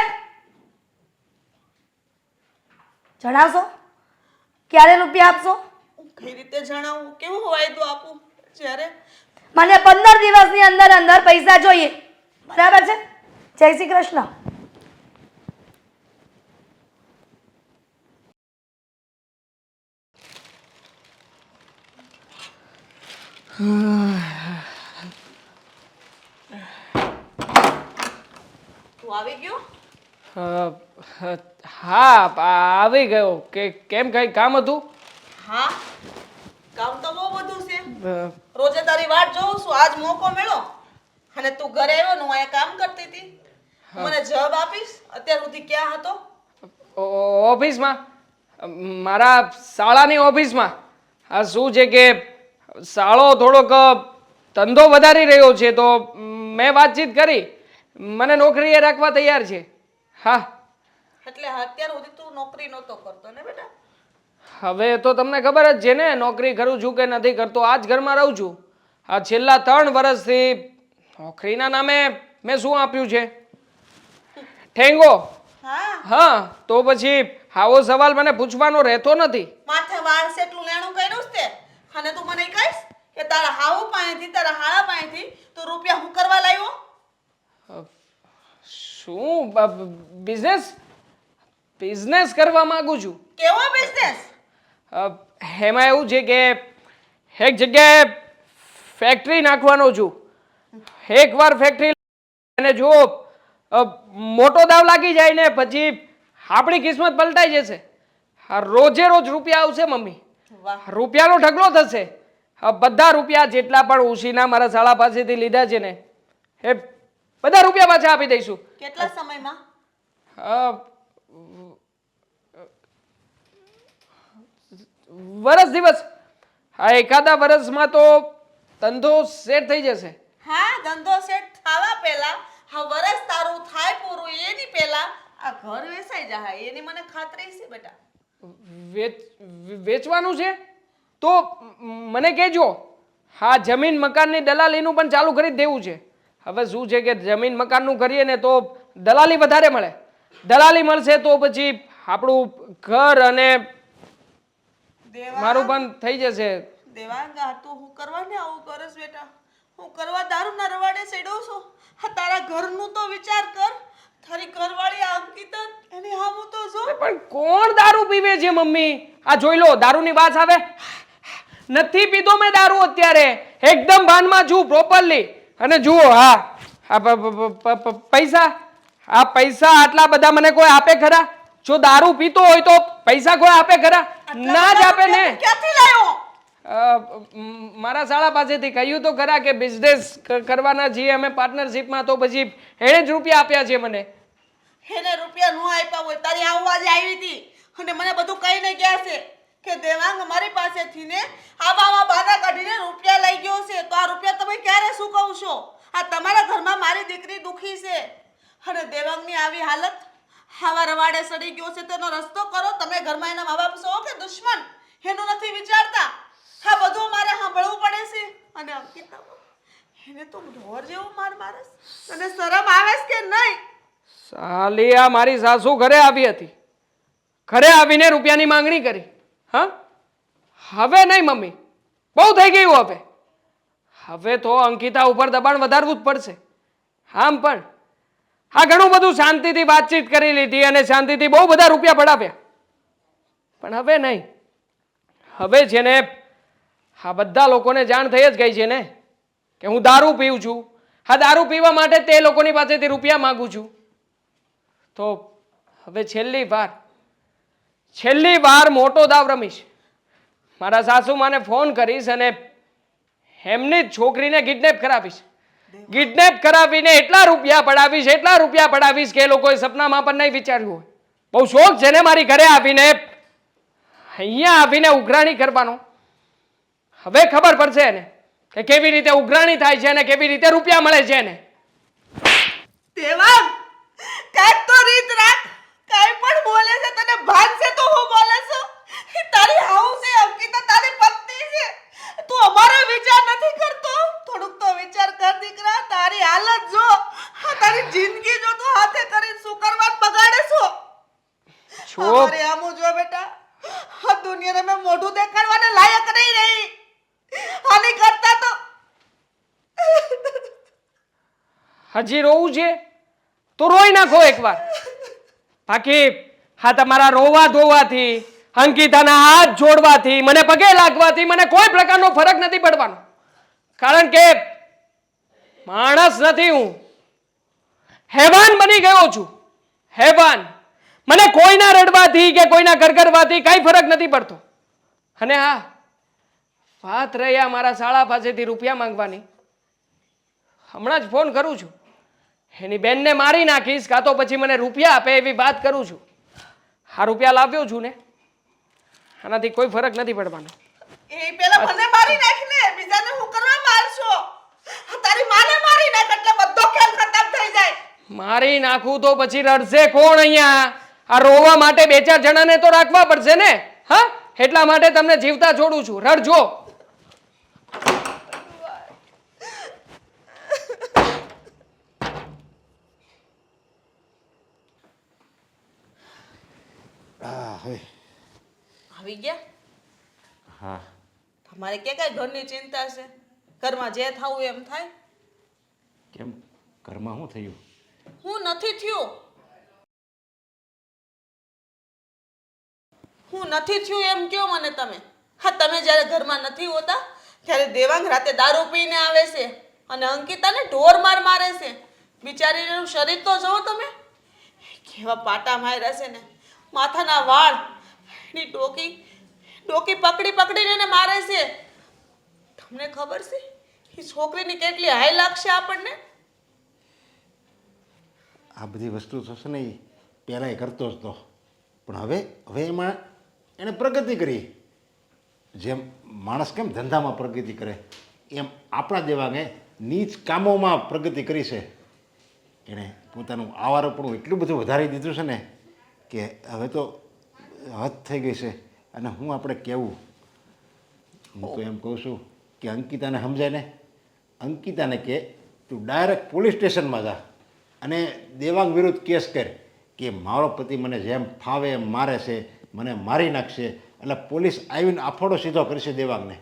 Speaker 3: જણાવશો ક્યારે રૂપિયા આપશો?
Speaker 7: કઈ રીતે જણાવું? કેવો વાયદો આપું જ્યારે
Speaker 3: મને 15 દિવસની અંદર પૈસા જોઈએ. બરાબર છે? જય શ્રી કૃષ્ણ.
Speaker 7: તું આવી ગયો?
Speaker 9: હા આવી ગયો. કેમ કઈ કામ હતું?
Speaker 7: હા, કામ તો બહુ બધું છે. રોજે તારી વાટ જોઉં છું. આજ મોકો મળ્યો અને તું ઘરે આવ્યો ને હું અહીંયા કામ કરતી હતી. મને જવાબ આપીશ અત્યાર સુધી ક્યાં હતો?
Speaker 9: ઓફિસમાં, મારા શાળાની ઓફિસમાં. આ શું છે કે શાળો થોડોક ધંધો વધારી રહ્યો છે તો મેં વાતચીત કરી, મને નોકરીએ રાખવા તૈયાર છે. હા,
Speaker 7: એટલે અત્યાર સુધી તું નોકરી નહોતો કરતો ને બેટા?
Speaker 9: હવે તો તમને ખબર જ છે ને નોકરી કરું છું કે નથી કરતો. આ જ ઘરમાં રહું છું. આ છેલ્લા 3 વર્ષથી નોકરીના નામે મેં શું આપ્યું છે? ઠેંગો. હા, તો પછી આવો સવાલ મને પૂછવાનો રહેતો નથી.
Speaker 7: માથે વાળ સેટલું લેણું કર્યું છે અને તું મને કહીશ કે તારા હાવ પાસેથી તારા હાળા પાસેથી તું રૂપિયા હું કરવા લાવ્યો?
Speaker 9: શું બિઝનેસ કરવા માંગુ છું.
Speaker 7: કેવો બિઝનેસ?
Speaker 9: એમાં એવું છે કે એક જગ્યાએ ફેક્ટરી નાખવાનો છું. એકવાર ફેક્ટરી અને જો મોટો દાવ લાગી જાય ને પછી આપણી કિસ્મત પલટાઈ જશે. રોજે રોજ રૂપિયા આવશે મમ્મી. રૂપિયાનો ઢગલો થશે. બધા રૂપિયા જેટલા પણ ઉછીના મારા શાળા પાસેથી લીધા છે ને એ બધા રૂપિયા પાછા આપી દઈશું.
Speaker 7: કેટલા સમયમાં?
Speaker 9: વરસ દિવસ. હા, એકાદા વર્ષમાં તો ધંધો સેટ થઈ જશે.
Speaker 7: હા, ધંધો સેટ થવા પહેલા હા વરસ તારું થાય પૂરું એની પહેલા આ ઘર વેચાઈ જાય એની મને ખાતરી છે બેટા.
Speaker 9: વેચવાનું છે તો મને કહેજો. હા, જમીન મકાનની દલાલીનું પણ ચાલુ કરી દેવું છે. હવે શું છે કે જમીન મકાનનું કરીએ ને તો દલાલી વધારે મળે. દલાલી મળશે તો પછી આપણું ઘર અને મારું પણ થઈ જશે.
Speaker 7: દેવાંગા તું હું કરવા ને આવું કરસ બેટા? હું કરવા દારૂના રવાડે ચડ્યો છું? હા, તારા ઘરનું તો વિચાર કર. તારી ઘરવાળી અંકિતા એની હામું તો જો.
Speaker 9: પણ કોણ દારૂ પીવે છે મમ્મી? આ જોઈ લો, દારૂની વાત આવે નથી પીધો મેં દારૂ અત્યારે, એકદમ ભાનમાં છું પ્રોપરલી. અને જુઓ, હા, પૈસા, આ પૈસા આટલા બધા મને કોઈ આપે ખરા? જો દારૂ પીતો હોય તો પૈસા કોઈ આપે ખરા? ના જ આપે ને.
Speaker 7: ક્યાંથી લાવ્યો?
Speaker 9: મારા શાળા પાસેથી કહ્યું તો ખરા કે બિઝનેસ કરવાના છીએ અમે પાર્ટનરશિપમાં, તો પછી એણે જ રૂપિયા આપ્યા છે મને.
Speaker 7: એને રૂપિયા ન આપ્યા હોય તારી આવવાજ આવી હતી અને મને બધું કહીને ગયા છે કે દેવાંગ મારી પાસેથી ને આવા બાના કાઢીને રૂપિયા લઈ ગયો છે. તો આ રૂપિયા તમે ક્યારે ચૂકવશો? આ તમારા ઘરમાં મારી દીકરી દુખી છે અને દેવાંગની આવી હાલત, આવા રવાડે સડી ગયો છે, તેનો રસ્તો કરો. તમે ઘરમાં એના મા બાપ છો કે દુશ્મન એનું નથી વિચારતા? હા, બધું મારે સાંભળવું પડે છે. અને અંકિતા, એને તો ઢોર જેવું મારે. તને શરમ આવે છે કે નહીં?
Speaker 9: સાલી, આ મારી સાસુ ઘરે આવી હતી, ઘરે આવીને રૂપિયાની માંગણી કરી. હા, હવે નહીં મમ્મી, બહુ થઈ ગયું. હવે તો અંકિતા ઉપર દબાણ વધારવું જ પડશે. આમ પણ આ ઘણું બધું શાંતિથી વાતચીત કરી લીધી અને શાંતિથી બહુ બધા રૂપિયા પડાવ્યા, પણ હવે નહીં. હવે છે ને આ બધા લોકોને જાણ થઈ જ ગઈ છે ને કે હું દારૂ પીઉં છું. આ દારૂ પીવા માટે તે લોકોની પાસેથી રૂપિયા માંગુ છું. તો હવે છેલ્લી વાર મોટો દાવ રમીશ. મારા સાસુમાને ફોન કરીશ અને એમની જ છોકરીને કિડનેપ કરાવીશ. કિડનેપ કરાવીને એટલા રૂપિયા પડાવીશ કે એ લોકોએ સપનામાં પણ નહીં વિચાર્યું હોય. બહુ શોખ છે ને મારી ઘરે આવીને, અહીંયા આવીને ઉઘરાણી કરવાનો. હવે ખબર પડશે એને કે કેવી રીતે ઉઘરાણી થાય છે અને કેવી રીતે રૂપિયા મળે છે એને.
Speaker 7: દેવાંગ, કાંઈક તો રીત રાખ. કાંઈ પણ બોલે છે, તને ભાન છે તો હું બોલે છું? તારી હાઉ છે, અંકિતા તારી પત્ની છે. તું અમારો વિચાર નથી કરતો? થોડુંક તો વિચાર કર દીકરા. તારી હાલત જો, તારી જિંદગી જો, તું હાથે કરીને શું કરવાનું બગાડે છો? અરે આમો જો બેટા, આ દુનિયાને મેં મોઢું દેખાડવાને લાયક નહીં રહી. આની કરતા તો
Speaker 9: હજી રોવું છે તો રોઈ નાખો એકવાર. બાકી હા, તમારા રોવા ધોવાથી, અંકિતાના હાથ જોડવાથી, મને પગે લાગવાથી મને કોઈ પ્રકારનો ફરક નથી પડવાનો. કારણ કે માણસ નથી હું, હેવાન બની ગયો છું. હેવાન. મને કોઈના રડવાથી કે કોઈના ગરગરવાથી કઈ ફરક નથી પડતો. અને હા, વાત રહી આ મારા શાળા પાસેથી રૂપિયા માંગવાની, હમણાં જ ફોન કરું છું. એની બેનને મારી નાખીશ કાં તો પછી મને રૂપિયા આપે એવી વાત કરું છું. આ રૂપિયા લાવ્યો છું ને, આનાથી કોઈ ફરક નથી પડવાનો.
Speaker 7: એ પેલા મને મારી નાખને, બીજાને હું કરવા મારશો? તારી માને મારી નાખ એટલે બધો ખેલ ખતમ થઈ જાય.
Speaker 9: મારી નાખું તો પછી રડશે કોણ અહીંયા? આ રોવા માટે બે ચાર જણાને તો રાખવા પડશે ને. હા, એટલા માટે તમને જીવતા છોડું છું. રડજો.
Speaker 7: આવી ગયા?
Speaker 8: હા.
Speaker 7: તમારે કે કઈ ઘરની ચિંતા છે? ઘરમાં જે થવું એમ થાય.
Speaker 8: કેમ, ઘરમાં શું થયું?
Speaker 7: હું નથી થયું. હું નથી થયું એમ કયો મને તમે. હા, તમે જ્યારે ઘરમાં નથી હોતા ત્યારે દેવાંગ રાતે દારૂ પીને આવે છે અને અંકિતાને ઢોર મારે છે. બિચારીનું શરીર તો જુઓ તમે, કેવા પાટા માર્યા છે ને. માથાના વાળ, એની ડોકી પકડીને એને મારે છે. તમને ખબર છે એ છોકરીની કેટલી હાઈ લાગશે આપણને?
Speaker 8: આ બધી વસ્તુ થશે ને એ પહેલાં એ કરતો જ તો, પણ હવે એમાં એણે પ્રગતિ કરી. જેમ માણસ કેમ ધંધામાં પ્રગતિ કરે, એમ આપણા દેવાંગે નીચ કામોમાં પ્રગતિ કરી છે. એણે પોતાનું આવારોપણું એટલું બધું વધારી દીધું છે ને કે હવે તો હદ થઈ ગઈ છે. અને હું આપણે કહેવું, હું તો એમ કહું છું કે અંકિતાને સમજાય ને, અંકિતાને કે તું ડાયરેક્ટ પોલીસ સ્ટેશનમાં જા અને દેવાંગ વિરુદ્ધ કેસ કર કે મારો પતિ મને જેમ ફાવે એમ મારે છે, મને મારી નાખશે. એટલે પોલીસ આવીને આફોડો સીધો કરશે દેવાંગને.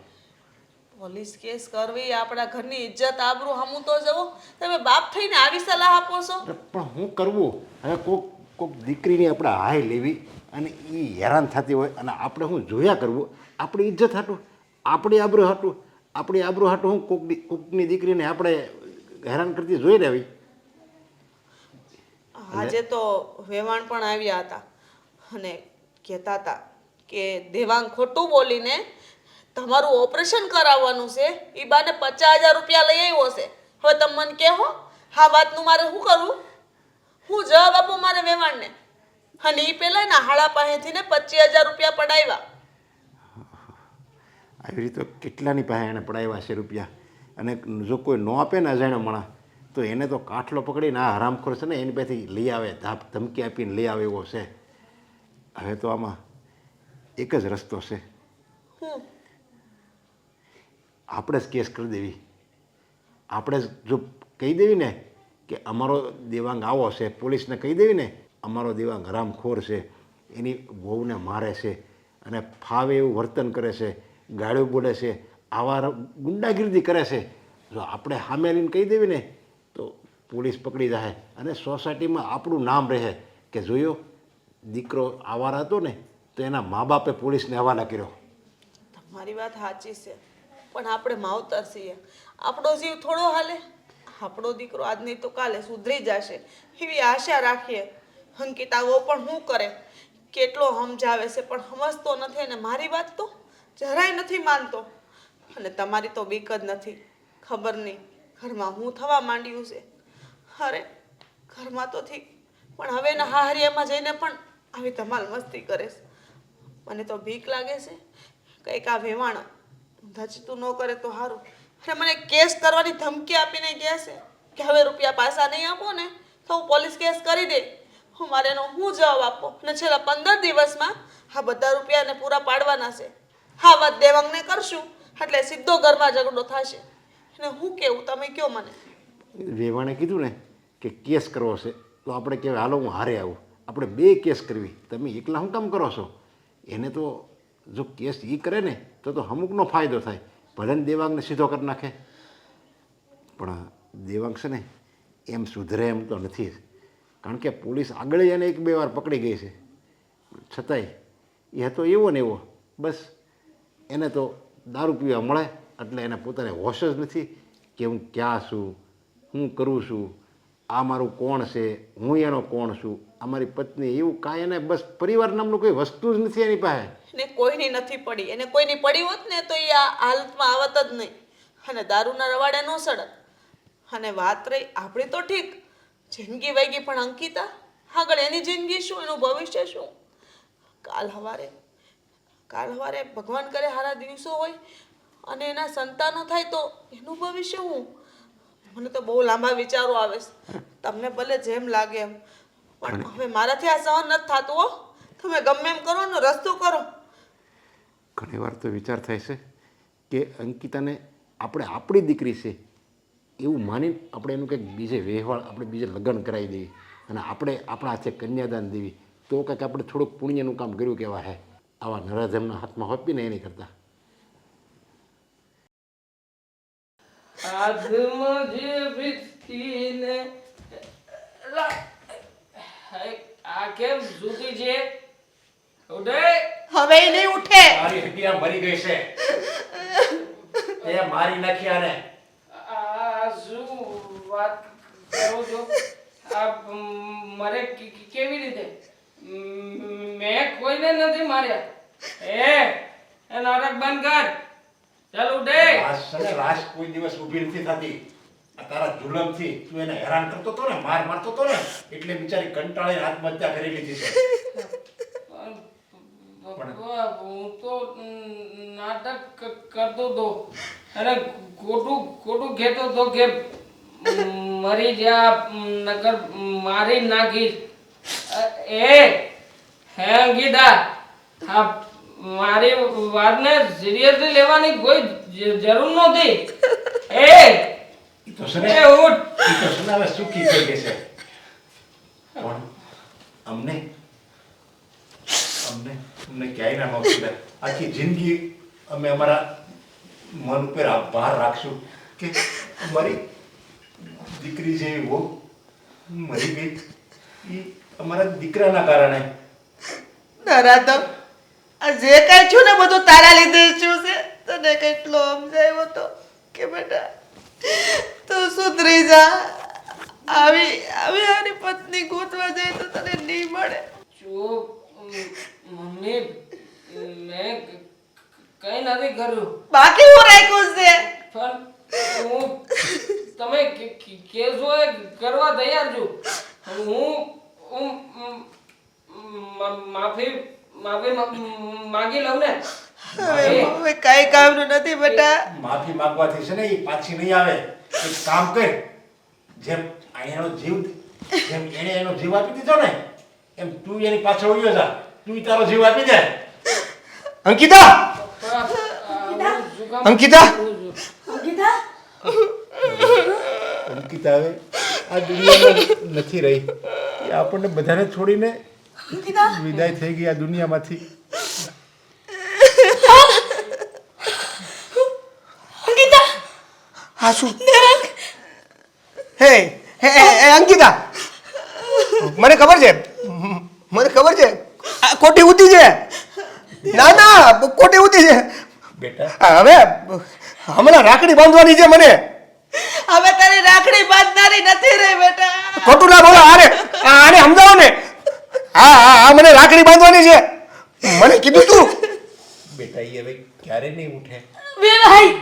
Speaker 7: પોલીસ કેસ કરવી, આપણા ઘરની ઇજ્જત આબરૂ હમું તો જવો. તમે બાપ થઈને આવી સલાહ આપો છો?
Speaker 8: પણ શું કરવું? હવે કોક દીકરીની આપણે હાય લેવી અને એ હેરાન થતી હોય અને આપણે શું જોયા કરવું? આપણી ઇજ્જત હાટું આપણી આબરૂ હાટું હું કોકની દીકરીને આપણે હેરાન કરતી જોઈ રહેવી.
Speaker 7: આજે તો વેવાણ પણ આવ્યા હતા અને કહેતા હતા કે દેવાંગ ખોટું બોલીને તમારું ઓપરેશન કરાવવાનું છે એ બાને 50,000 રૂપિયા લઈ આવ્યો છે. હવે તમે મને કહો આ વાતનું મારે શું કરવું? હું જવાબ આપું મારે વેવાણને? અને એ પેલા ના હાડા પાસેથી ને 25,000 રૂપિયા પડાવ્યા.
Speaker 8: આવી રીતે કેટલાની પાસે એને પડાવ્યા છે રૂપિયા. અને જો કોઈ ન આપે ને અજાણ્યો માણસ તો એને તો કાઠલો પકડીને આ હરામખોર છે ને એની પાસેથી લઈ આવે, ધમકી આપીને લઈ આવે એવો છે. હવે તો આમાં એક જ રસ્તો છે, આપણે જ કેસ કરી દેવી. આપણે જ જો કહી દેવી ને કે અમારો દેવાંગ આવો છે, પોલીસને કહી દેવી ને અમારો દેવાંગ હરામખોર છે, એની વહુને મારે છે અને ફાવે એવું વર્તન કરે છે, ગાળ્યું બોલે છે, આવા ગુંડાગીરી કરે છે, જો આપણે સામે લઈને કહી દેવી ને તો પોલીસ પકડી જાય અને સોસાયટીમાં આપણું નામ રહે કે જોયો દીકરો આવાર હતો ને તો એના મા બાપે પોલીસને હવાલા કર્યો.
Speaker 7: તમારી વાત સાચી છે, પણ આપણે માવતર છીએ, આપણો જીવ થોડો હાલે. આપણો દીકરો આજ નહીં તો કાલે સુધરી જશે એવી આશા રાખીએ. અંકિતાઓ પણ શું કરે, કેટલો સમજાવે છે પણ સમજતો નથી અને મારી વાત તો જરાય નથી માનતો. અને તમારી તો બીક જ નથી. ખબર નહીં ઘરમાં હું થવા માંડ્યું છે. અરે ઘરમાં તો ઠીક, પણ હવે એના હાહરિયામાં જઈને પણ આવી ધમાલ મસ્તી કરે છે. મને તો બીક લાગે છે કંઈક આ વેવાણ ધચતું ન કરે તો સારું. અને મને કેસ કરવાની ધમકી આપીને કહે છે કે હવે રૂપિયા પાછા નહીં આપો ને તો હું પોલીસ કેસ કરી દે. હું મારે એનો હું જવાબ આપો? અને છેલ્લા 15 દિવસમાં આ બધા રૂપિયાને પૂરા પાડવાના છે. હા વાત દેવાંગને કરશું એટલે સીધો ઘરમાં ઝઘડો થશે. અને હું કેવું તમે કહો મને?
Speaker 8: વેવાણે કીધું ને કે કેસ કરવો છે તો આપણે કહેવાય હાલો હું હારે આવું, આપણે 2 કેસ કરવી. તમે એકલા શું કામ કરો છો? એને તો જો કેસ એ કરે ને તો અમુકનો ફાયદો થાય, ભલે ને દેવાંગને સીધો કરી નાખે. પણ દેવાંગ છે ને એમ સુધરે એમ તો નથી, કારણ કે પોલીસ આગળ એને 1-2 વાર પકડી ગઈ છે. છતાંય એ હતો એવો ને એવો, બસ એને તો દારૂ પીવા મળે એટલે એને પોતાને હોશ જ નથી કે હું ક્યાં છું, હું કરું છું, આ મારું કોણ છે, હું એનો કોણ છું, આ મારી પત્ની, એવું કાંઈ એને બસ પરિવાર નામનું કોઈ વસ્તુ જ નથી એની પાસે.
Speaker 7: એને કોઈની નથી પડી. એને કોઈની પડી હોત ને તો એ આ હાલતમાં આવત જ નહીં અને દારૂના રવાડે ન સડત. અને વાત રહી આપણી તો ઠીક, જિંદગી વહી ગઈ, પણ અંકિતા આગળ એની જિંદગી શું, એનું ભવિષ્ય શું? કાલ સવારે ભગવાન કરે સારા દિવસો હોય અને એના સંતાનો થાય તો એનું ભવિષ્ય શું? મને તો બહુ લાંબા વિચારો આવે છે. તમને ભલે જેમ લાગે એમ, પણ હવે મારાથી આ સહન નથી થતું હો. તમે ગમે એમ કરો ને રસ્તો કરો.
Speaker 8: ઘણી વાર તો વિચાર થાય છે કે અંકિતાને આપણે આપણી દીકરી છે એવું માનીને આપણે એનું કંઈક બીજે વ્યવહાર, આપણે બીજે લગ્ન કરાવી દઈએ અને આપણે આપણા હાથે કન્યાદાન દેવી તો કંઈક આપણે થોડુંક પુણ્યનું કામ કર્યું કહેવા હે. આવા નરાધમના હાથમાં હોપી ને એની કરતાં
Speaker 2: હાથમાં જે વિકસીને આ કેમ સૂતી છે? ઉઠે.
Speaker 7: હવે ઈ નહીં ઉઠે.
Speaker 8: મારી હડિયા મરી ગઈ છે, એ મારી નાખ્યા ને.
Speaker 2: આ શું વાત કરો છો? આ મરે કેવી રીતે? મેં કોઈને નથી માર્યા. એ નાટક બંધ કર. ચાલ ઉઠે.
Speaker 8: રાસ કોઈ દિવસ ઊભી નથી થતી. આ તારા જુલમથી તું એને હેરાન કરતો હતો ને, મારતો હતો ને, એટલે બિચારી કંટાળીને આત્મહત્યા કરી લીધી છે.
Speaker 2: હું તો નાટક કરતો હતો અને ખોટું કહેતો હતો કે મરી જા નકર મારી નાખીશ. હે અંકિતા, હા મારી વાતને સિરિયસલી લેવાની કોઈ જરૂર નહોતી.
Speaker 8: હવે સુખી થઈ ગઈ છે, પણ અમને ક્યાંય ના મળશે. આખી જિંદગી અમે અમારા મન ઉપર ભાર રાખશું કે અમારી દીકરી જેવી બહુ મરી ગઈ, એ અમારા દીકરાના કારણે.
Speaker 7: નરાધમ, આ જે કાંઈ છું ને બધું તારા લીધે છું છે. તને કેટલો સમજાવ્યો તો કે બેટા તું સુધરી જા. આવી આવી આની પત્ની ગોતવા જાય તો તને નહીં મળે.
Speaker 9: ચૂપ મમ્મી મેં કઈ નથી કર્યું
Speaker 7: બાકી હું રાખ્યું છે.
Speaker 9: પણ હું તમે કેસો એ કરવા તૈયાર છું. હું માફી માગી લઉં ને.
Speaker 7: હવે કઈ કામનું નથી બેટા.
Speaker 8: માફી માંગવાથી છે ને એ પાછી નહીં આવે. એક કામ કર, જેમ એનો જીવ એનો જીવ આપી દીધો ને એમ તું એની પાછળ ઉડ્યો જા. તું તારો જીવ આપી દે.
Speaker 5: અંકિતા અંકિતા
Speaker 3: અંકિતા
Speaker 8: અંકિતા હવે આ દુનિયામાં નથી રહી. એ આપણને બધાને છોડીને વિદાય થઈ ગઈ આ દુનિયામાંથી.
Speaker 3: અંકિતા
Speaker 5: હા શું હે હે હે અંકિતા મને ખબર છે આ કોટી ઉતી છે. ના ના કોટી ઉતી છે.
Speaker 8: બેટા
Speaker 5: હવે હમણાં રાખડી બાંધવાની છે મને.
Speaker 7: હવે તારી રાખડી બાંધનારી નથી રહી બેટા.
Speaker 5: ખોટું ના બોલો. આને સમજાવો ને. હા મને રાખડી બાંધવાની છે. મને કીધું તું.
Speaker 8: બેટા એ હવે ક્યારે નહીં ઉઠે.
Speaker 3: વેવાઈ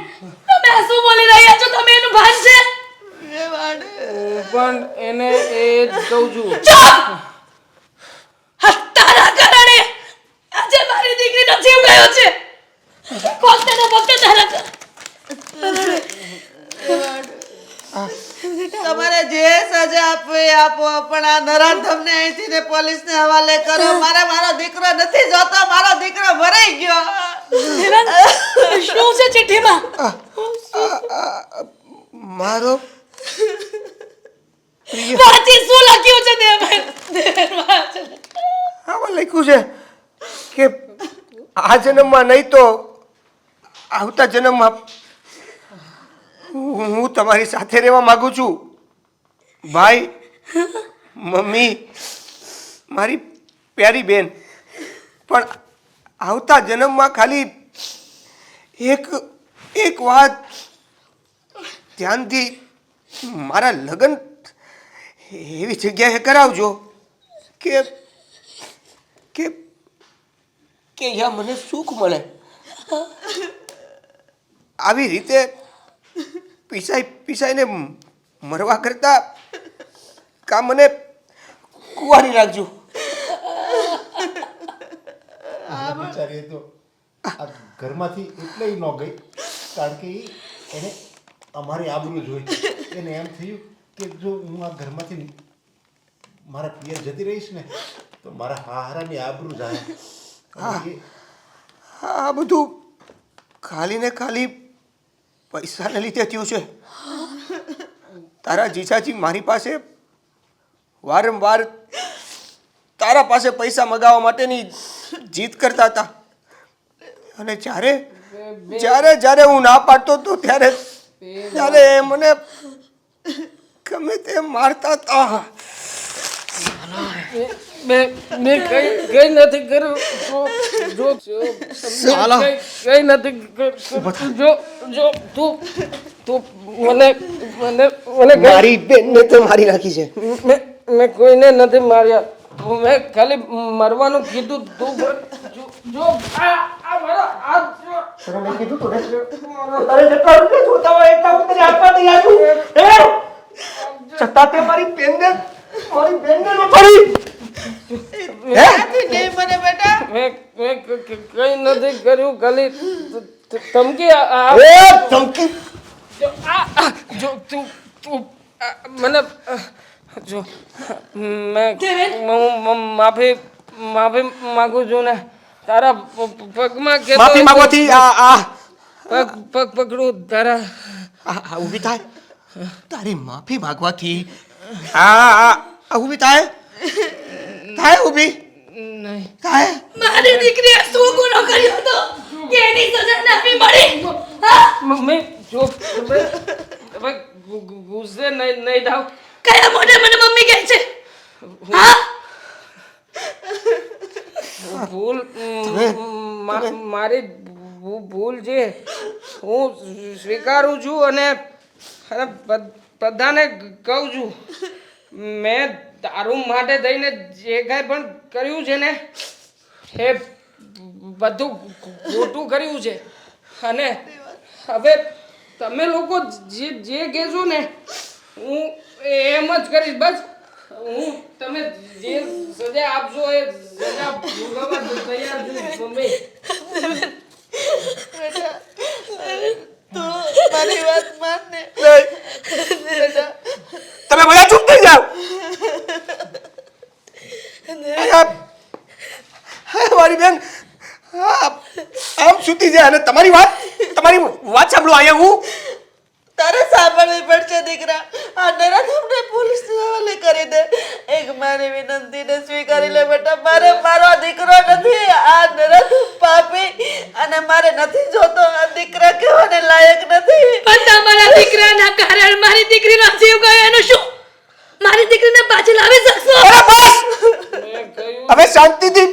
Speaker 3: તમે આ શું બોલી રહ્યા છો? તમે એનું ભાન છે?
Speaker 9: હું પણ એને એ જ કહું છું.
Speaker 3: તારા કારણે આજે મારી દીકરીનો જીવ ગયો છે. ફક્ત ને ફક્ત તારા
Speaker 7: તમારે જે સજા આપવી એ આપો, પણ આ નરાધમને અહીંથી ને પોલીસને હવાલે કરો. મારો દીકરો નથી જોતો. મારો દીકરો ભરાઈ ગયો.
Speaker 3: શું છે ચિઠ્ઠીમાં?
Speaker 5: મારો
Speaker 3: વાંચી શું લખ્યું છે દેવન?
Speaker 5: આમાં લખ્યું છે કે આ જન્મમાં નહીં તો આવતા જન્મમાં હું તમારી સાથે રહેવા માંગુ છું. ભાઈ, મમ્મી, મારી પ્યારી બેન, પણ આવતા જન્મમાં ખાલી એક વાત ધ્યાનથી મારા લગ્ન એવી જગ્યાએ કરાવજો કે કે કે યા મને સુખ મળે. આવી રીતે પીસાઈને મરવા કરતા કા મને કુંવારી રાખજો.
Speaker 8: બિચારી તો આ ઘરમાંથી એટલે ન ગઈ કારણ કે એને અમારી આબરૂ જોઈ. એને એમ થયું કે જો હું આ ઘરમાંથી મારા પિયર જતી રહીશ ને તો મારા હારાની આબરૂ જાય.
Speaker 5: આ બધું ખાલી ને ખાલી પૈસાને લીધે થયું છે. તારા જીજાજી મારી પાસે વારંવાર તારા પાસે પૈસા મગાવવા માટેની જીદ કરતા હતા અને જ્યારે હું ના પાડતો હતો ત્યારે એ મને ગમે તે મારતા હતા.
Speaker 9: મેં કઈ નથી કર્યું. કઈ નથી જો તું મને
Speaker 5: મારી બેનને તો મારી નાખી છે.
Speaker 9: મેં કોઈને નથી માર્યા. મેં ખાલી મરવાનું કીધું. તું જો આ મારો હાથ જો.
Speaker 5: મેં કીધું તું ને તારે જેટલા રૂપિયા જોતા હોય એટલા હું તને આપવા તૈયાર છું. છતાં તે મારી બેનને નો છોડી.
Speaker 7: નહીં મને બેટા.
Speaker 9: મેં કઈ નથી કર્યું. ખાલી ધમકી
Speaker 5: ધમકી
Speaker 9: જો તું મને જો હું માફી માંગુ છું ને તારા પગમાં કે
Speaker 5: માફી માંગવાથી
Speaker 9: પગ પકડું તારા.
Speaker 5: ઊભી થાય. તારી માફી માંગવાથી ઊભી થાય ઊભી
Speaker 9: નહીં
Speaker 5: થાય.
Speaker 3: મારી દીકરીએ શું ગુનો કર્યો હતો કે એની સજા નાખવી પડી?
Speaker 9: મમ્મી જો તમે ગુસ્સે નહીં થાવ.
Speaker 3: કયા મોઢે મને મમ્મી કહે છે? હા,
Speaker 9: ભૂલ મારી ભૂલ છે. હું સ્વીકારું છું અને બધાને કહું છું મેં તારું માટે થઈને જે કાંઈ પણ કર્યું છે ને એ બધું ખોટું કર્યું છે અને હવે તમે લોકો જે કહેશો ને હું એમ જ કરીશ. બસ હું તમે જે સજા આપશો એ સજા ભોગવવા તૈયાર છું મમ્મી.
Speaker 7: મારી વાત માન ને.
Speaker 5: તમે બધા ચૂપ થઈ જાઓ. મારી બેન આમ સૂતી જાય અને તમારી વાત સાંભળો. અહીંયા હું
Speaker 7: તારે સાંભળવી પડશે દીકરા. આ નરક અમને પોલીસ હવાલે કરી દે. એક મારી વિનંતીને સ્વીકારી લે બેટા. મારો દીકરો નથી. આ નરક પાપી અને મારે નથી જોતો. આ દીકરા કહેવાને લાયક નથી.
Speaker 3: પણ તમારા દીકરાના કારણે મારી દીકરીનો જીવ ગયો એનું શું? મારી દીકરીને પાછી લાવી શકશો?
Speaker 5: અરે બસ
Speaker 9: મેં કહ્યું
Speaker 5: હવે શાંતિથી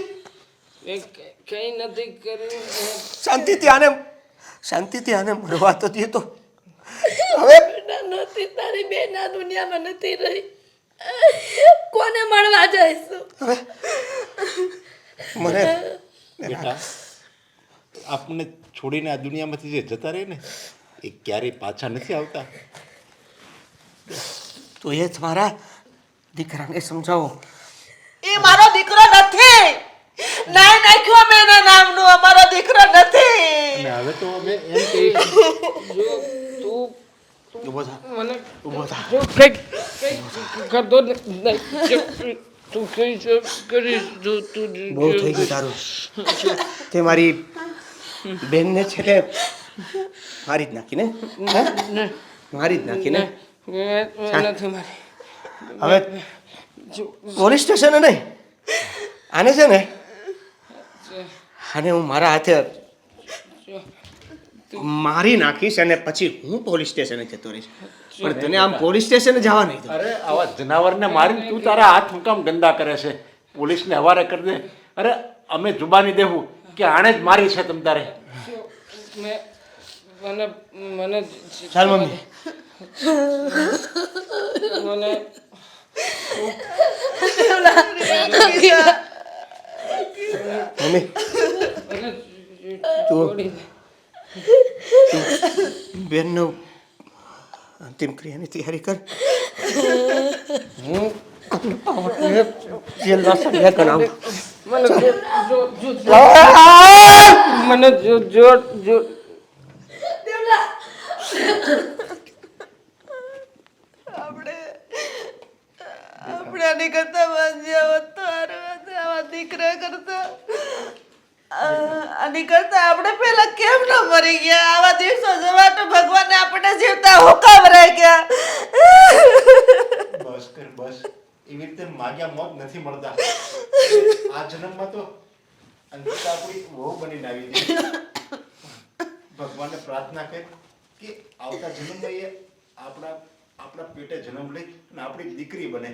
Speaker 9: મેં કંઈ નથી કર્યું.
Speaker 5: શાંતિથી આને મરવા તો દે તો. હવે
Speaker 3: નથી તારી બેન આ દુનિયામાં નથી રહી. કોને મળવા જઈશું?
Speaker 5: મને
Speaker 10: બેટા આપણને છોડીને આ દુનિયામાંથી જે જતા રહે ને એ ક્યારેય પાછા નથી આવતા.
Speaker 5: તો એ તમારા દીકરાને સમજાવો.
Speaker 7: એ મારો દીકરો નથી. નાઈ નાખ્યો મેં એના નામનું. અમારો દીકરો નથી.
Speaker 10: અને હવે તો અમે એમ કહીએ
Speaker 5: ઊભો થા.
Speaker 9: મને
Speaker 5: ઊભો થા.
Speaker 9: જો કંઈક કરતો નહીં. તું કઈ કરીશ તું
Speaker 5: બહુ થઈ ગયું તારું. તે મારી બેનને છે ને મારી જ નાખીને મારી જ નાખીને
Speaker 9: નથી મારી.
Speaker 5: હવે પોલીસ સ્ટેશન નહીં આને છે ને આને હું મારા હાથે મારી નાખીશ અને પછી હું પોલીસ સ્ટેશને જતો રહીશ. પણ તને આમ પોલીસ સ્ટેશને જવા નહીં દઉં.
Speaker 8: અરે આવા જનાવરને મારીને તું તારા હાથ હું કામ ગંદા કરે છે? પોલીસને હવારે કરી દે. અરે અમે જુબાની દેવું કે આણે જ મારી છે તમ તારે.
Speaker 9: મને મને
Speaker 5: ચાલ મમ્મી.
Speaker 9: મને
Speaker 5: મમ્મી તું બેનનો અંતિમ ક્રિયાની તૈયારી કર. હું જેલના સળિયા કરાવું.
Speaker 9: મને જો
Speaker 7: આપણે આની કરતા વાંચ્યા હોત તો હારું હતું. આવા દીકરા કરતા આની કરતા આપણે પેલા કેમ ન મરી ગયા? આવા દિવસો જવા તો ભગવાને આપણે જીવતા હુકામ રહી ગયા.
Speaker 10: બસ કર બસ. એવી રીતે માગ્યા મોત નથી મળતા. આ જન્મમાં તો અંકિતા આપણી વહુ બનીને આવી ગઈ. ભગવાનને પ્રાર્થના કર કે આવતા જન્મમાં એ આપણા પેટે જન્મ લઈ અને આપણી દીકરી બને.